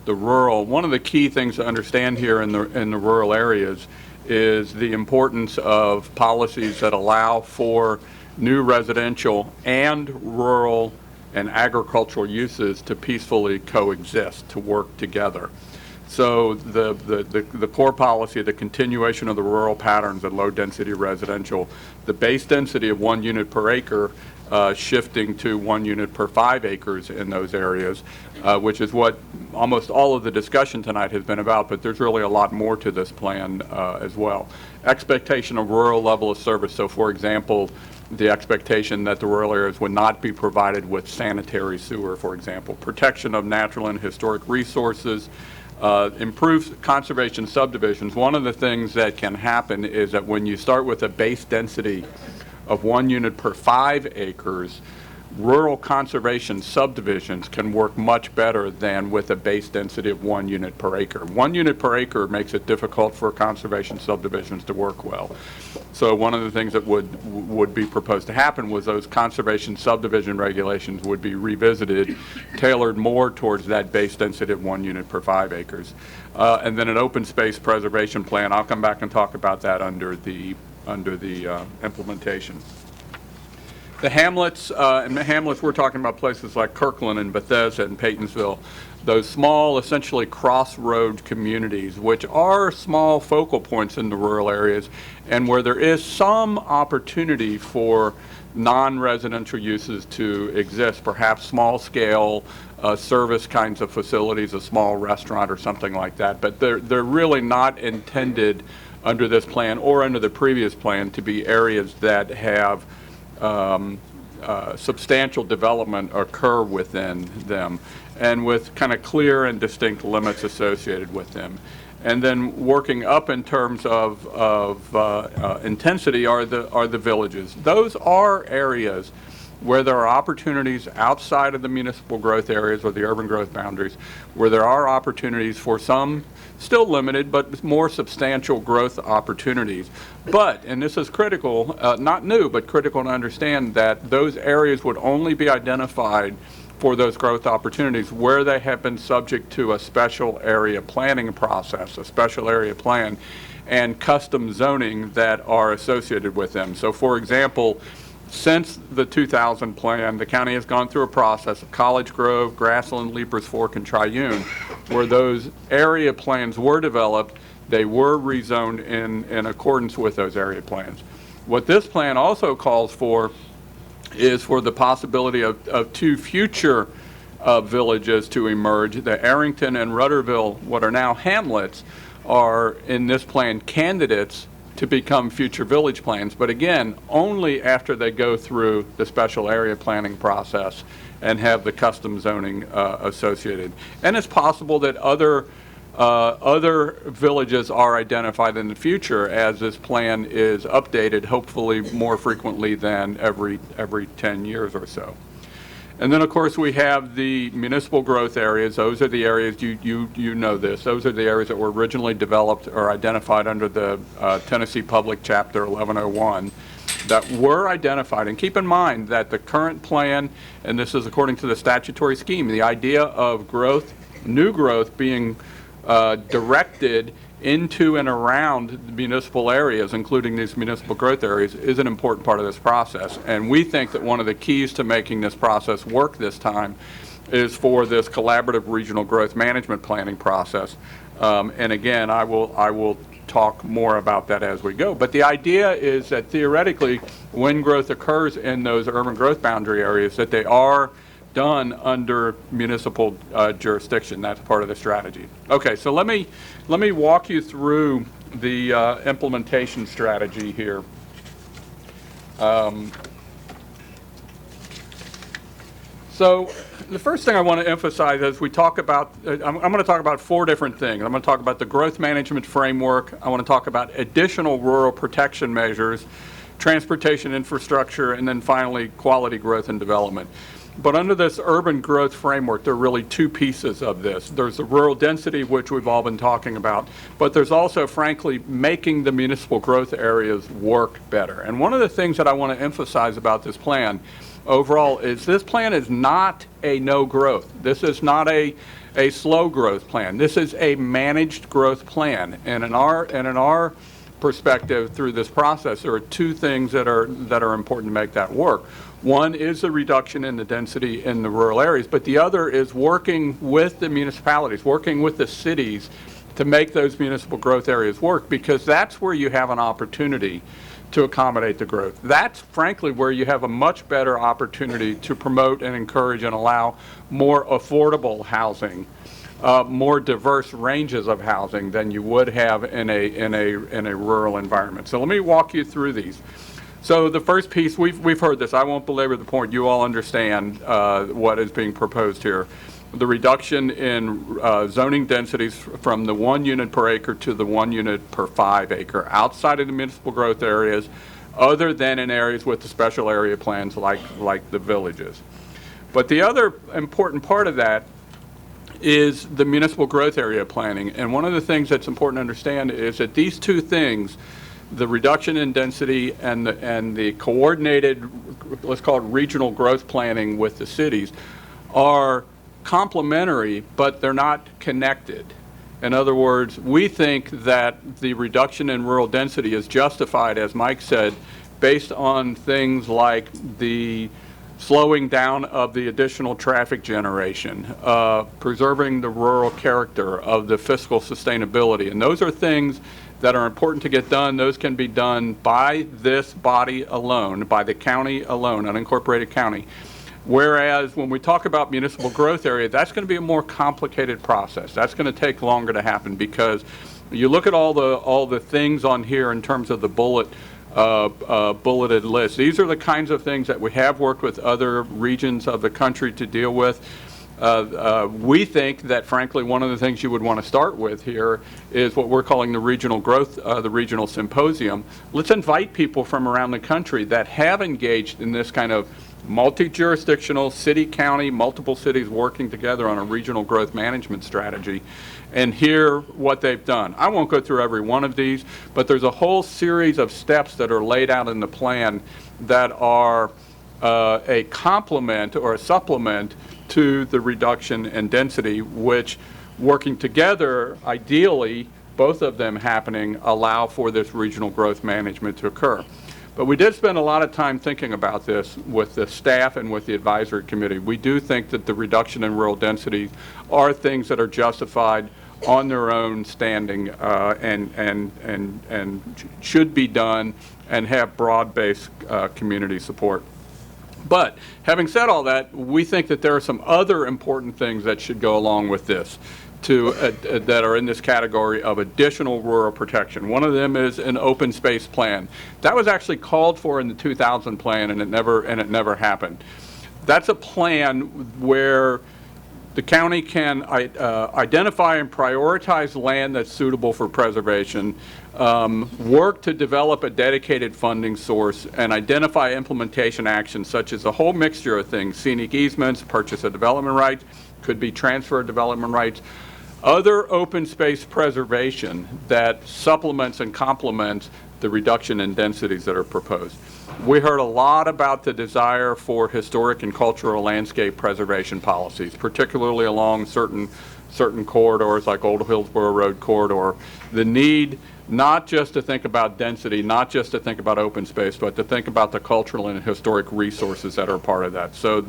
rural, one of the key things to understand here in the rural areas is the importance of policies that allow for new residential and rural and agricultural uses to peacefully coexist, to work together. So the core policy, the continuation of the rural patterns of low density residential, the base density of 1 unit per acre shifting to 1 unit per 5 acres in those areas, which is what almost all of the discussion tonight has been about, but there's really a lot more to this plan as well. Expectation of rural level of service. So for example, the expectation that the rural areas would not be provided with sanitary sewer, for example. Protection of natural and historic resources, improved conservation subdivisions. One of the things that can happen is that when you start with a base density of 1 unit per 5 acres, rural conservation subdivisions can work much better than with a base density of 1 unit per acre. 1 unit per acre makes it difficult for conservation subdivisions to work well. So one of the things that would be proposed to happen was those conservation subdivision regulations would be revisited, tailored more towards that base density of 1 unit per 5 acres. And then an open space preservation plan, I'll come back and talk about that under the implementation. The hamlets, and the hamlets, we're talking about places like Kirkland and Bethesda and Paytonsville, those small, essentially crossroad communities, which are small focal points in the rural areas, and where there is some opportunity for non-residential uses to exist, perhaps small-scale service kinds of facilities, a small restaurant or something like that, but they're really not intended under this plan or under the previous plan to be areas that have substantial development occur within them, and with kind of clear and distinct limits associated with them. And then working up in terms of intensity are the villages. Those are areas where there are opportunities outside of the municipal growth areas or the urban growth boundaries, where there are opportunities for some still limited but more substantial growth opportunities. But, and this is critical, not new, but critical to understand that those areas would only be identified for those growth opportunities where they have been subject to a special area planning process, a special area plan, and custom zoning that are associated with them. So for example, since the 2000 plan, the county has gone through a process of College Grove, Grassland, Leapers Fork, and Triune, where those area plans were developed. They were rezoned in accordance with those area plans. What this plan also calls for is for the possibility of two future villages to emerge. The Arrington and Rudderville, what are now hamlets, are in this plan candidates to become future village plans, but again, only after they go through the special area planning process and have the custom zoning associated. And it's possible that other villages are identified in the future as this plan is updated, hopefully more frequently than every 10 years or so. And then, of course, we have the municipal growth areas. Those are the areas, you know this, those are the areas that were originally developed or identified under the Tennessee Public Chapter 1101 that were identified. And keep in mind that the current plan, and this is according to the statutory scheme, the idea of growth, new growth being directed into and around the municipal areas, including these municipal growth areas, is an important part of this process. And we think that one of the keys to making this process work this time is for this collaborative regional growth management planning process. And again, I will talk more about that as we go. But the idea is that theoretically, when growth occurs in those urban growth boundary areas, that they are done under municipal jurisdiction. That's part of the strategy. Okay, so let me walk you through the implementation strategy here. So the first thing I want to emphasize as we talk about, I'm going to talk about four different things. I'm going to talk about the growth management framework. I want to talk about additional rural protection measures, transportation infrastructure, and then finally quality growth and development. But under this urban growth framework, there are really two pieces of this. There's the rural density, which we've all been talking about, but there's also, frankly, making the municipal growth areas work better. And one of the things that I want to emphasize about this plan overall is this plan is not a no growth. This is not a slow growth plan. This is a managed growth plan. And in our perspective through this process, there are two things that are important to make that work. One is the reduction in the density in the rural areas, but the other is working with the municipalities, working with the cities to make those municipal growth areas work, because that's where you have an opportunity to accommodate the growth. That's frankly where you have a much better opportunity to promote and encourage and allow more affordable housing, more diverse ranges of housing than you would have in a rural environment. So let me walk you through these. So the first piece, we've heard this. I won't belabor the point. You all understand what is being proposed here. The reduction in zoning densities from the 1 unit per acre to the 1 unit per 5 acre outside of the municipal growth areas, other than in areas with the special area plans like the villages. But the other important part of that is the municipal growth area planning. And one of the things that's important to understand is that these two things, the reduction in density and the coordinated, let's call it regional growth planning with the cities, are complementary, but they're not connected. In other words, we think that the reduction in rural density is justified, as Mike said, based on things like the slowing down of the additional traffic generation, preserving the rural character of the fiscal sustainability. And those are things that are important to get done. Those can be done by this body alone, by the county alone, unincorporated county. Whereas when we talk about municipal growth area, that's going to be a more complicated process. That's going to take longer to happen, because you look at all the things on here in terms of the bulleted list. These are the kinds of things that we have worked with other regions of the country to deal with. We think that, frankly, one of the things you would want to start with here is what we're calling the regional growth, the regional symposium. Let's invite people from around the country that have engaged in this kind of multi-jurisdictional, city, county, multiple cities working together on a regional growth management strategy. And hear what they've done. I won't go through every one of these, but there's a whole series of steps that are laid out in the plan that are a complement or a supplement to the reduction in density, which, working together, ideally, both of them happening, allow for this regional growth management to occur. But we did spend a lot of time thinking about this with the staff and with the advisory committee. We do think that the reduction in rural density are things that are justified on their own standing and should be done and have broad-based community support. But having said all that, we think that there are some other important things that should go along with this that are in this category of additional rural protection. One of them is an open space plan. That was actually called for in the 2000 plan, and it never happened. That's a plan where the county can identify and prioritize land that's suitable for preservation, work to develop a dedicated funding source, and identify implementation actions such as a whole mixture of things: scenic easements, purchase of development rights, could be transfer of development rights, other open space preservation that supplements and complements the reduction in densities that are proposed. We heard a lot about the desire for historic and cultural landscape preservation policies, particularly along certain corridors like Old Hillsborough Road corridor. The need not just to think about density, not just to think about open space, but to think about the cultural and historic resources that are part of that. So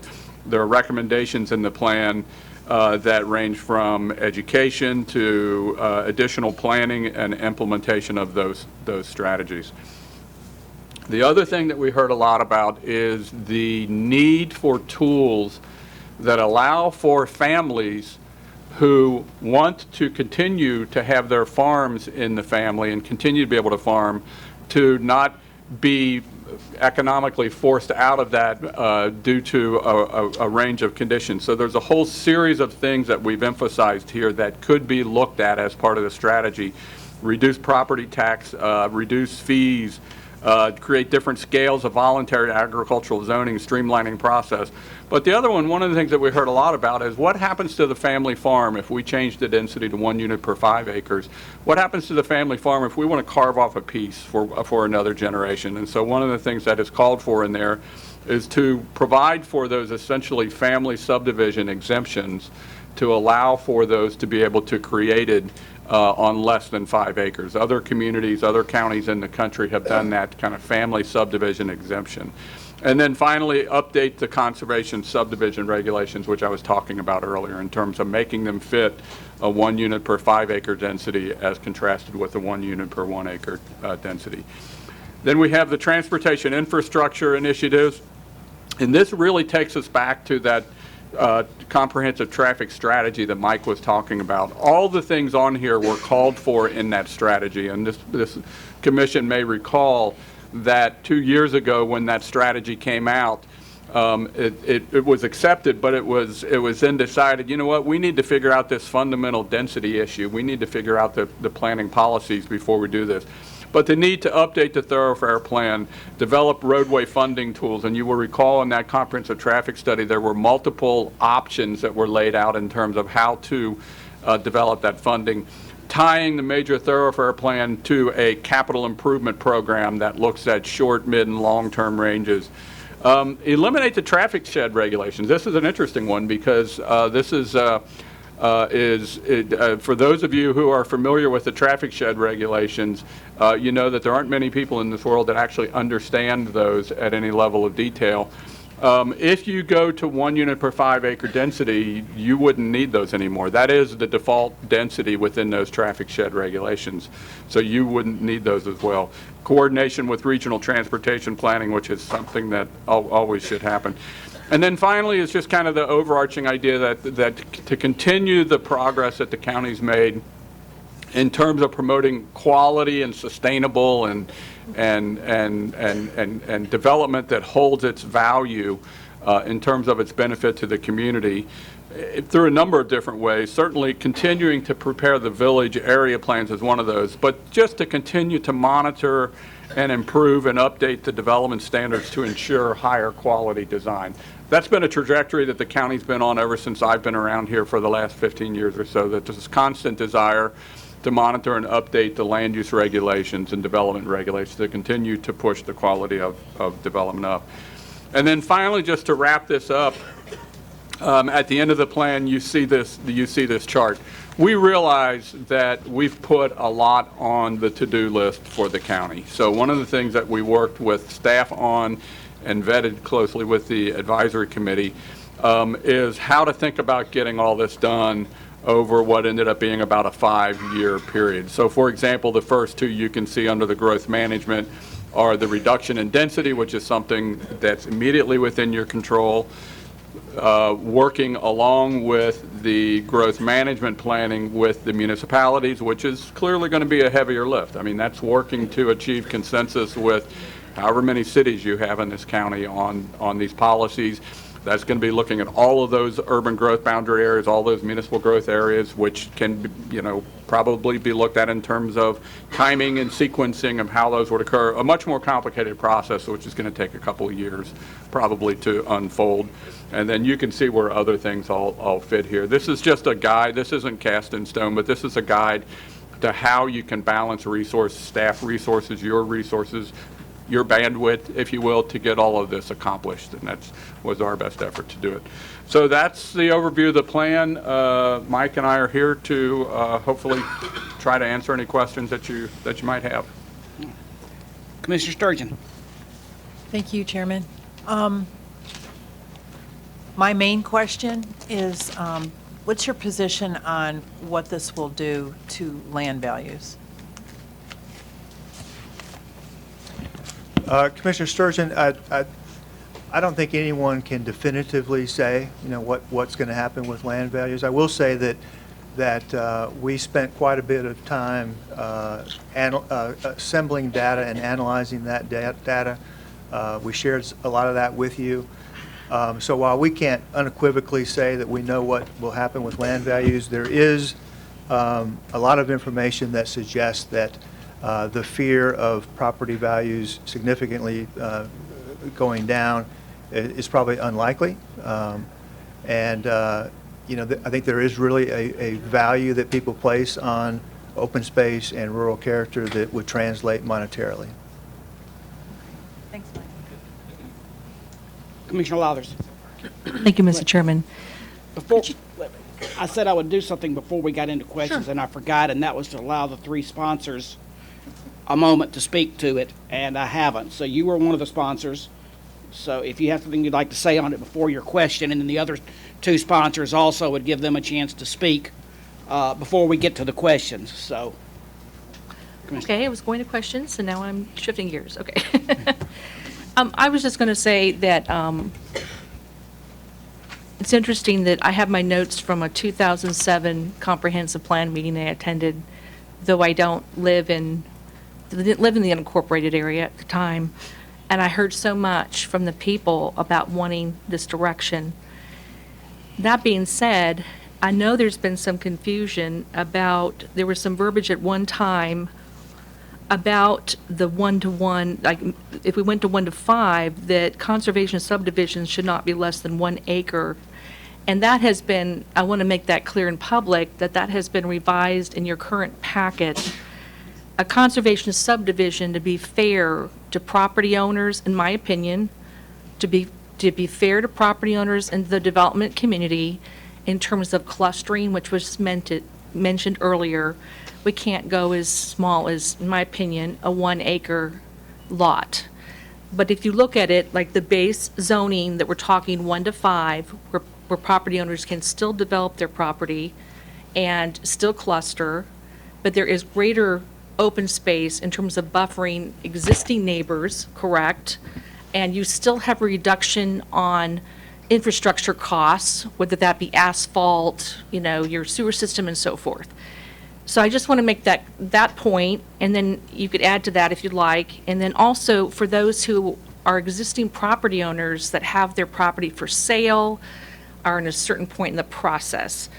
there are recommendations in the plan that range from education to additional planning and implementation of those strategies. The other thing that we heard a lot about is the need for tools that allow for families who want to continue to have their farms in the family and continue to be able to farm, to not be economically forced out of that due to a range of conditions. So there's a whole series of things that we've emphasized here that could be looked at as part of the strategy. Reduce property tax, reduce fees, create different scales of voluntary agricultural zoning, streamlining process. But the other one of the things that we heard a lot about is what happens to the family farm if we change the density to 1 unit per 5 acres? What happens to the family farm if we want to carve off a piece for another generation? And so one of the things that is called for in there is to provide for those essentially family subdivision exemptions to allow for those to be able to be created on less than 5 acres. Other communities, other counties in the country have done that kind of family subdivision exemption. And then finally, update the conservation subdivision regulations, which I was talking about earlier, in terms of making them fit a 1 unit per 5 acre density as contrasted with the 1 unit per 1 acre density. Then we have the transportation infrastructure initiatives, and this really takes us back to that comprehensive traffic strategy that Mike was talking about. All the things on here were called for in that strategy, and this commission may recall that 2 years ago when that strategy came out, it was accepted, but it was then decided, you know what, we need to figure out this fundamental density issue. We need to figure out the planning policies before we do this. But the need to update the thoroughfare plan, develop roadway funding tools, and you will recall in that comprehensive traffic study there were multiple options that were laid out in terms of how to develop that funding, tying the major thoroughfare plan to a capital improvement program that looks at short, mid, and long-term ranges. Eliminate the traffic shed regulations. This is an interesting one because this is for those of you who are familiar with the traffic shed regulations, you know that there aren't many people in this world that actually understand those at any level of detail. If you go to 1 unit per 5 acre density, you wouldn't need those anymore. That is the default density within those traffic shed regulations. So you wouldn't need those as well. Coordination with regional transportation planning, which is something that always should happen. And then finally is just kind of the overarching idea that to continue the progress that the county's made in terms of promoting quality and sustainable and development that holds its value in terms of its benefit to the community, through a number of different ways. Certainly continuing to prepare the village area plans is one of those, but just to continue to monitor and improve and update the development standards to ensure higher quality design. That's been a trajectory that the county's been on ever since I've been around here for the last 15 years or so, that there's this constant desire to monitor and update the land use regulations and development regulations to continue to push the quality of development up. And then finally, just to wrap this up, at the end of the plan, you see this chart. We realize that we've put a lot on the to-do list for the county. So one of the things that we worked with staff on and vetted closely with the advisory committee is how to think about getting all this done over what ended up being about a 5-year period. So for example, the first two you can see under the growth management are the reduction in density, which is something that's immediately within your control. Working along with the growth management planning with the municipalities, which is clearly going to be a heavier lift. I mean, that's working to achieve consensus with however many cities you have in this county on these policies. That's going to be looking at all of those urban growth boundary areas, all those municipal growth areas, which can, probably be looked at in terms of timing and sequencing of how those would occur. A much more complicated process, which is going to take a couple of years probably to unfold. And then you can see where other things all fit here. This is just a guide. This isn't cast in stone, but this is a guide to how you can balance staff resources, your bandwidth, if you will, to get all of this accomplished, and that was our best effort to do it. So that's the overview of the plan. Mike and I are here to hopefully try to answer any questions that you might have. Commissioner Sturgeon. Thank you, Chairman. My main question is, what's your position on what this will do to land values? Commissioner Sturgeon, I don't think anyone can definitively say, what's going to happen with land values. I will say that we spent quite a bit of time assembling data and analyzing that data. We shared a lot of that with you. So while we can't unequivocally say that we know what will happen with land values, there is a lot of information that suggests that the fear of property values significantly going down is probably unlikely. I think there is really a value that people place on open space and rural character that would translate monetarily. Thanks, Mike. Commissioner Lathers. Thank you, Mr. Chairman. I said I would do something before we got into questions, and I forgot, and that was to allow the three sponsors a moment to speak to it, and I haven't. So you were one of the sponsors. So if you have something you'd like to say on it before your question, and then the other two sponsors also would give them a chance to speak before we get to the questions. So. Okay, I was going to questions, and now I'm shifting gears. Okay. I was just going to say that it's interesting that I have my notes from a 2007 comprehensive plan meeting I attended, though I don't live in the unincorporated area at the time, and I heard so much from the people about wanting this direction. That being said, I know there's been some confusion about, there was some verbiage at one time about the 1-to-1, like if we went to 1-to-5, that conservation subdivisions should not be less than 1 acre. And that has been, I want to make that clear in public, that has been revised in your current packet. A conservation subdivision, to be fair to property owners, in my opinion, to be fair to property owners and the development community in terms of clustering, which was mentioned earlier, we can't go as small as, in my opinion, a 1 acre lot. But if you look at it, like the base zoning that we're talking 1-to-5, where property owners can still develop their property and still cluster, but there is greater open space in terms of buffering existing neighbors, correct? And you still have a reduction on infrastructure costs, whether that be asphalt, your sewer system and so forth. So I just want to make that point, and then you could add to that if you'd like. And then also for those who are existing property owners that have their property for sale are in a certain point in the process.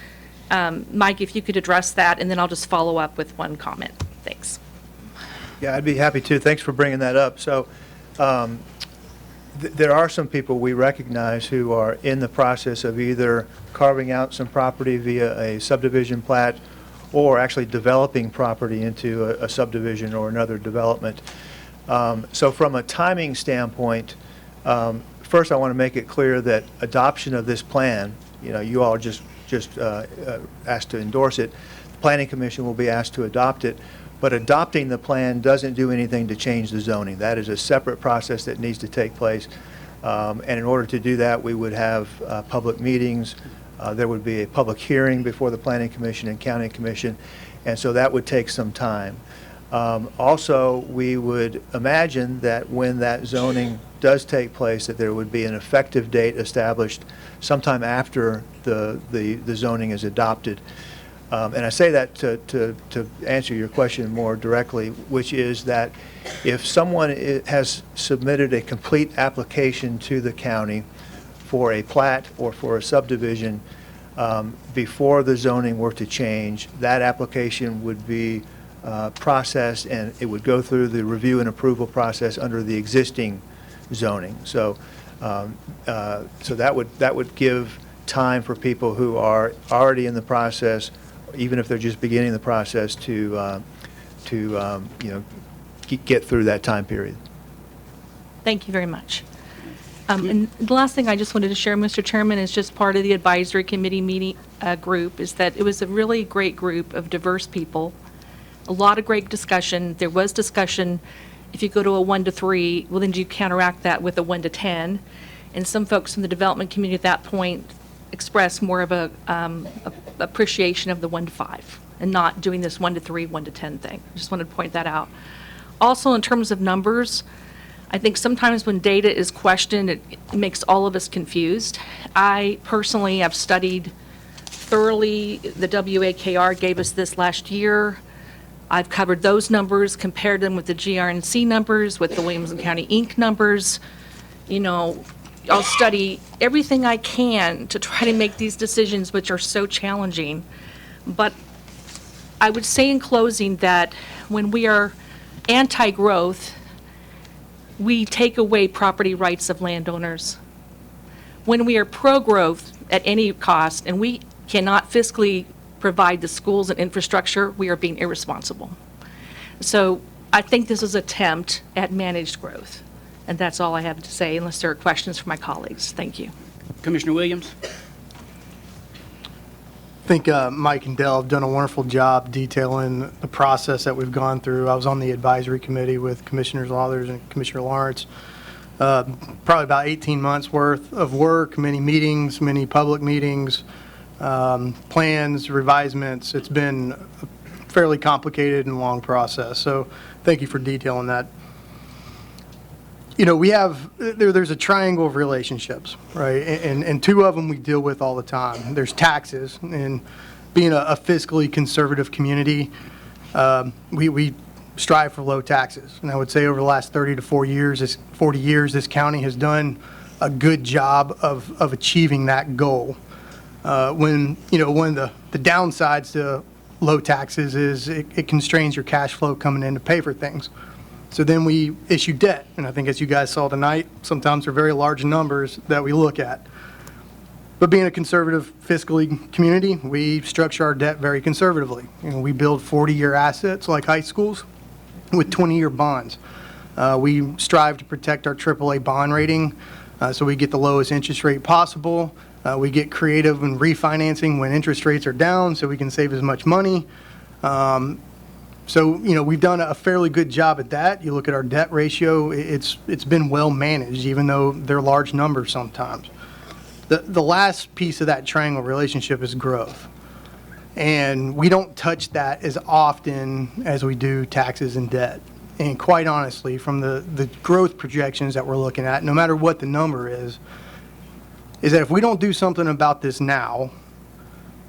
Mike, if you could address that, and then I'll just follow up with one comment. Thanks. Yeah, I'd be happy to. Thanks for bringing that up. So there are some people we recognize who are in the process of either carving out some property via a subdivision plat or actually developing property into a subdivision or another development. So from a timing standpoint, first I want to make it clear that adoption of this plan, you all just asked to endorse it. The Planning Commission will be asked to adopt it. But adopting the plan doesn't do anything to change the zoning. That is a separate process that needs to take place. And in order to do that, we would have public meetings. There would be a public hearing before the Planning Commission and County Commission. And so that would take some time. Also, we would imagine that when that zoning does take place, that there would be an effective date established sometime after the zoning is adopted. And I say that to answer your question more directly, which is that if someone has submitted a complete application to the county for a plat or for a subdivision before the zoning were to change, that application would be processed and it would go through the review and approval process under the existing zoning. So, so that would give time for people who are already in the process, even if they're just beginning the process, to get through that time period. Thank you very much. And the last thing I just wanted to share, Mr. Chairman, is just part of the advisory committee meeting group, is that it was a really great group of diverse people, a lot of great discussion. There was discussion, if you go to a 1 to 3, well, then you counteract that with a 1 to 10. And some folks from the development community at that point expressed more of a appreciation of the 1 to 5 and not doing this 1 to 3, 1 to 10 thing. I just wanted to point that out. Also, in terms of numbers, I think sometimes when data is questioned, it makes all of us confused. I personally have studied thoroughly. The WAKR gave us this last year. I've covered those numbers, compared them with the GRNC numbers, with the Williamson County Inc. numbers. I'll study everything I can to try to make these decisions, which are so challenging. But I would say in closing that when we are anti-growth, we take away property rights of landowners. When we are pro-growth at any cost, and we cannot fiscally provide the schools and infrastructure, we are being irresponsible. So I think this is an attempt at managed growth. And that's all I have to say, unless there are questions from my colleagues. Thank you. Commissioner Williams? I think Mike and Dell have done a wonderful job detailing the process that we've gone through. I was on the advisory committee with Commissioners Lathers and Commissioner Lawrence. Probably about 18 months worth of work, many meetings, many public meetings, plans, revisements. It's been a fairly complicated and long process. So thank you for detailing that. There's a triangle of relationships, right? And two of them we deal with all the time. There's taxes, and being a fiscally conservative community, we strive for low taxes. And I would say over the last 40 years, this county has done a good job of achieving that goal. One of the downsides to low taxes is it constrains your cash flow coming in to pay for things. So then we issue debt, and I think as you guys saw tonight, sometimes they're very large numbers that we look at. But being a conservative fiscally community, we structure our debt very conservatively. We build 40-year assets like high schools with 20-year bonds. We strive to protect our AAA bond rating so we get the lowest interest rate possible. We get creative in refinancing when interest rates are down so we can save as much money. So we've done a fairly good job at that. You look at our debt ratio, it's been well managed, even though they're large numbers sometimes. The last piece of that triangle relationship is growth. And we don't touch that as often as we do taxes and debt. And quite honestly, from the growth projections that we're looking at, no matter what the number is that if we don't do something about this now,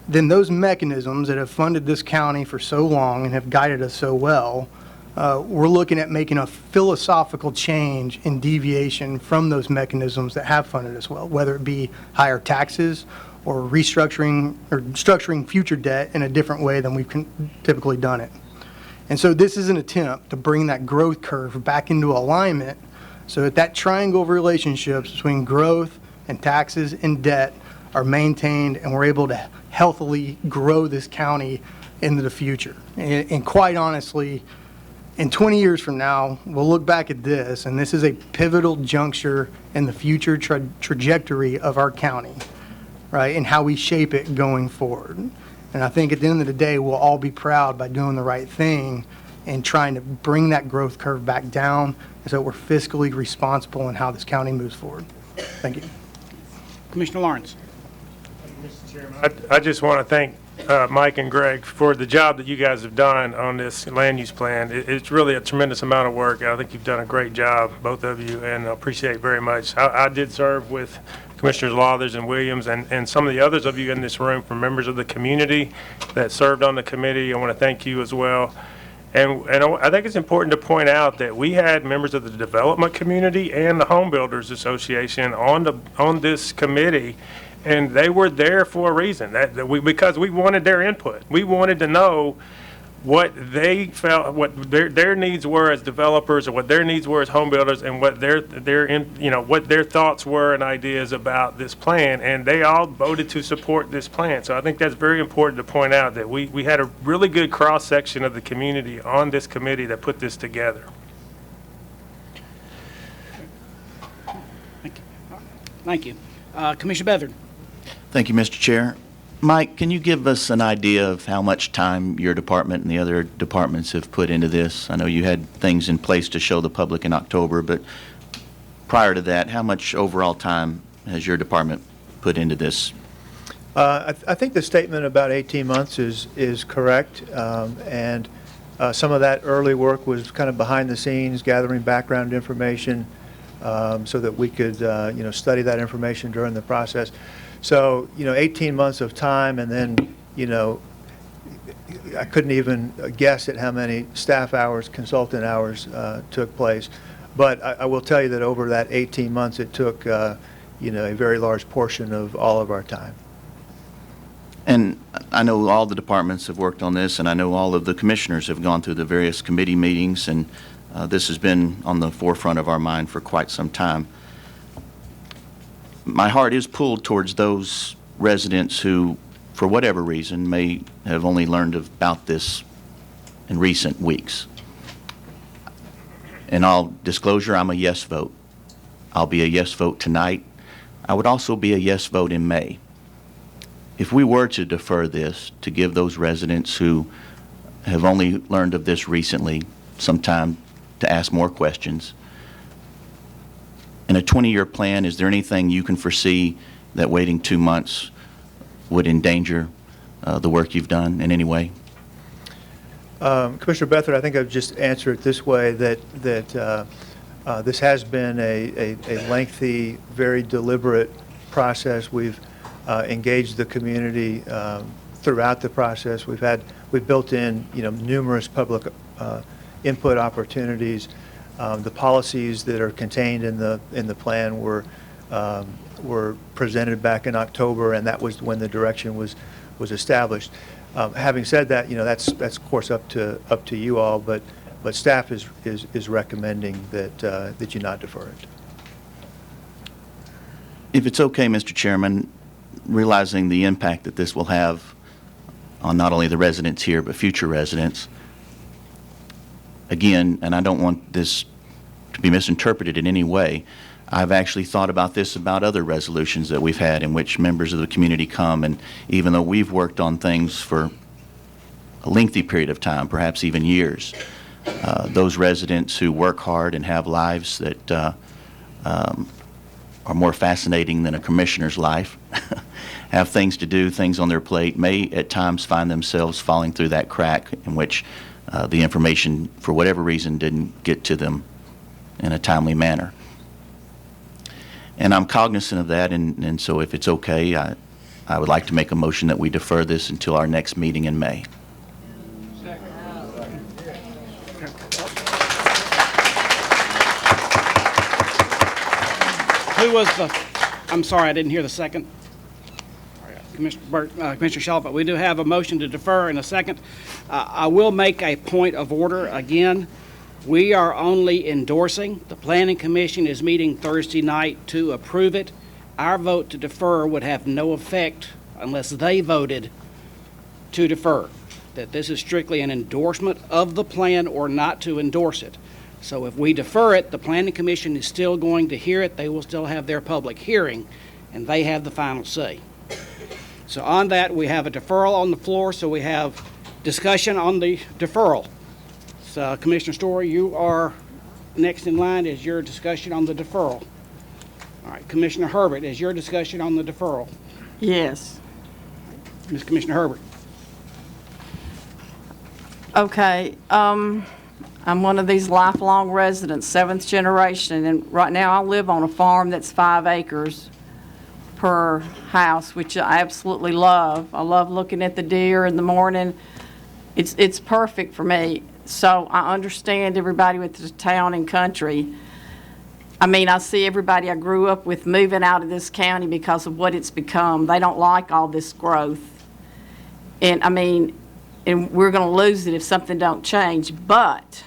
then those mechanisms that have funded this county for so long and have guided us so well we're looking at making a philosophical change in deviation from those mechanisms that have funded us well, whether it be higher taxes or restructuring or structuring future debt in a different way than we've typically done it. And so this is an attempt to bring that growth curve back into alignment so that triangle of relationships between growth and taxes and debt are maintained, and we're able to healthily grow this county into the future. And quite honestly, in 20 years from now, we'll look back at this, and this is a pivotal juncture in the future trajectory of our county, right, and how we shape it going forward. And I think at the end of the day, we'll all be proud by doing the right thing and trying to bring that growth curve back down so we're fiscally responsible in how this county moves forward. Thank you. Commissioner Lawrence. Mr. Chairman, I just want to thank Mike and Greg for the job that you guys have done on this land use plan. It's really a tremendous amount of work. I think you've done a great job, both of you, and I appreciate it very much. I did serve with Commissioners Lathers and Williams and some of the others of you in this room from members of the community that served on the committee. I want to thank you as well. And I think it's important to point out that we had members of the development community and the Home Builders Association on this committee, and they were there for a reason. Because we wanted their input. We wanted to know what they felt, what their needs were as developers, or what their needs were as home builders, and what what their thoughts were and ideas about this plan. And they all voted to support this plan. So I think that's very important to point out that we had a really good cross section of the community on this committee that put this together. Thank you. Commissioner Beathard. Thank you, Mr. Chair. Mike, can you give us an idea of how much time your department and the other departments have put into this? I know you had things in place to show the public in October, but prior to that, how much overall time has your department put into this? I think the statement about 18 months is correct, and some of that early work was kind of behind the scenes, gathering background information so that we could study that information during the process. So, 18 months of time, and then, I couldn't even guess at how many staff hours, consultant hours took place. But I will tell you that over that 18 months, it took, a very large portion of all of our time. And I know all the departments have worked on this, and I know all of the commissioners have gone through the various committee meetings, and this has been on the forefront of our mind for quite some time. My heart is pulled towards those residents who, for whatever reason, may have only learned about this in recent weeks. In all disclosure, I'm a yes vote. I'll be a yes vote tonight. I would also be a yes vote in May. If we were to defer this to give those residents who have only learned of this recently some time to ask more questions, in a 20-year plan, is there anything you can foresee that waiting 2 months would endanger the work you've done in any way? Commissioner Beathard, I think I've just answered it this way, that this has been a lengthy, very deliberate process. We've engaged the community throughout the process. We've built in numerous public input opportunities. The policies that are contained in the plan were presented back in October, and that was when the direction was established. Having said that, that's of course up to you all, but staff is recommending that you not defer it. If it's okay, Mr. Chairman, realizing the impact that this will have on not only the residents here but future residents, again, and I don't want this to be misinterpreted in any way, I've actually thought about this about other resolutions that we've had in which members of the community come, and even though we've worked on things for a lengthy period of time, perhaps even years, those residents who work hard and have lives that are more fascinating than a commissioner's life, have things to do, things on their plate, may at times find themselves falling through that crack in which the information, for whatever reason, didn't get to them in a timely manner. And I'm cognizant of that, and so if it's okay, I would like to make a motion that we defer this until our next meeting in May. Who was the, I'm sorry, I didn't hear the second. Commissioner Shayla, but we do have a motion to defer in a second. I will make a point of order again. We are only endorsing. The Planning Commission is meeting Thursday night to approve it. Our vote to defer would have no effect unless they voted to defer. That this is strictly an endorsement of the plan or not to endorse it. So if we defer it, the Planning Commission is still going to hear it. They will still have their public hearing, and they have the final say. So on that, we have a deferral on the floor, so we have discussion on the deferral. So Commissioner Story, you are next in line. Is your discussion on the deferral? All right, Commissioner Herbert, is your discussion on the deferral? Yes. Ms. Commissioner Herbert. Okay, I'm one of these lifelong residents, 7th generation, and right now I live on a farm that's 5 acres per house, which I absolutely love. I love looking at the deer in the morning. It's perfect for me. So I understand everybody with the town and country. I mean, I see everybody I grew up with moving out of this county because of what it's become. They don't like all this growth. And I mean, and we're going to lose it if something don't change. But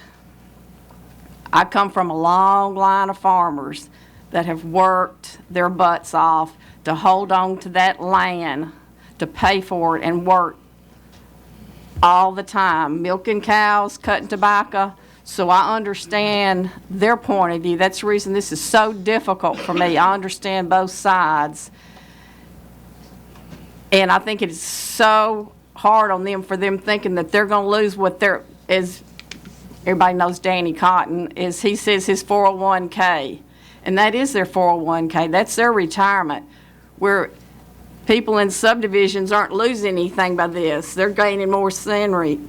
I come from a long line of farmers that have worked their butts off to hold on to that land, to pay for it and work all the time, milking cows, cutting tobacco. So I understand their point of view. That's the reason this is so difficult for me. I understand both sides. And I think it is so hard on them for them thinking that they're going to lose what they're, as everybody knows Danny Cotton, is he says his 401k. And that is their 401k. That's their retirement. Where people in subdivisions aren't losing anything by this. They're gaining more scenery.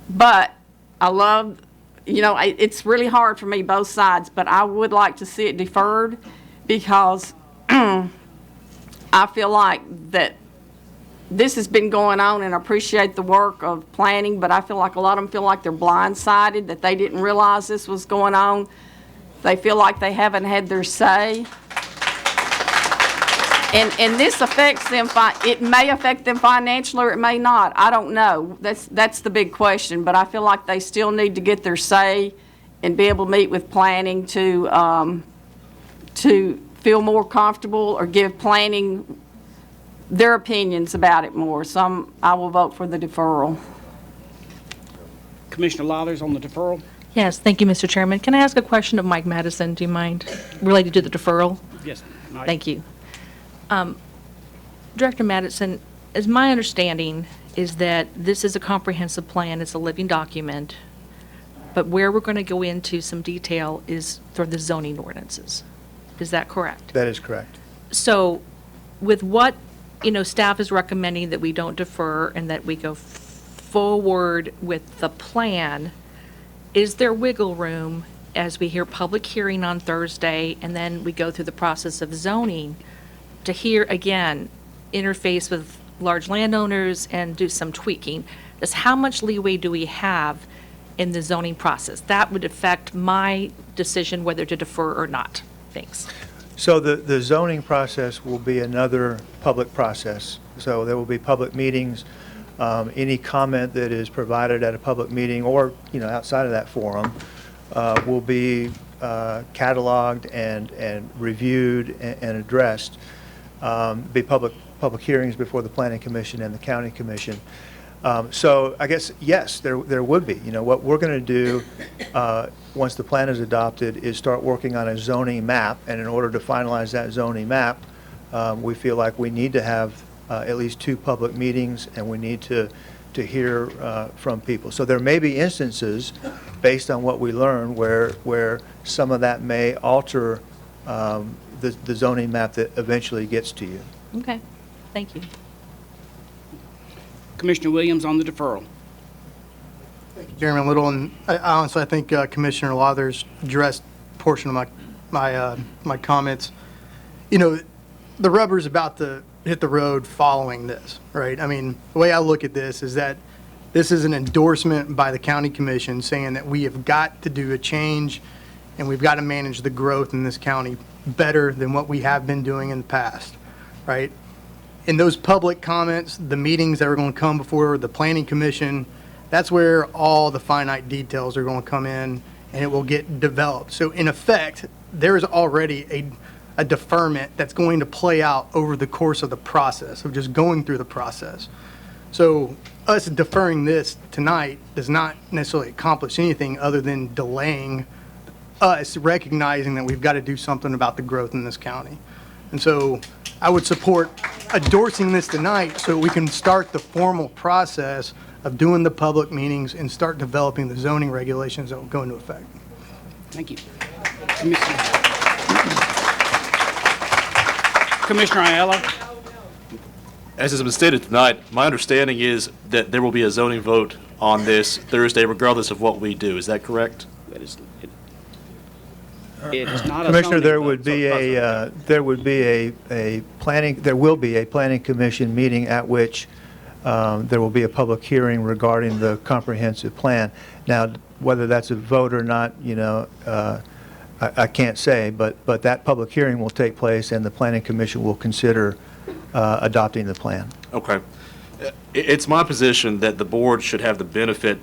But I love, you know, it's really hard for me, both sides, but I would like to see it deferred because I feel like that this has been going on, and I appreciate the work of planning, but I feel like a lot of them feel like they're blindsided, that they didn't realize this was going on. They feel like they haven't had their say. And this affects them, it may affect them financially or it may not. I don't know. That's the big question. But I feel like they still need to get their say and be able to meet with planning to feel more comfortable or give planning their opinions about it more. So I will vote for the deferral. Commissioner Lathers on the deferral. Yes, thank you, Mr. Chairman. Can I ask a question of Mike Madison, do you mind, related to the deferral? Yes. Mike. Thank you. Director Madison, as my understanding is that this is a comprehensive plan, it's a living document, but where we're going to go into some detail is for the zoning ordinances. Is that correct? That is correct. So with what, staff is recommending that we don't defer and that we go forward with the plan, is there wiggle room as we hear public hearing on Thursday and then we go through the process of zoning to hear, again, interface with large landowners and do some tweaking? Just how much leeway do we have in the zoning process? That would affect my decision whether to defer or not. Thanks. So the zoning process will be another public process. So there will be public meetings. Any comment that is provided at a public meeting or, outside of that forum will be cataloged and reviewed and addressed. Be public hearings before the Planning Commission and the County Commission. So I guess, yes, there would be. What we're going to do once the plan is adopted is start working on a zoning map. And in order to finalize that zoning map, we feel like we need to have at least 2 public meetings, and we need to hear from people. So there may be instances, based on what we learn, where some of that may alter the zoning map that eventually gets to you. Okay, thank you. Commissioner Williams on the deferral. Thank you, Chairman Little. And honestly, I think Commissioner Lathers addressed a portion of my comments. The rubber's about to hit the road following this, right? I mean, the way I look at this is that this is an endorsement by the County Commission saying that we have got to do a change and we've got to manage the growth in this county better than what we have been doing in the past, right? In those public comments, the meetings that are going to come before the planning commission, that's where all the finite details are going to come in, and it will get developed. So in effect, there is already a deferment that's going to play out over the course of the process, of just going through the process. So us deferring this tonight does not necessarily accomplish anything other than delaying us recognizing that we've got to do something about the growth in this county. And so I would support endorsing this tonight so we can start the formal process of doing the public meetings and start developing the zoning regulations that will go into effect. Thank you. Commissioner Ayala. As has been stated tonight, my understanding is that there will be a zoning vote on this Thursday regardless of what we do. Is that correct? That is, it is not a Commissioner, zoning there vote. will be a planning commission meeting at which there will be a public hearing regarding the comprehensive plan. Now, whether that's a vote or not, I can't say, but that public hearing will take place and the planning commission will consider adopting the plan. Okay. It's my position that the board should have the benefit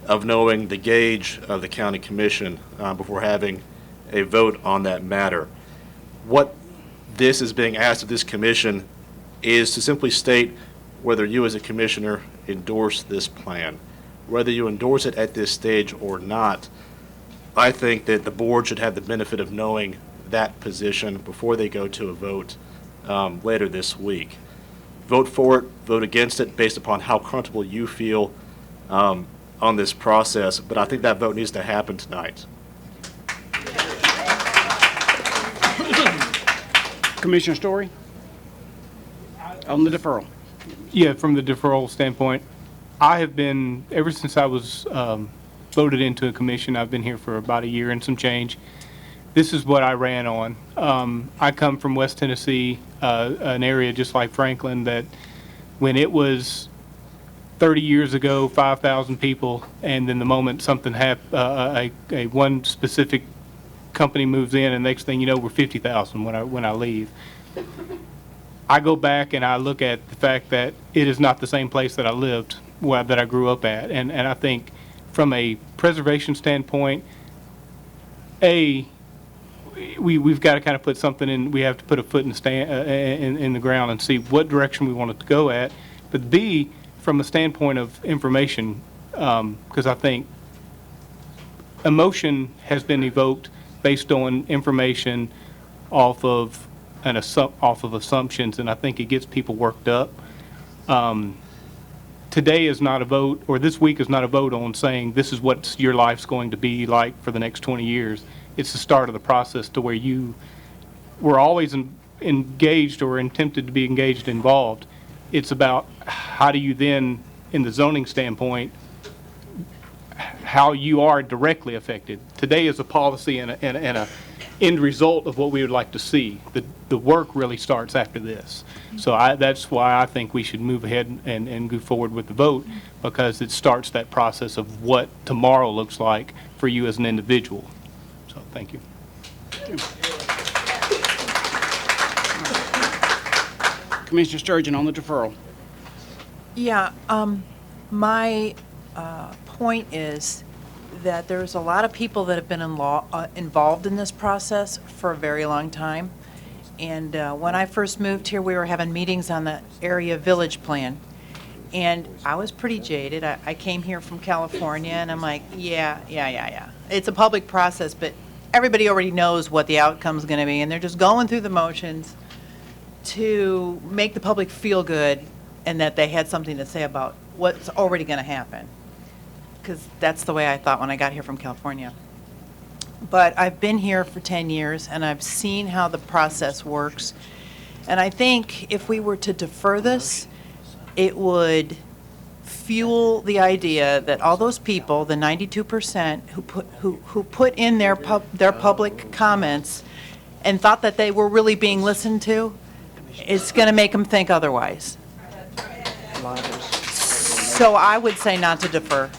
of knowing the gauge of the county commission before having a vote on that matter. What this is being asked of this commission is to simply state whether you as a commissioner endorse this plan. Whether you endorse it at this stage or not, I think that the board should have the benefit of knowing that position before they go to a vote later this week. Vote for it, vote against it based upon how comfortable you feel on this process, but I think that vote needs to happen tonight. Commissioner Story? On the deferral. Yeah, from the deferral standpoint, I have been, ever since I was voted into a commission, I've been here for about a year and some change. This is what I ran on. I come from West Tennessee, an area just like Franklin that when it was 30 years ago, 5,000 people, and then the moment something happened, one specific company moves in, and next thing you know, we're 50,000 when I leave. I go back and I look at the fact that it is not the same place that I lived, that I grew up at, and I think from a preservation standpoint, we've got to kind of put something in. We have to put a foot in the ground and see what direction we want it to go at. But B, from a standpoint of information, because I think emotion has been evoked based on information off of assumptions, and I think it gets people worked up. Today is not a vote, or this week is not a vote on saying this is what your life's going to be like for the next 20 years. It's the start of the process to where you were always engaged or attempted to be engaged, involved. It's about how do you then, in the zoning standpoint, how you are directly affected. Today is a policy and a end result of what we would like to see. The work really starts after this. So that's why I think we should move ahead and go forward with the vote, because it starts that process of what tomorrow looks like for you as an individual. So thank you. Commissioner Sturgeon on the deferral. Yeah, my point is that there's a lot of people that have been involved in this process for a very long time. And when I first moved here, we were having meetings on the area village plan. And I was pretty jaded. I came here from California, and I'm like, yeah. It's a public process, but everybody already knows what the outcome's going to be, and they're just going through the motions to make the public feel good and that they had something to say about what's already going to happen. Because that's the way I thought when I got here from California. But I've been here for 10 years, and I've seen how the process works. And I think if we were to defer this, it would fuel the idea that all those people, the 92% who put in their public comments and thought that they were really being listened to, it's going to make them think otherwise. So I would say not to defer.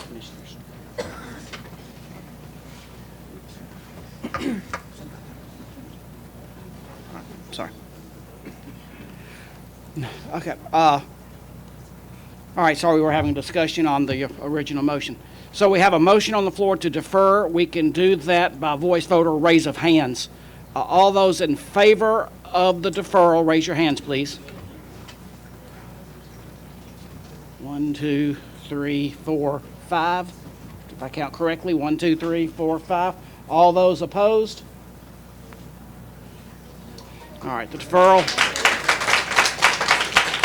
sorry. Okay, all right, sorry, we were having a discussion on the original motion. So we have a motion on the floor to defer. We can do that by voice vote or raise of hands. All those in favor of the deferral, raise your hands, please. 1, 2, 3, 4, 5. If I count correctly, 1, 2, 3, 4, 5. All those opposed? All right, the deferral.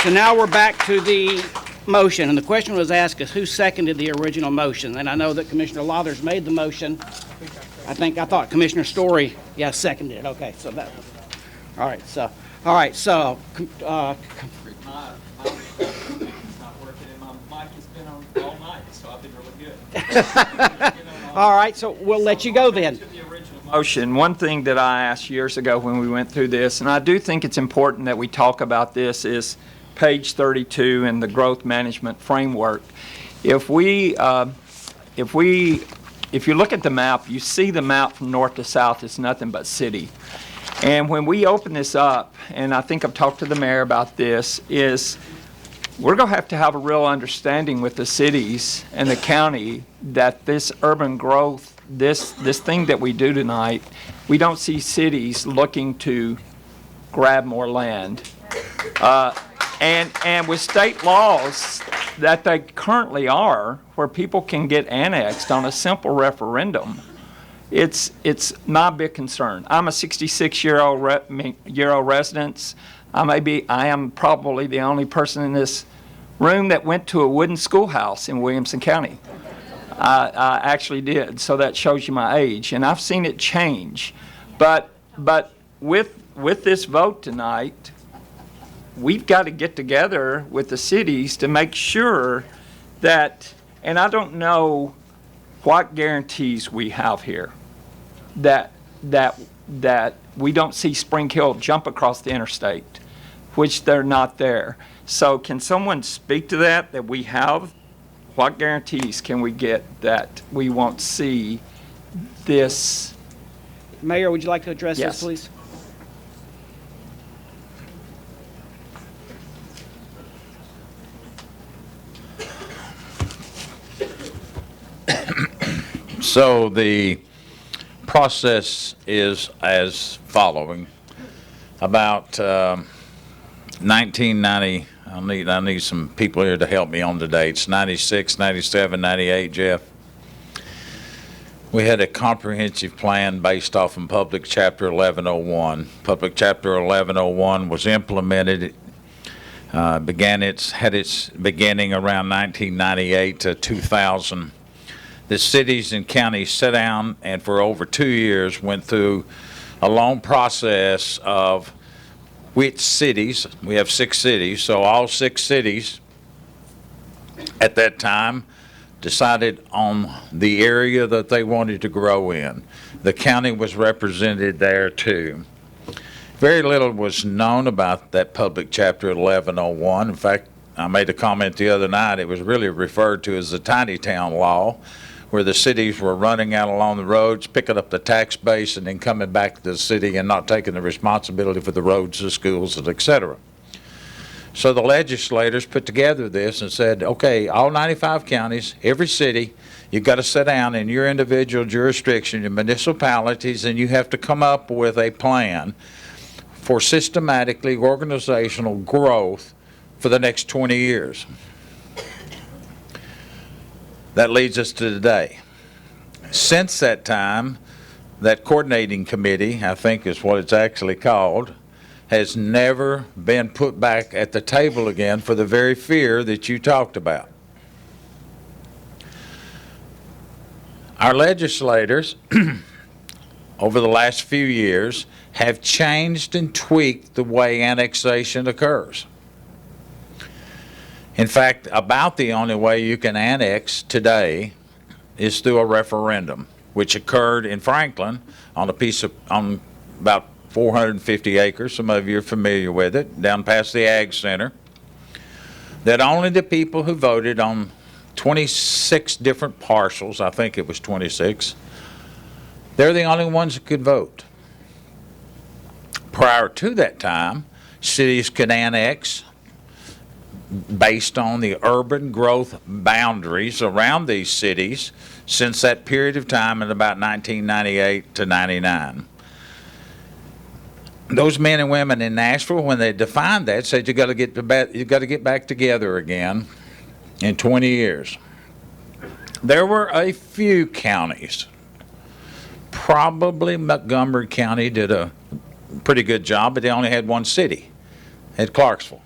So now we're back to the motion, and the question was asked is who seconded the original motion? And I know that Commissioner Lothers made the motion. I thought Commissioner Story, seconded it. Okay, so that. All right, so My mic's not working, and my mic has been on all night, so I've been really good. All right, so we'll let you go then. Motion, one thing that I asked years ago when we went through this, and I do think it's important that we talk about this, is page 32 in the growth management framework. If you look at the map, you see the map from north to south is nothing but city. And when we open this up, and I think I've talked to the mayor about this, is we're going to have a real understanding with the cities and the county that this urban growth, this thing that we do tonight, we don't see cities looking to grab more land. And with state laws that they currently are, where people can get annexed on a simple referendum, it's not a big concern. I'm a 66-year-old resident. I am probably the only person in this room that went to a wooden schoolhouse in Williamson County. I actually did, so that shows you my age, and I've seen it change. But with this vote tonight, we've got to get together with the cities to make sure that, and I don't know what guarantees we have here, that we don't see Spring Hill jump across the interstate, which they're not there. So can someone speak to that we have? What guarantees can we get that we won't see this? Mayor, would you like to address Yes. this, please? So the process is as following. About 1990, I need some people here to help me on the dates. 96, 97, 98, Jeff. We had a comprehensive plan based off of Public Chapter 1101. Public Chapter 1101 was implemented, had its beginning around 1998 to 2000. The cities and counties sat down and for over 2 years went through a long process of which cities, we have 6 cities, so all 6 cities at that time decided on the area that they wanted to grow in. The county was represented there too. Very little was known about that Public Chapter 1101. In fact, I made a comment the other night, it was really referred to as the tiny town law, where the cities were running out along the roads, picking up the tax base, and then coming back to the city and not taking the responsibility for the roads, the schools, and et cetera. So the legislators put together this and said, okay, all 95 counties, every city, you've got to sit down in your individual jurisdiction, your municipalities, and you have to come up with a plan for systematically organizational growth for the next 20 years. That leads us to today. Since that time, that coordinating committee, I think is what it's actually called, has never been put back at the table again for the very fear that you talked about. Our legislators, over the last few years, have changed and tweaked the way annexation occurs. In fact, about the only way you can annex today is through a referendum, which occurred in Franklin on about 450 acres. Some of you are familiar with it, down past the Ag Center. That only the people who voted on 26 different parcels, I think it was 26, they're the only ones that could vote. prior to that time, cities could annex based on the urban growth boundaries around these cities since that period of time in about 1998 to 99. Those men and women in Nashville, when they defined that, said you got to get back together again in 20 years. There were a few counties. Probably Montgomery County did a pretty good job, but they only had one city, at Clarksville.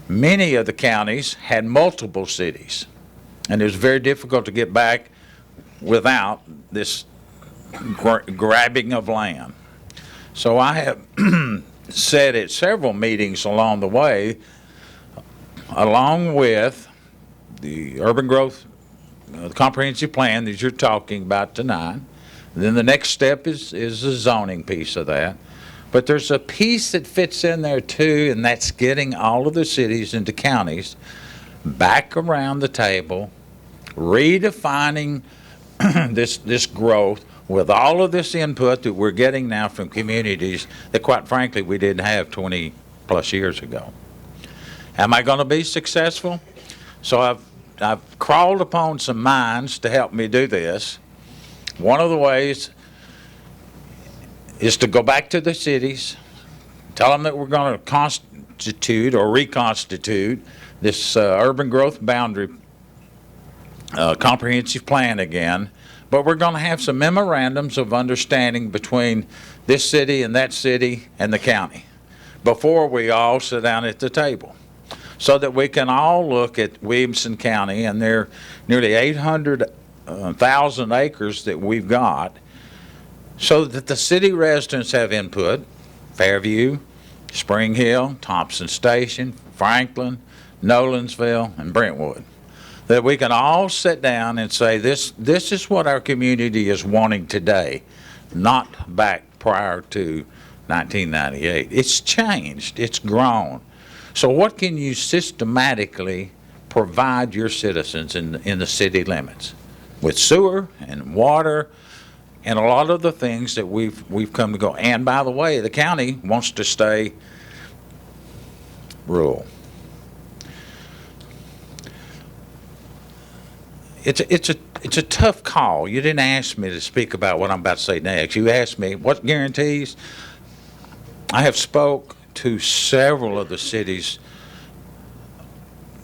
Many of the counties had multiple cities, and it was very difficult to get back without this grabbing of land. So I have said at several meetings along the way, along with the urban growth comprehensive plan that you're talking about tonight, then the next step is the zoning piece of that. But there's a piece that fits in there too, and that's getting all of the cities and counties back around the table, redefining this growth with all of this input that we're getting now from communities that, quite frankly, we didn't have 20 plus years ago. Am I going to be successful? So I've crawled upon some minds to help me do this. One of the ways is to go back to the cities, tell them that we're going to constitute or reconstitute this urban growth boundary comprehensive plan again, but we're going to have some memorandums of understanding between this city and the county before we all sit down at the table, so that we can all look at Williamson County and their nearly 800,000 acres that we've got, so that the city residents have input, Fairview, Spring Hill, Thompson Station, Franklin, Nolensville, and Brentwood, that we can all sit down and say, this is what our community is wanting today, not back prior to 1998. It's changed. It's grown. So what can you systematically provide your citizens in the city limits with sewer and water and a lot of the things that we've come to go? And by the way, the county wants to stay rural. It's a tough call. You didn't ask me to speak about what I'm about to say next. You asked me what guarantees. I have spoke to several of the cities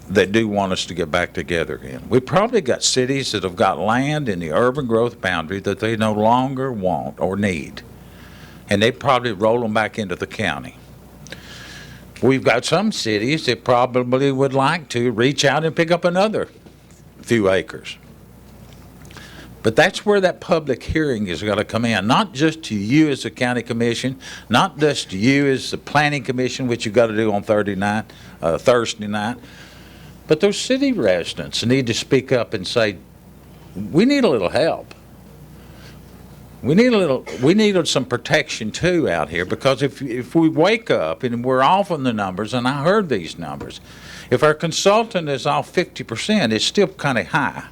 that do want us to get back together again. We probably got cities that have got land in the urban growth boundary that they no longer want or need, and they probably roll them back into the county. We've got some cities that probably would like to reach out and pick up another few acres. But that's where that public hearing is going to come in, not just to you as a county commission, not just to you as the planning commission, which you've got to do on Thursday night, but those city residents need to speak up and say, we need a little help. We need some protection too out here, because if we wake up and we're off on the numbers, and I heard these numbers, if our consultant is off 50%, it's still kind of high.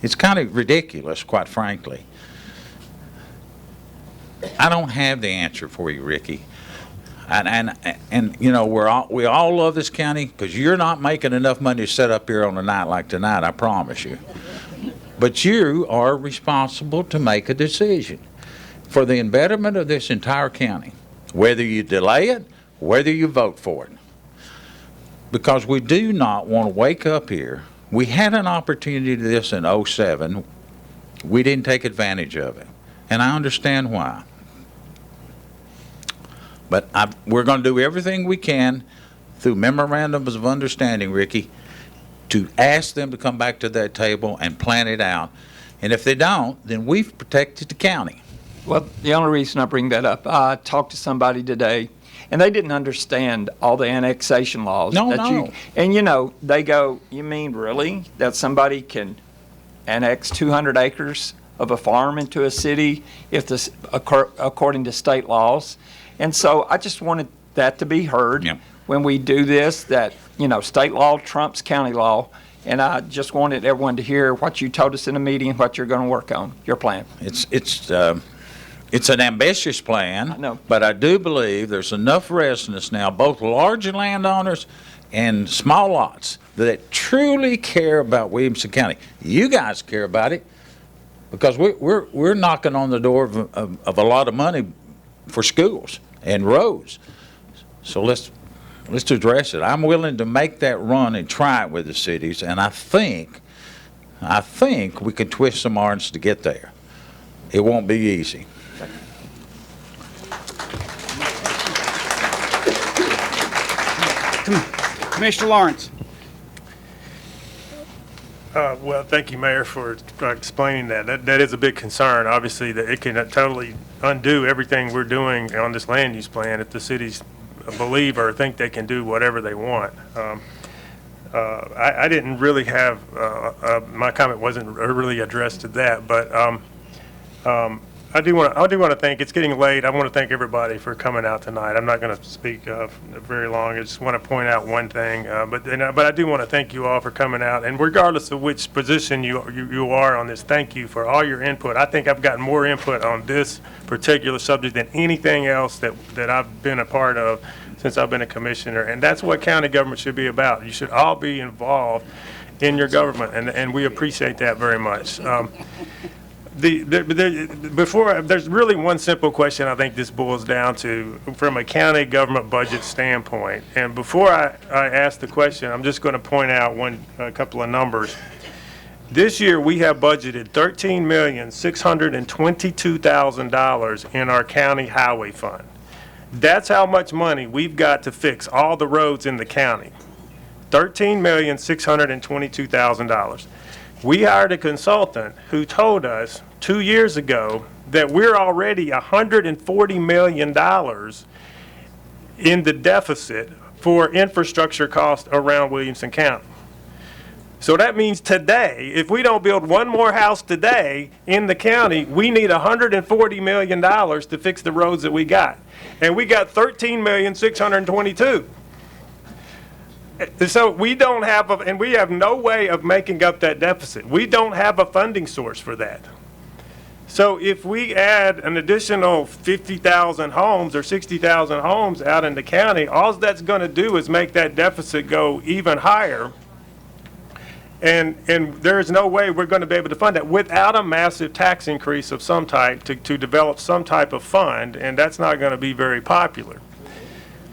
It's kind of ridiculous, quite frankly. I don't have the answer for you, Ricky. And you know, we all love this county because you're not making enough money to sit up here on a night like tonight, I promise you. But you are responsible to make a decision for the betterment of this entire county, whether you delay it, whether you vote for it. Because we do not want to wake up here. We had an opportunity to this in 2007. We didn't take advantage of it. And I understand why. But we're going to do everything we can through memorandums of understanding, Ricky, to ask them to come back to that table and plan it out. And if they don't, then we've protected the county. Well, the only reason I bring that up, I talked to somebody today, and they didn't understand all the annexation laws. And, you know, they go, you mean really that somebody can annex 200 acres of a farm into a city if this, according to state laws? And so I just wanted that to be heard when we do this, that, you know, state law trumps county law. And I just wanted everyone to hear what you told us in the meeting, what you're going to work on, your plan. It's an ambitious plan. I know. But I do believe there's enough residents now, both large landowners and small lots, that truly care about Williamson County. You guys care about it because we're knocking on the door of a lot of money for schools and roads. So let's address it. I'm willing to make that run and try it with the cities, and I think we can twist some arms to get there. It won't be easy. Commissioner Lawrence. Well, thank you, Mayor, for explaining that. That is a big concern, obviously, that it can totally undo everything we're doing on this land use plan if the cities believe or think they can do whatever they want. I didn't really have, my comment wasn't really addressed to that, but I do want to thank, it's getting late, I want to thank everybody for coming out tonight. I'm not going to speak very long, I just want to point out one thing, but I do want to thank you all for coming out, and regardless of which position you are on this, thank you for all your input. I think I've gotten more input on this particular subject than anything else that I've been a part of since I've been a commissioner, and that's what county government should be about. You should all be involved in your government, and we appreciate that very much. There's really one simple question I think this boils down to from a county government budget standpoint. And before I ask the question, I'm just going to point out a couple of numbers. This year we have budgeted $13,622,000 in our county highway fund. That's how much money we've got to fix all the roads in the county. $13,622,000. We hired a consultant who told us 2 years ago that we're already $140 million in the deficit for infrastructure costs around Williamson County. So that means today, if we don't build one more house today in the county, we need $140 million to fix the roads that we got. And we got $13,622,000. So we don't have, and we have no way of making up that deficit. We don't have a funding source for that. So if we add an additional 50,000 homes or 60,000 homes out in the county, all that's going to do is make that deficit go even higher. And there's no way we're going to be able to fund that without a massive tax increase of some type to develop some type of fund, and that's not going to be very popular.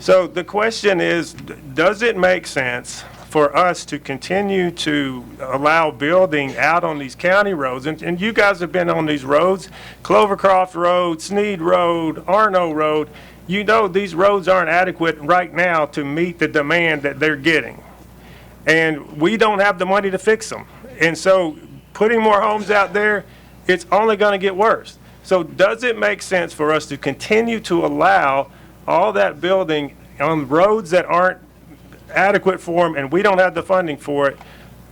So the question is, does it make sense for us to continue to allow building out on these county roads? And you guys have been on these roads, Clovercroft Road, Sneed Road, Arno Road. You know these roads aren't adequate right now to meet the demand that they're getting. And we don't have the money to fix them. And so putting more homes out there, it's only going to get worse. So does it make sense for us to continue to allow all that building on roads that aren't adequate for them and we don't have the funding for it?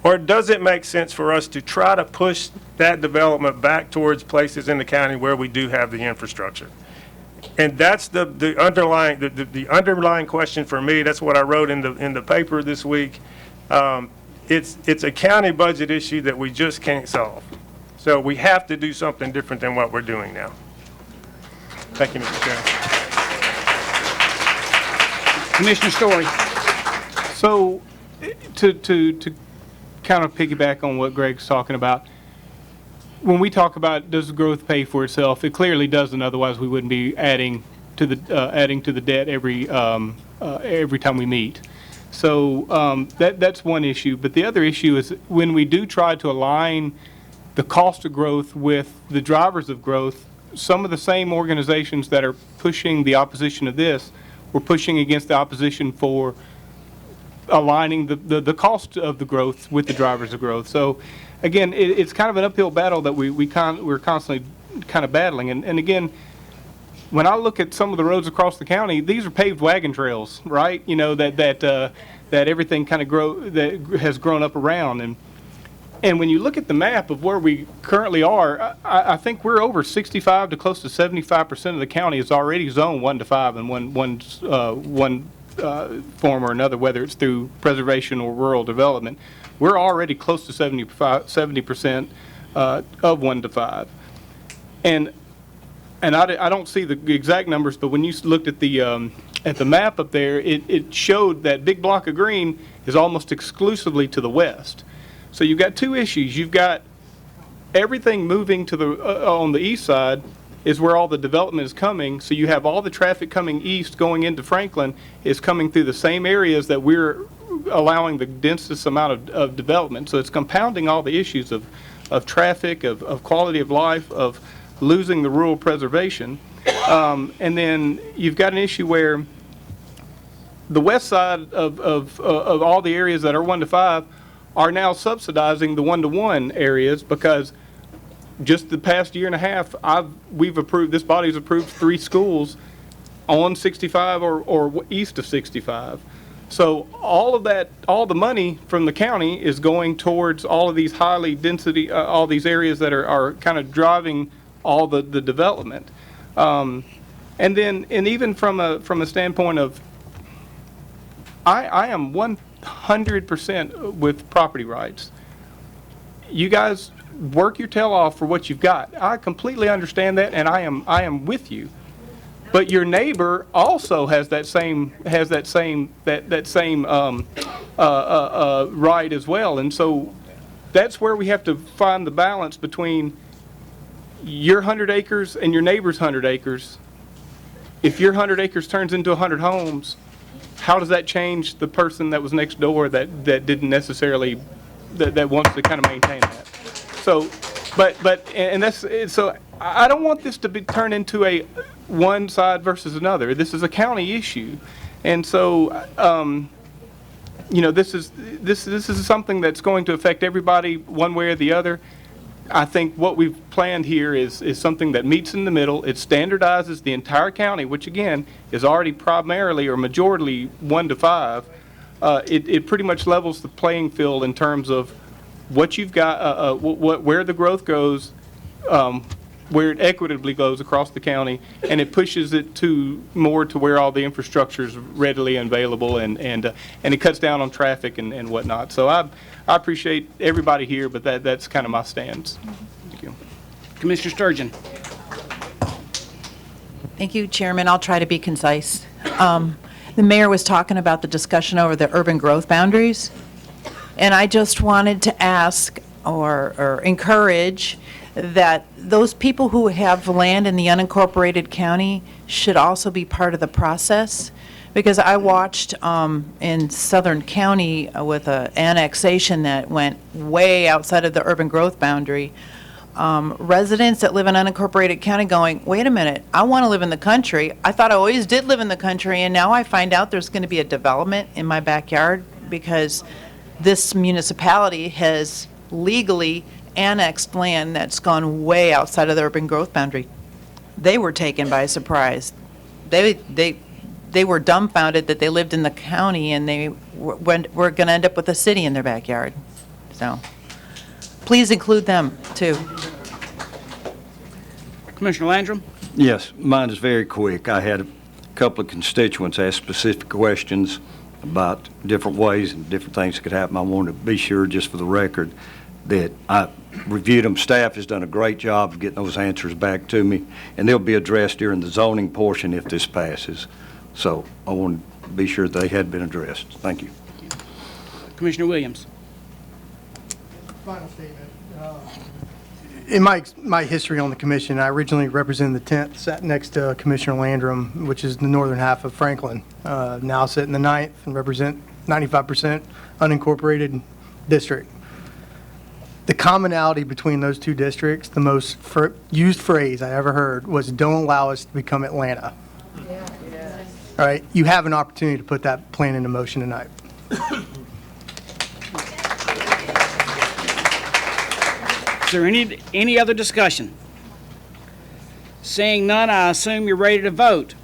Or does it make sense for us to try to push that development back towards places in the county where we do have the infrastructure? And that's the underlying question for me. That's what I wrote in the paper this week. It's a county budget issue that we just can't solve. So we have to do something different than what we're doing now. Thank you, Mr. Chairman. Commissioner Story. So, to kind of piggyback on what Greg's talking about, when we talk about does growth pay for itself, it clearly doesn't. Otherwise, we wouldn't be adding to the debt every time we meet. So that's one issue. But the other issue is when we do try to align the cost of growth with the drivers of growth, some of the same organizations that are pushing the opposition of this were pushing against the opposition for aligning the cost of the growth with the drivers of growth. So again, it's kind of an uphill battle that we're constantly kind of battling. And again, when I look at some of the roads across the county, these are paved wagon trails, right? You know, that everything kind of has grown up around. And when you look at the map of where we currently are, I think we're over 65 to close to 75% of the county is already zone 1 to 5 in one form or another, whether it's through preservation or rural development. We're already close to 70% of 1 to 5. And and I don't see the exact numbers, but when you looked at the map up there, it showed that big block of green is almost exclusively to the west. So you've got two issues. You've got everything moving to the on the east side is where all the development is coming. So you have all the traffic coming east going into Franklin is coming through the same areas that we're allowing the densest amount of development. So it's compounding all the issues of traffic, of quality of life, of losing the rural preservation. And then you've got an issue where the west side of all the areas that are 1 to 5 are now subsidizing the 1 to 1 areas, because just the past year and a half, this body's approved 3 schools on 65 or east of 65. So all of that, all the money from the county is going towards all of these highly density, all these areas that are kind of driving all the development. And even from a standpoint of, I am 100% with property rights. You guys work your tail off for what you've got. I completely understand that, and I am with you. But your neighbor also has that same right as well, and so that's where we have to find the balance between your 100 acres and your neighbor's 100 acres. If your 100 acres turns into 100 homes, how does that change the person that was next door that didn't necessarily that wants to kind of maintain that? So, so I don't want this to be turned into a one side versus another. This is a county issue, and so this is something that's going to affect everybody one way or the other. I think what we've planned here is something that meets in the middle. It standardizes the entire county, which again is already primarily or majority 1 to 5. It pretty much levels the playing field in terms of what you've got, where the growth goes, where it equitably goes across the county, and it pushes it more to where all the infrastructure is readily available, and it cuts down on traffic and whatnot. So I appreciate everybody here, but that's kind of my stance. Thank you. Commissioner Sturgeon. Thank you, Chairman. I'll try to be concise. The mayor was talking about the discussion over the urban growth boundaries, and I just wanted to ask or encourage that those people who have land in the unincorporated county should also be part of the process, because I watched in Southern County with an annexation that went way outside of the urban growth boundary, residents that live in unincorporated county going, wait a minute, I want to live in the country. I thought I always did live in the country, and now I find out there's going to be a development in my backyard because this municipality has legally annexed land that's gone way outside of the urban growth boundary. They were taken by surprise. They were dumbfounded that they lived in the county and they were going to end up with a city in their backyard. So please include them too. Commissioner Landrum? Yes, mine is very quick. I had a couple of constituents ask specific questions about different ways and different things that could happen. I wanted to be sure, just for the record, that I reviewed them. Staff has done a great job of getting those answers back to me, and they'll be addressed during the zoning portion if this passes. So I wanted to be sure they had been addressed. Thank you. Commissioner Williams. Final statement. In my history on the commission, I originally represented the 10th, sat next to Commissioner Landrum, which is the northern half of Franklin. Now sit in the 9th and represent 95% unincorporated district. The commonality between those two districts, the most used phrase I ever heard was, "Don't allow us to become Atlanta." Yeah. All right, you have an opportunity to put that plan into motion tonight. Is there any other discussion? Seeing none, I assume you're ready to vote.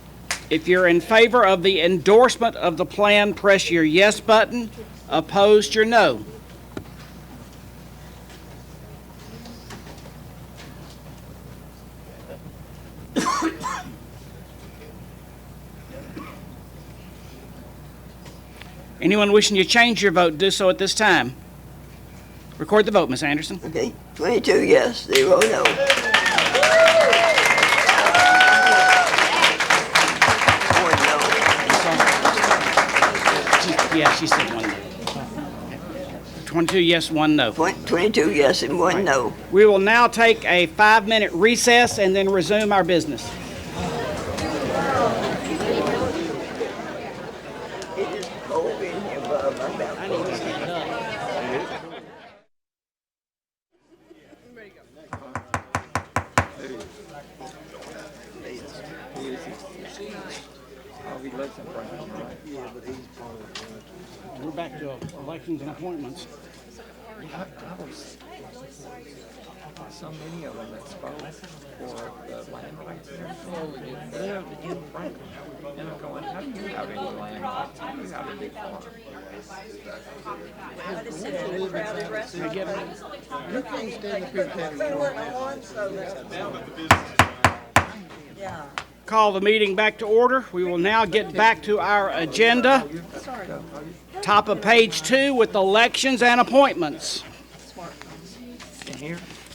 If you're in favor of the endorsement of the plan, press your yes button. Opposed, your no. Anyone wishing to change your vote, do so at this time. Record the vote, Ms. Anderson. Okay, 22 yes, 0 no. Yeah, she said 1 no. 22 yes, 1 no. 22 yes and 1 no. We will now take a 5-minute recess and then resume our business. It is cold in here, Bob. I need to stand up. We're back to elections and appointments. So many of them that spoke for the land rights and everything lived in Franklin. And I'm going, how do you have any land rights? How do you have a big farm? You can't stand up here and yeah. Call the meeting back to order. We will now get back to our agenda. Top of page 2 with elections and appointments.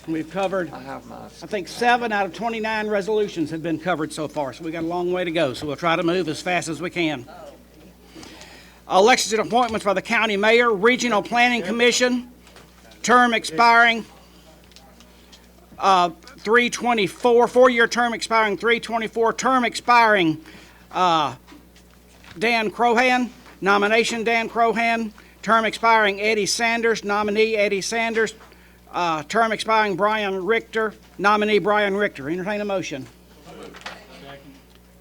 We've covered, I think 7 out of 29 resolutions have been covered so far, so we got a long way to go, so we'll try to move as fast as we can. Elections and appointments for the county mayor, regional planning commission, term expiring 3/24, 4-year term expiring 3/24, term expiring Dan Crohan, nomination Dan Crohan, term expiring Eddie Sanders, nominee Eddie Sanders, term expiring Brian Richter, nominee Brian Richter. Entertain a motion.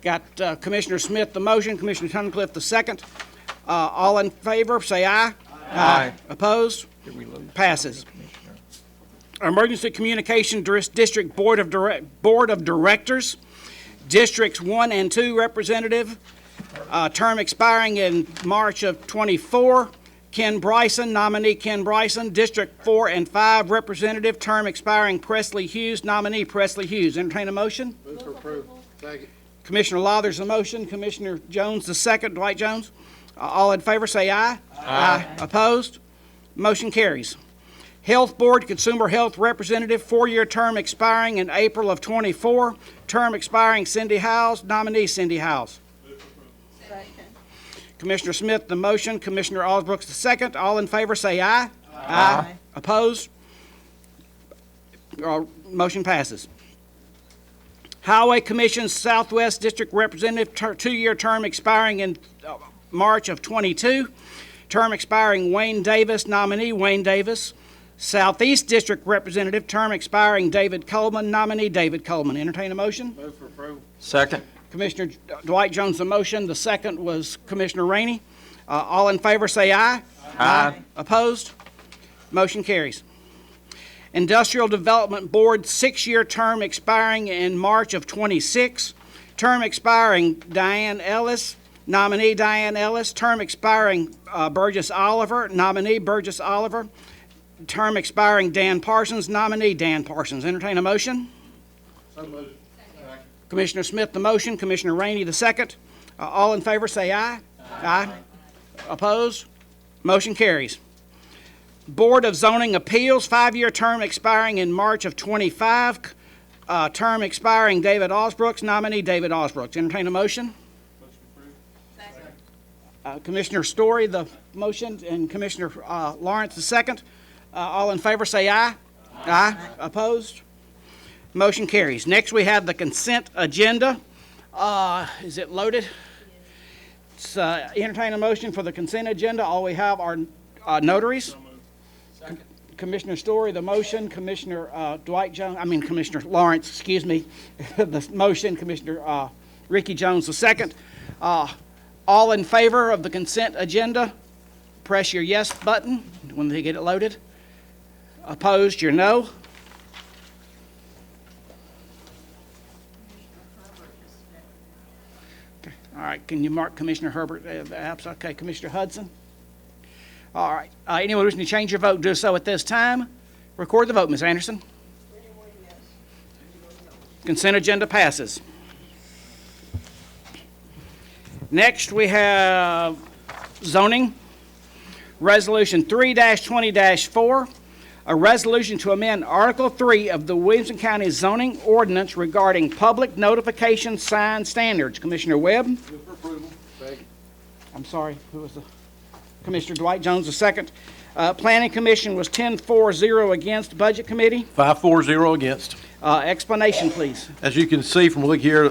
Got Commissioner Smith the motion, Commissioner Tunnicliffe the second. All in favor, say aye. Aye. Opposed? Passes. Emergency Communication District Board of Directors, Districts 1 and 2 representative, term expiring in March of 24. Ken Bryson, nominee Ken Bryson. District 4 and 5 representative, term expiring Presley Hughes, nominee Presley Hughes. Entertain a motion. Move for approval. Second. Commissioner Lawler's the motion, Commissioner Jones the second. Dwight Jones. All in favor say aye. Aye. Opposed? Motion carries. Health Board, Consumer Health Representative, 4-year term expiring in April of 24. Term expiring Cindy Howes, nominee Cindy Howes. Commissioner Smith the motion, Commissioner Osbrooks the second. All in favor say aye. Aye. Opposed? Motion passes. Highway Commission Southwest District Representative, 2-year term expiring in March of 22. Term expiring Wayne Davis, nominee Wayne Davis. Southeast District Representative, term expiring David Coleman, nominee David Coleman. Entertain a motion. Move for approval. Second. Commissioner Dwight Jones the motion. The second was Commissioner Rainey. All in favor say aye. Aye. Opposed? Motion carries. Industrial Development Board, 6-year term expiring in March of 26. Term expiring Diane Ellis, nominee Diane Ellis. Term expiring Burgess Oliver, nominee Burgess Oliver. Term expiring Dan Parsons, nominee Dan Parsons. Entertain a motion. So moved. Commissioner Smith the motion, Commissioner Rainey the second. All in favor say aye. Aye. Opposed? Motion carries. Board of Zoning Appeals, 5-year term expiring in March of 25. Term expiring David Osbrooks, nominee David Osbrooks. Entertain a motion. Commissioner Story the motion and Commissioner Lawrence the second. All in favor say aye. Aye. Opposed? Motion carries. Next we have the consent agenda. Is it loaded? It's, entertain a motion for the consent agenda. All we have are notaries. Commissioner Story the motion, Commissioner Commissioner Lawrence, excuse me, the motion, Commissioner Ricky Jones the second. All in favor of the consent agenda, press your yes button when they get it loaded. Opposed, your no. Okay. All right, can you mark Commissioner Herbert? Okay, Commissioner Hudson. All right. Anyone wishing to change your vote, do so at this time. Record the vote, Ms. Anderson. Consent agenda passes. Next, we have zoning. Resolution 3-20-4, a resolution to amend Article 3 of the Williamson County zoning ordinance regarding public notification sign standards. Commissioner Webb? Move for approval. Second. I'm sorry, who was the? Commissioner Dwight Jones, the second. Planning Commission was 10-4-0 against. Budget Committee, 5-4-0 against. explanation, please. As you can see from look here,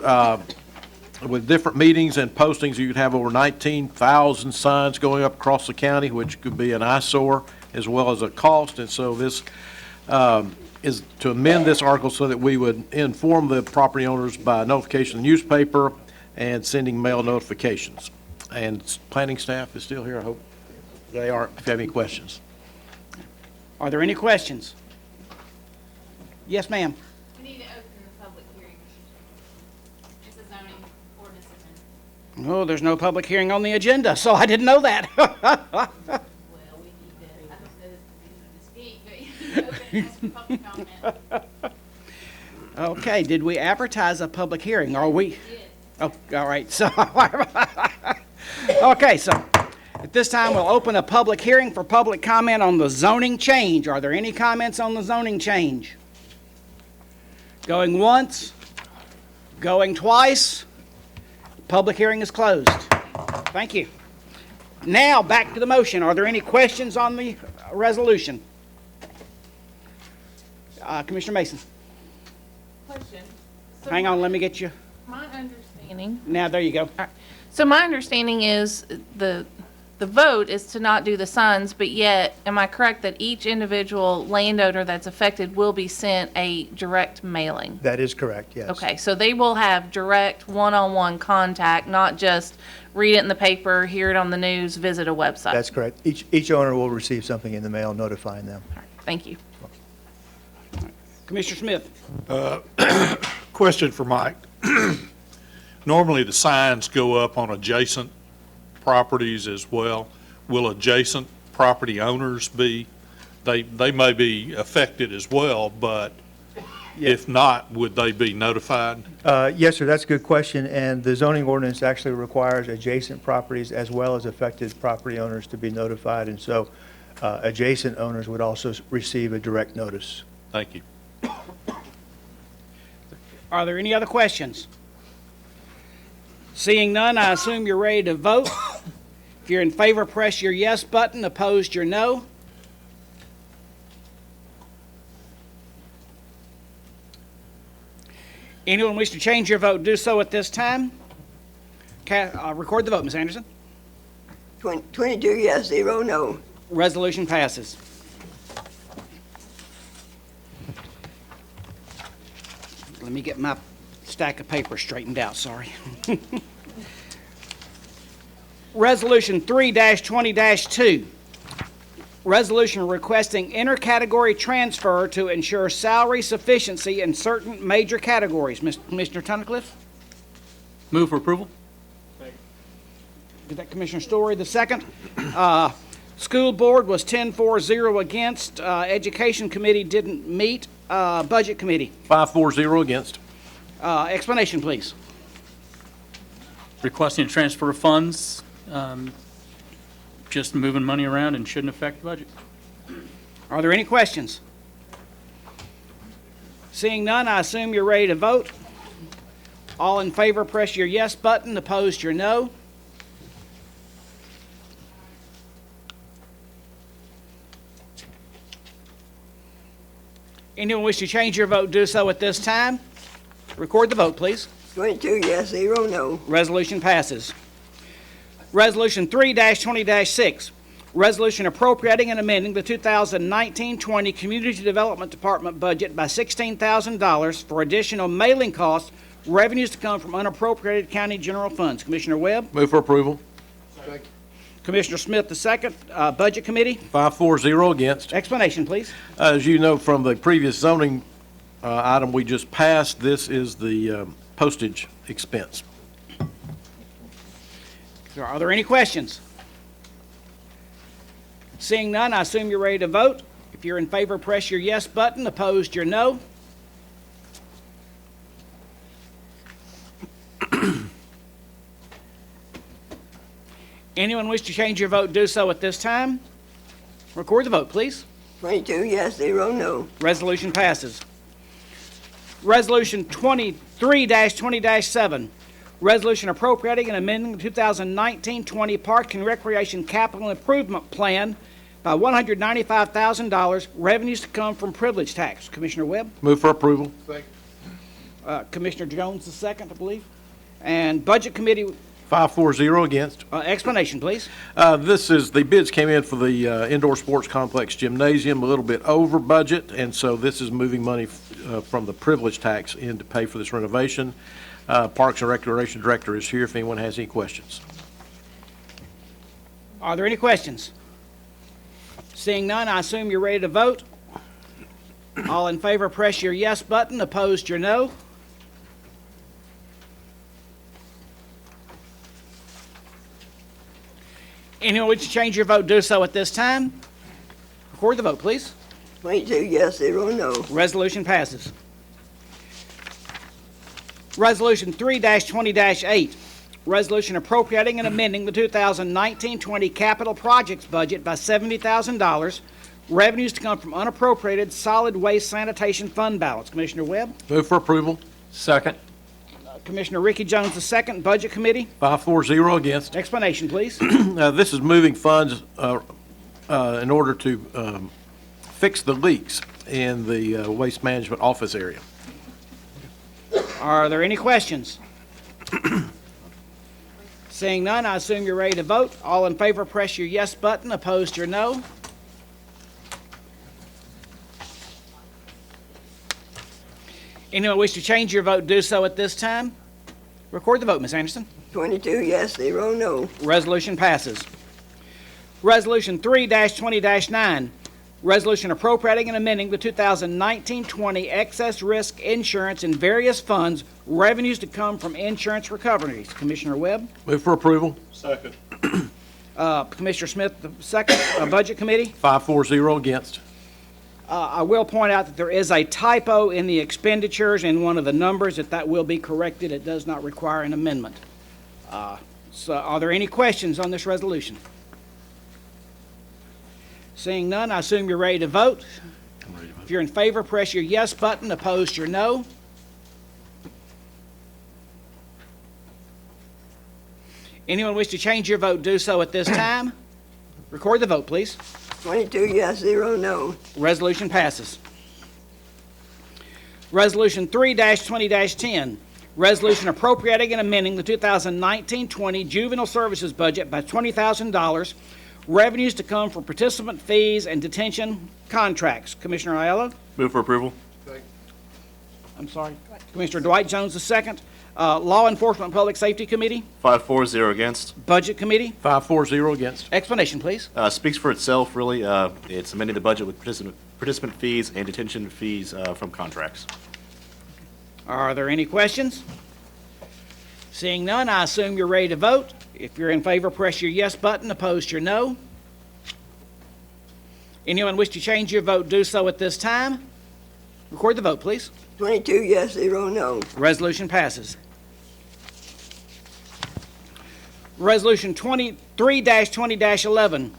with different meetings and postings, you could have over 19,000 signs going up across the county, which could be an eyesore as well as a cost. And so this is to amend this article so that we would inform the property owners by notification in the newspaper and sending mail notifications. And planning staff is still here, I hope they are, if you have any questions. Are there any questions? Yes, ma'am. We need to open the public hearing. It's a zoning ordinance amendment. Oh, there's no public hearing on the agenda, so I didn't know that. Well, we need to, I don't know if we need to speak, but you need to open it as a public comment. Okay, did we advertise a public hearing? Are we? Yes. Oh, all right, so, okay, so at this time, we'll open a public hearing for public comment on the zoning change. Are there any comments on the zoning change? Going once, going twice, public hearing is closed. Thank you. Now, back to the motion. Are there any questions on the resolution? Commissioner Mason. Question. Hang on, let me get you. My understanding. Now, there you go. So my understanding is the vote is to not do the signs, but yet, am I correct that each individual landowner that's affected will be sent a direct mailing? That is correct, yes. Okay, so they will have direct one-on-one contact, not just read it in the paper, hear it on the news, visit a website? That's correct. Each owner will receive something in the mail notifying them. Thank you. Commissioner Smith. Question for Mike. Normally, the signs go up on adjacent properties as well. Will adjacent property owners be, they may be affected as well, but if not, would they be notified? Yes, sir, that's a good question, and the zoning ordinance actually requires adjacent properties as well as affected property owners to be notified, and so adjacent owners would also receive a direct notice. Thank you. Are there any other questions? Seeing none, I assume you're ready to vote. If you're in favor, press your yes button. Opposed, your no. Anyone wish to change your vote, do so at this time. Record the vote, Ms. Anderson. 22 yes, 0 no. Resolution passes. Let me get my stack of paper straightened out, sorry. Resolution 3-20-2. Resolution requesting intercategory transfer to ensure salary sufficiency in certain major categories. Commissioner Tunnicliffe? Move for approval. Did that Commissioner Story the second? School Board was 10-4-0 against. Education Committee didn't meet. Budget Committee? 5-4-0 against. Explanation, please. Requesting a transfer of funds, just moving money around and shouldn't affect the budget. Are there any questions? Seeing none, I assume you're ready to vote. All in favor, press your yes button. Opposed, your no. Anyone wish to change your vote, do so at this time. Record the vote, please. 22 yes, 0 no. Resolution passes. Resolution 3-20-6. Resolution appropriating and amending the 2019-20 Community Development Department budget by $16,000 for additional mailing costs, revenues to come from unappropriated county general funds. Commissioner Webb? Move for approval. Commissioner Smith, the second. Budget Committee? 5-4-0 against. Explanation, please. As you know from the previous zoning item we just passed, this is the postage expense. Are there any questions? Seeing none, I assume you're ready to vote. If you're in favor, press your yes button. Opposed, your no. Anyone wish to change your vote, do so at this time. Record the vote, please. 22 yes, 0 no. Resolution passes. Resolution 23-20-7. Resolution appropriating and amending the 2019-20 Parks and Recreation Capital Improvement Plan by $195,000, revenues to come from privilege tax. Commissioner Webb? Move for approval. Commissioner Jones the second, I believe. And Budget Committee, 5-4-0 against. explanation, please. The bids came in for the indoor sports complex gymnasium a little bit over budget, and so this is moving money from the privilege tax in to pay for this renovation. Parks and Recreation Director is here if anyone has any questions. Are there any questions? Seeing none, I assume you're ready to vote. All in favor, press your yes button. Opposed, your no. Anyone wish to change your vote, do so at this time. Record the vote, please. 22 yes, 0 no. Resolution passes. Resolution 3-20-8, resolution appropriating and amending the 2019-20 capital projects budget by $70,000, revenues to come from unappropriated solid waste sanitation fund balance. Commissioner Webb? Move for approval. Second. Commissioner Ricky Jones the second. Budget Committee? 5-4-0 against. Explanation, please. This is moving funds in order to fix the leaks in the waste management office area. Are there any questions? Seeing none, I assume you're ready to vote. All in favor, press your yes button. Opposed, your no. Anyone wish to change your vote, do so at this time. Record the vote, Ms. Anderson. 22 yes, 0 no. Resolution passes. Resolution 3-20-9, resolution appropriating and amending the 2019-20 excess risk insurance in various funds, revenues to come from insurance recoveries. Commissioner Webb? Move for approval. Second. Commissioner Smith, the second. Budget Committee? 5-4-0 against. I will point out that there is a typo in the expenditures in one of the numbers. That will be corrected. It does not require an amendment. So are there any questions on this resolution? Seeing none, I assume you're ready to vote. If you're in favor, press your yes button. Opposed, your no. Anyone wish to change your vote, do so at this time. Record the vote, please. 22 yes, 0 no. Resolution passes. Resolution 3-20-10, resolution appropriating and amending the 2019-20 juvenile services budget by $20,000, revenues to come from participant fees and detention contracts. Commissioner Aiello? Move for approval. I'm sorry. Commissioner Dwight Jones II. Law Enforcement and Public Safety Committee? 5-4-0 against. Budget Committee? 5-4-0 against. Explanation, please. Speaks for itself, really. It's amending the budget with participant fees and detention fees from contracts. Are there any questions? Seeing none, I assume you're ready to vote. If you're in favor, press your yes button. Opposed, your no. Anyone wish to change your vote, do so at this time. Record the vote, please. 22 yes, 0 no. Resolution passes. Resolution 3-20-11,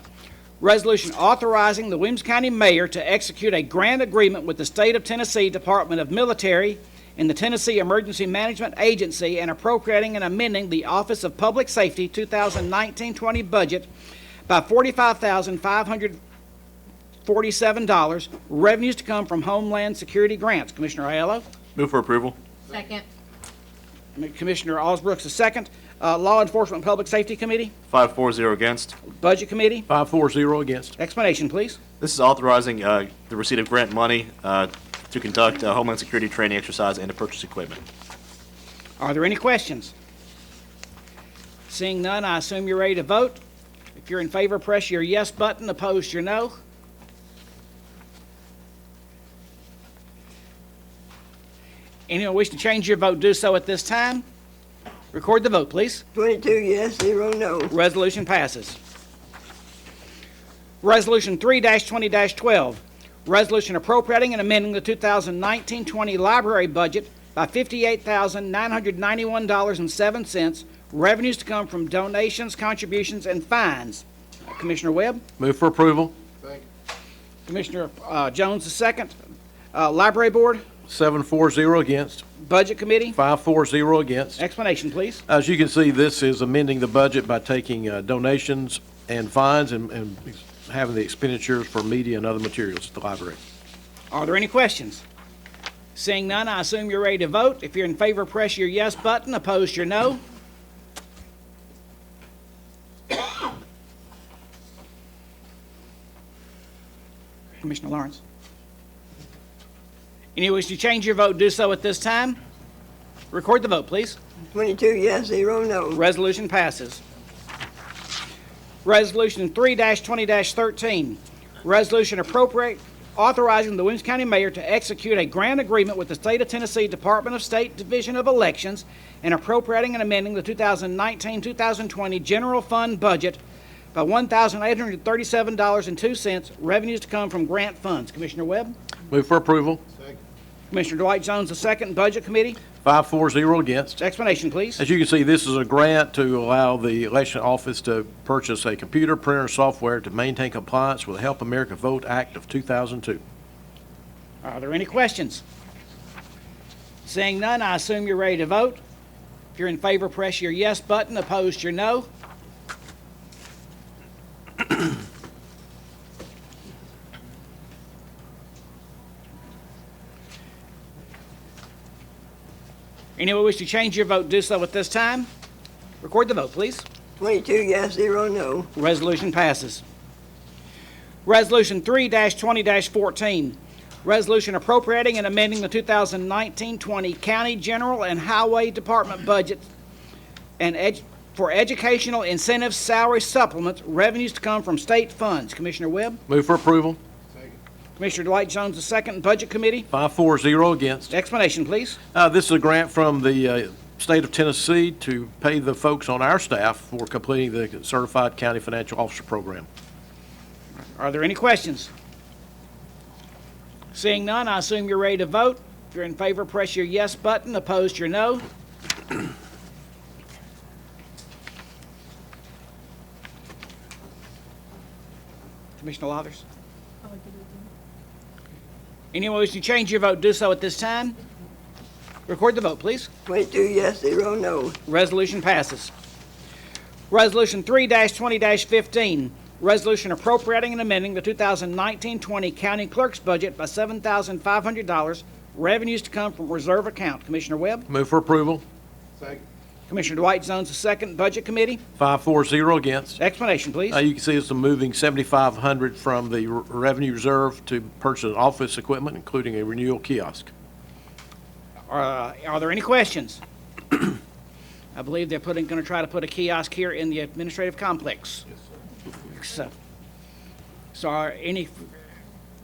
resolution authorizing the Williamson County Mayor to execute a grant agreement with the State of Tennessee Department of Military and the Tennessee Emergency Management Agency and appropriating and amending the Office of Public Safety 2019-20 budget by $45,547, revenues to come from Homeland Security grants. Commissioner Aiello? Move for approval. Second. Commissioner Osbrooks, the second. Law Enforcement and Public Safety Committee? 5-4-0 against. Budget Committee? 5-4-0 against. Explanation, please. This is authorizing the receipt of grant money to conduct Homeland Security training exercise and to purchase equipment. Are there any questions? Seeing none, I assume you're ready to vote. If you're in favor, press your yes button. Opposed, your no. Anyone wish to change your vote, do so at this time. Record the vote, please. 22 yes, 0 no. Resolution passes. Resolution 3-20-12, resolution appropriating and amending the 2019-20 library budget by $58,991.07, revenues to come from donations, contributions, and fines. Commissioner Webb? Move for approval. Commissioner Jones, the second. Library Board? 7-4-0 against. Budget Committee? 5-4-0 against. Explanation, please. As you can see, this is amending the budget by taking donations and fines and having the expenditures for media and other materials at the library. Are there any questions? Seeing none, I assume you're ready to vote. If you're in favor, press your yes button. Opposed, your no. Commissioner Lawrence. Any wish to change your vote, do so at this time. Record the vote, please. 22 yes, 0 no. Resolution passes. Resolution 3-20-13, resolution authorizing the Williamson County Mayor to execute a grant agreement with the State of Tennessee Department of State Division of Elections and appropriating and amending the 2019-2020 general fund budget by $1,837.02, revenues to come from grant funds. Commissioner Webb? Move for approval. Commissioner Dwight Jones, the second. Budget Committee? 5-4-0 against. Explanation, please. As you can see, this is a grant to allow the election office to purchase a computer, printer, and software to maintain compliance with the Help America Vote Act of 2002. Are there any questions? Seeing none, I assume you're ready to vote. If you're in favor, press your yes button. Opposed, your no. Anyone wish to change your vote, do so at this time. Record the vote, please. 22 yes, 0 no. Resolution passes. Resolution 3-20-14, resolution appropriating and amending the 2019-20 County General and Highway Department budget and for educational incentive salary supplements, revenues to come from state funds. Commissioner Webb? Move for approval. Commissioner Dwight Jones, the second. Budget Committee? 5-4-0 against. Explanation, please. This is a grant from the state of Tennessee to pay the folks on our staff for completing the Certified County Financial Officer Program. Are there any questions? Seeing none, I assume you're ready to vote. If you're in favor, press your yes button. Opposed, your no. Commissioner Lathers? Anyone wishing to change your vote, do so at this time. Record the vote, please. 22 yes, 0 no. Resolution passes. Resolution 3-20-15, resolution appropriating and amending the 2019-20 county clerk's budget by $7,500, revenues to come from reserve account. Commissioner Webb? Move for approval. Commissioner Dwight Jones, the second. Budget Committee? 5-4-0 against. Explanation, please. You can see it's moving $7,500 from the revenue reserve to purchase office equipment, including a renewal kiosk. Are there any questions? I believe they're going to try to put a kiosk here in the administrative complex. So are there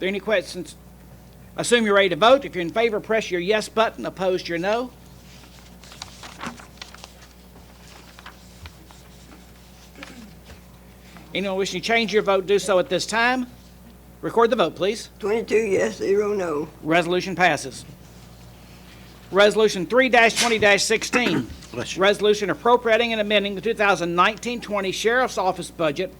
any questions? Assume you're ready to vote. If you're in favor, press your yes button. Opposed, your no. Anyone wishing to change your vote, do so at this time. Record the vote, please. 22 yes, 0 no. Resolution passes. Resolution 3-20-16, resolution appropriating and amending the 2019-20 Sheriff's Office budget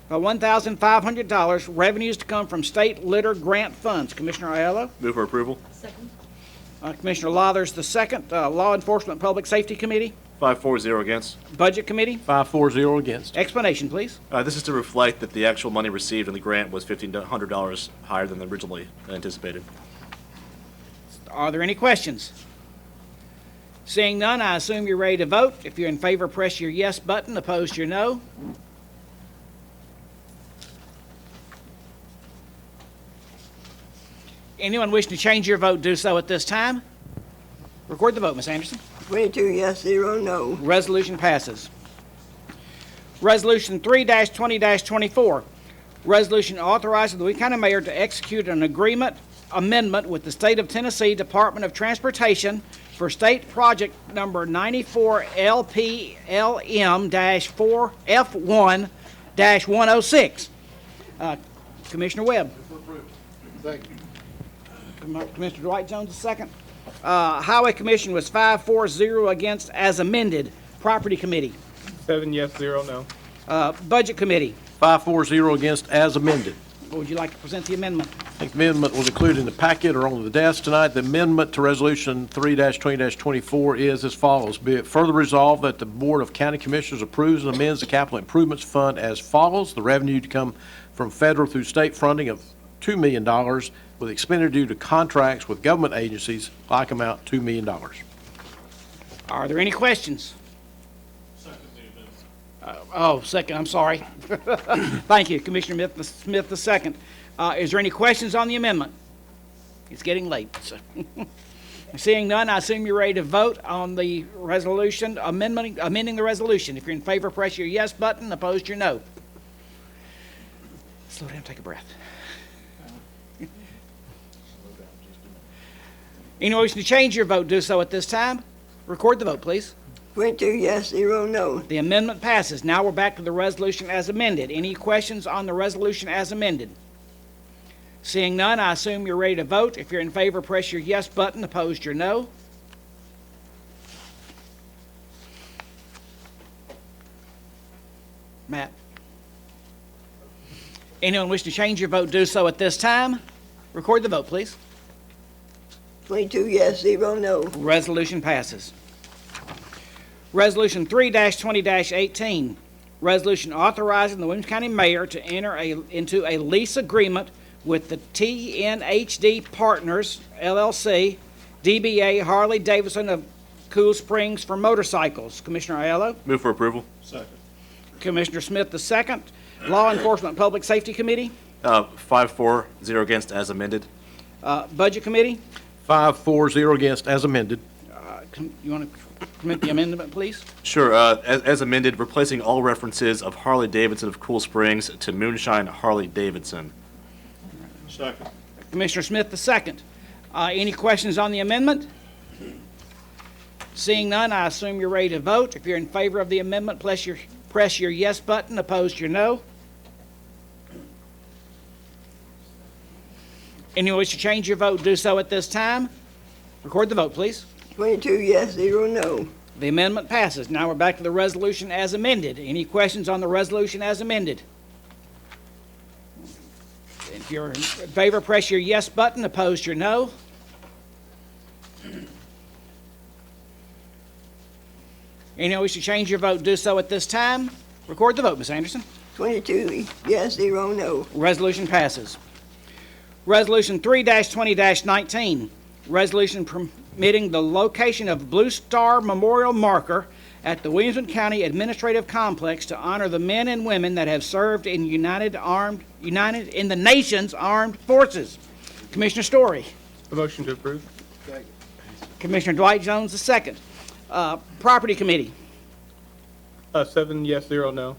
by $1,500, revenues to come from state litter grant funds. Commissioner Aiello? Move for approval. Second. Commissioner Lathers, the second. Law Enforcement Public Safety Committee? 5-4-0 against. Budget Committee? 5-4-0 against. Explanation, please. This is to reflect that the actual money received in the grant was $1,500 higher than originally anticipated. Are there any questions? Seeing none, I assume you're ready to vote. If you're in favor, press your yes button. Opposed, your no. Anyone wishing to change your vote, do so at this time. Record the vote, Ms. Anderson. 22 yes, 0 no. Resolution passes. Resolution 3-20-24, resolution authorizing the Williamson County Mayor to execute an amendment with the State of Tennessee Department of Transportation for state project number 94LPLM-4F1-106. Commissioner Webb. Thank you. Commissioner Dwight Jones, the second. Highway Commission was 5-4-0 against as amended. Property Committee. 7 yes, 0 no. Budget Committee. 5-4-0 against as amended. Or would you like to present the amendment? I think the amendment was included in the packet or on the desk tonight. The amendment to Resolution 3-20-24 is as follows. Be it further resolved that the Board of County Commissioners approves and amends the Capital Improvements Fund as follows. The revenue to come from federal through state funding of $2 million with expenditure due to contracts with government agencies, like amount $2 million. Are there any questions? Second, I'm sorry. Thank you, Commissioner Smith, the second. Is there any questions on the amendment? It's getting late. So. Seeing none, I assume you're ready to vote on the resolution, amending the resolution. If you're in favor, press your yes button. Opposed, your no. Slow down, take a breath. Anyone wishing to change your vote, do so at this time. Record the vote, please. 22 yes, 0 no. The amendment passes. Now we're back to the resolution as amended. Any questions on the resolution as amended? Seeing none, I assume you're ready to vote. If you're in favor, press your yes button. Opposed, your no. Matt? Anyone wish to change your vote, do so at this time. Record the vote, please. 22 yes, 0 no. Resolution passes. Resolution 3-20-18, resolution authorizing the Williamson County Mayor to enter into a lease agreement with the TNHD Partners, LLC, DBA Harley Davidson of Cool Springs for motorcycles. Commissioner Aiello? Move for approval. Second. Commissioner Smith, the second. Law Enforcement Public Safety Committee? 5-4, 0 against, as amended. Budget Committee? 5-4-0 against, as amended. You want to commit the amendment, please? Sure. As amended, replacing all references of Harley Davidson of Cool Springs to Moonshine Harley Davidson. Second. Commissioner Smith, the second. Any questions on the amendment? Seeing none, I assume you're ready to vote. If you're in favor of the amendment, press your yes button. Opposed, your no. Anyone wish to change your vote, do so at this time. Record the vote, please. 22 yes, 0 no. The amendment passes. Now we're back to the resolution as amended. Any questions on the resolution as amended? If you're in favor, press your yes button. Opposed, your no. Anyone wish to change your vote, do so at this time. Record the vote, Ms. Anderson. 22 yes, 0 no. Resolution passes. Resolution 3-20-19, resolution permitting the location of Blue Star Memorial Marker at the Williamson County Administrative Complex to honor the men and women that have served in united in the nation's armed forces. Commissioner Story. A motion to approve. Commissioner Dwight Jones, the second. Property Committee. 7 yes, 0 no.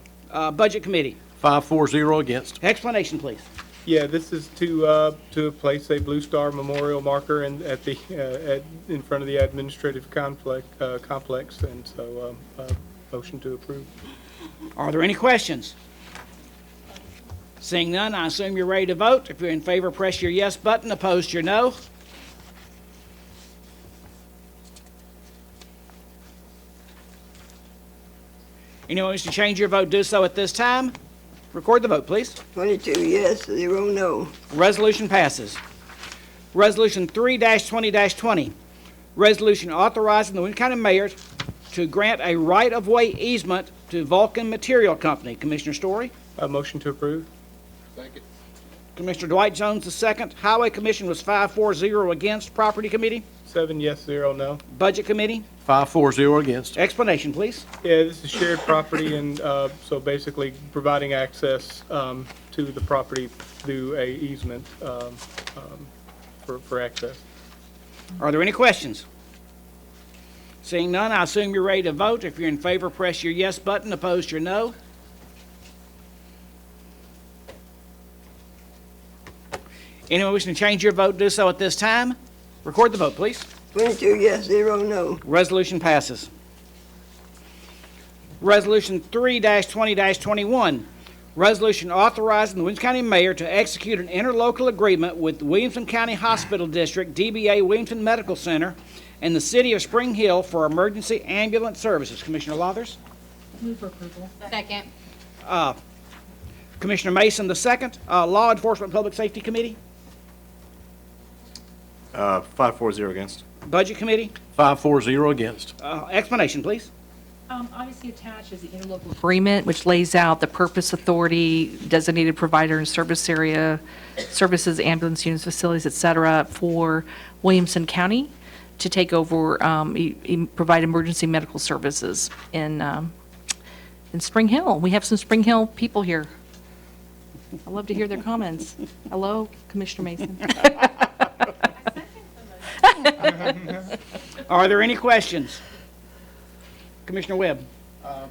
Budget Committee. 5-4-0 against. Explanation, please. Yeah, this is to place a Blue Star Memorial marker in front of the administrative complex, and so motion to approve. Are there any questions? Seeing none, I assume you're ready to vote. If you're in favor, press your yes button. Opposed, your no. Anyone wish to change your vote, do so at this time. Record the vote, please. 22 yes, 0 no. Resolution passes. Resolution 3-20-20, resolution authorizing the Williamson County Mayor to grant a right-of-way easement to Vulcan Material Company. Commissioner Story. A motion to approve. Second. Commissioner Dwight Jones, the second. Highway Commission was 5-4-0 against. Property Committee. 7 yes, 0 no. Budget Committee. 5-4-0 against. Explanation, please. Yeah, this is shared property, and so basically providing access to the property through a easement for access. Are there any questions? Seeing none, I assume you're ready to vote. If you're in favor, press your yes button. Opposed, your no. Anyone wishing to change your vote, do so at this time. Record the vote, please. 22 yes, 0 no. Resolution passes. Resolution 3-20-21, resolution authorizing the Williamson County Mayor to execute an interlocal agreement with the Williamson County Hospital District, DBA Williamson Medical Center, and the City of Spring Hill for emergency ambulance services. Commissioner Lothers? Move for approval. Second. Commissioner Mason, the second. Law Enforcement Public Safety Committee, 5-4-0 against. Budget Committee, 5-4-0 against. explanation, please. Obviously attached is the interlocal agreement, which lays out the purpose, authority, designated provider and service area, services, ambulance units, facilities, et cetera, for Williamson County to take over, provide emergency medical services in Spring Hill. We have some Spring Hill people here. I'd love to hear their comments. Hello, Commissioner Mason. Are there any questions? Commissioner Webb. I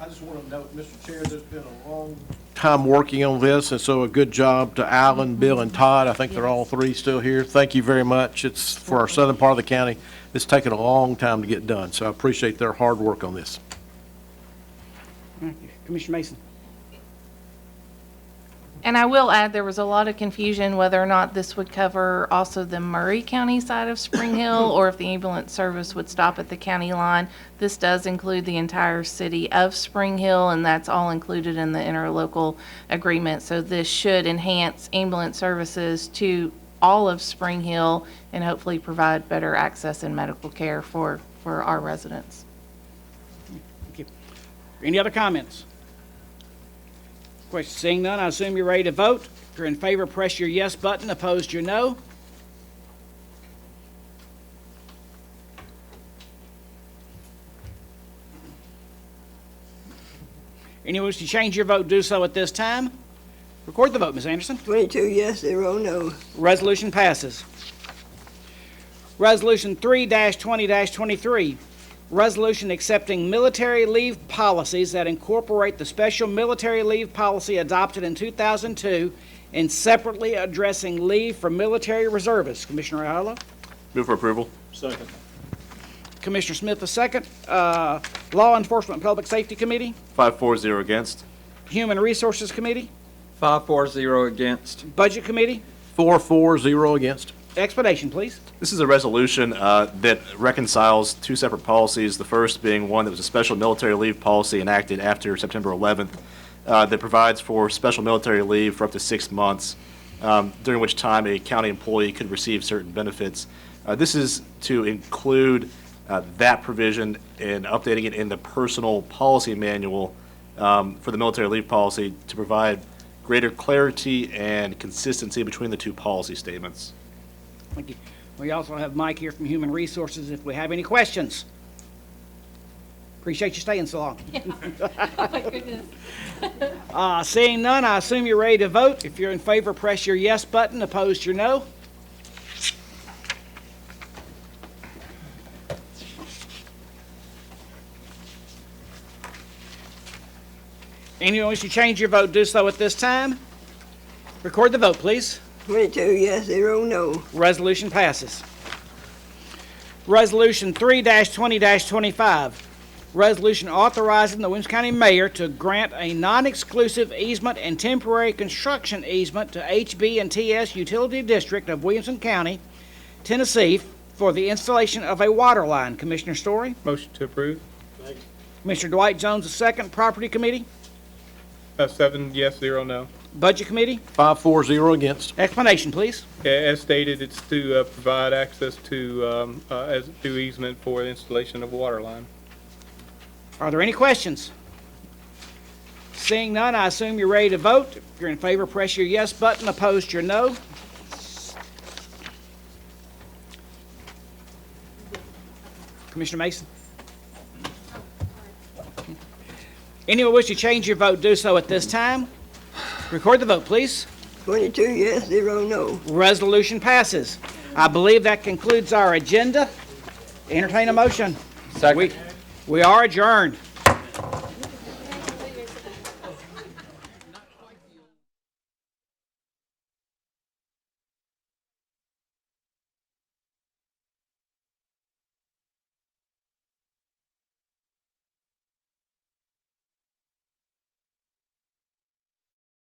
just want to note, Mr. Chair, there's been a long time working on this, and so a good job to Alan, Bill, and Todd. I think they're all three still here. Thank you very much. It's for our southern part of the county. It's taken a long time to get done, so I appreciate their hard work on this. Thank you. Commissioner Mason. And I will add, there was a lot of confusion whether or not this would cover also the Murray County side of Spring Hill, or if the ambulance service would stop at the county line. This does include the entire city of Spring Hill, and that's all included in the interlocal agreement. So this should enhance ambulance services to all of Spring Hill and hopefully provide better access and medical care for our residents. Thank you. Any other comments? Question. Seeing none, I assume you're ready to vote. If you're in favor, press your yes button. Opposed, your no. Anyone wish to change your vote, do so at this time. Record the vote, Ms. Anderson. 22 yes, 0 no. Resolution passes. Resolution 3-20-23. Resolution accepting military leave policies that incorporate the special military leave policy adopted in 2002 and separately addressing leave for military reservists. Commissioner Ayala. Move for approval. Second. Commissioner Smith, the second. Law Enforcement Public Safety Committee. 5-4-0 against. Human Resources Committee. 5-4-0 against. Budget Committee. 4-4-0 against. Explanation, please. This is a resolution that reconciles two separate policies, the first being one that was a special military leave policy enacted after September 11th that provides for special military leave for up to 6 months, during which time a county employee could receive certain benefits. This is to include that provision and updating it in the personal policy manual for the military leave policy to provide greater clarity and consistency between the two policy statements. Thank you. We also have Mike here from Human Resources if we have any questions. Appreciate you staying so long. Oh, my goodness. Seeing none, I assume you're ready to vote. If you're in favor, press your yes button. Opposed, your no. Anyone wish to change your vote, do so at this time. Record the vote, please. 22 yes, 0 no. Resolution passes. Resolution 3-20-25. Resolution authorizing the Williamson County Mayor to grant a non-exclusive easement and temporary construction easement to HB&TS Utility District of Williamson County, Tennessee, for the installation of a water line. Commissioner Story? Motion to approve. Commissioner Dwight Jones, the second. Property Committee? 7 yes, 0 no. Budget Committee? 5-4-0 against. Explanation, please. As stated, it's to provide access to, as through easement for the installation of a water line. Are there any questions? Seeing none, I assume you're ready to vote. If you're in favor, press your yes button. Opposed, your no. Commissioner Mason? Anyone wish to change your vote, do so at this time. Record the vote, please. 22 yes, 0 no. Resolution passes. I believe that concludes our agenda. Entertain a motion. Second. We are adjourned.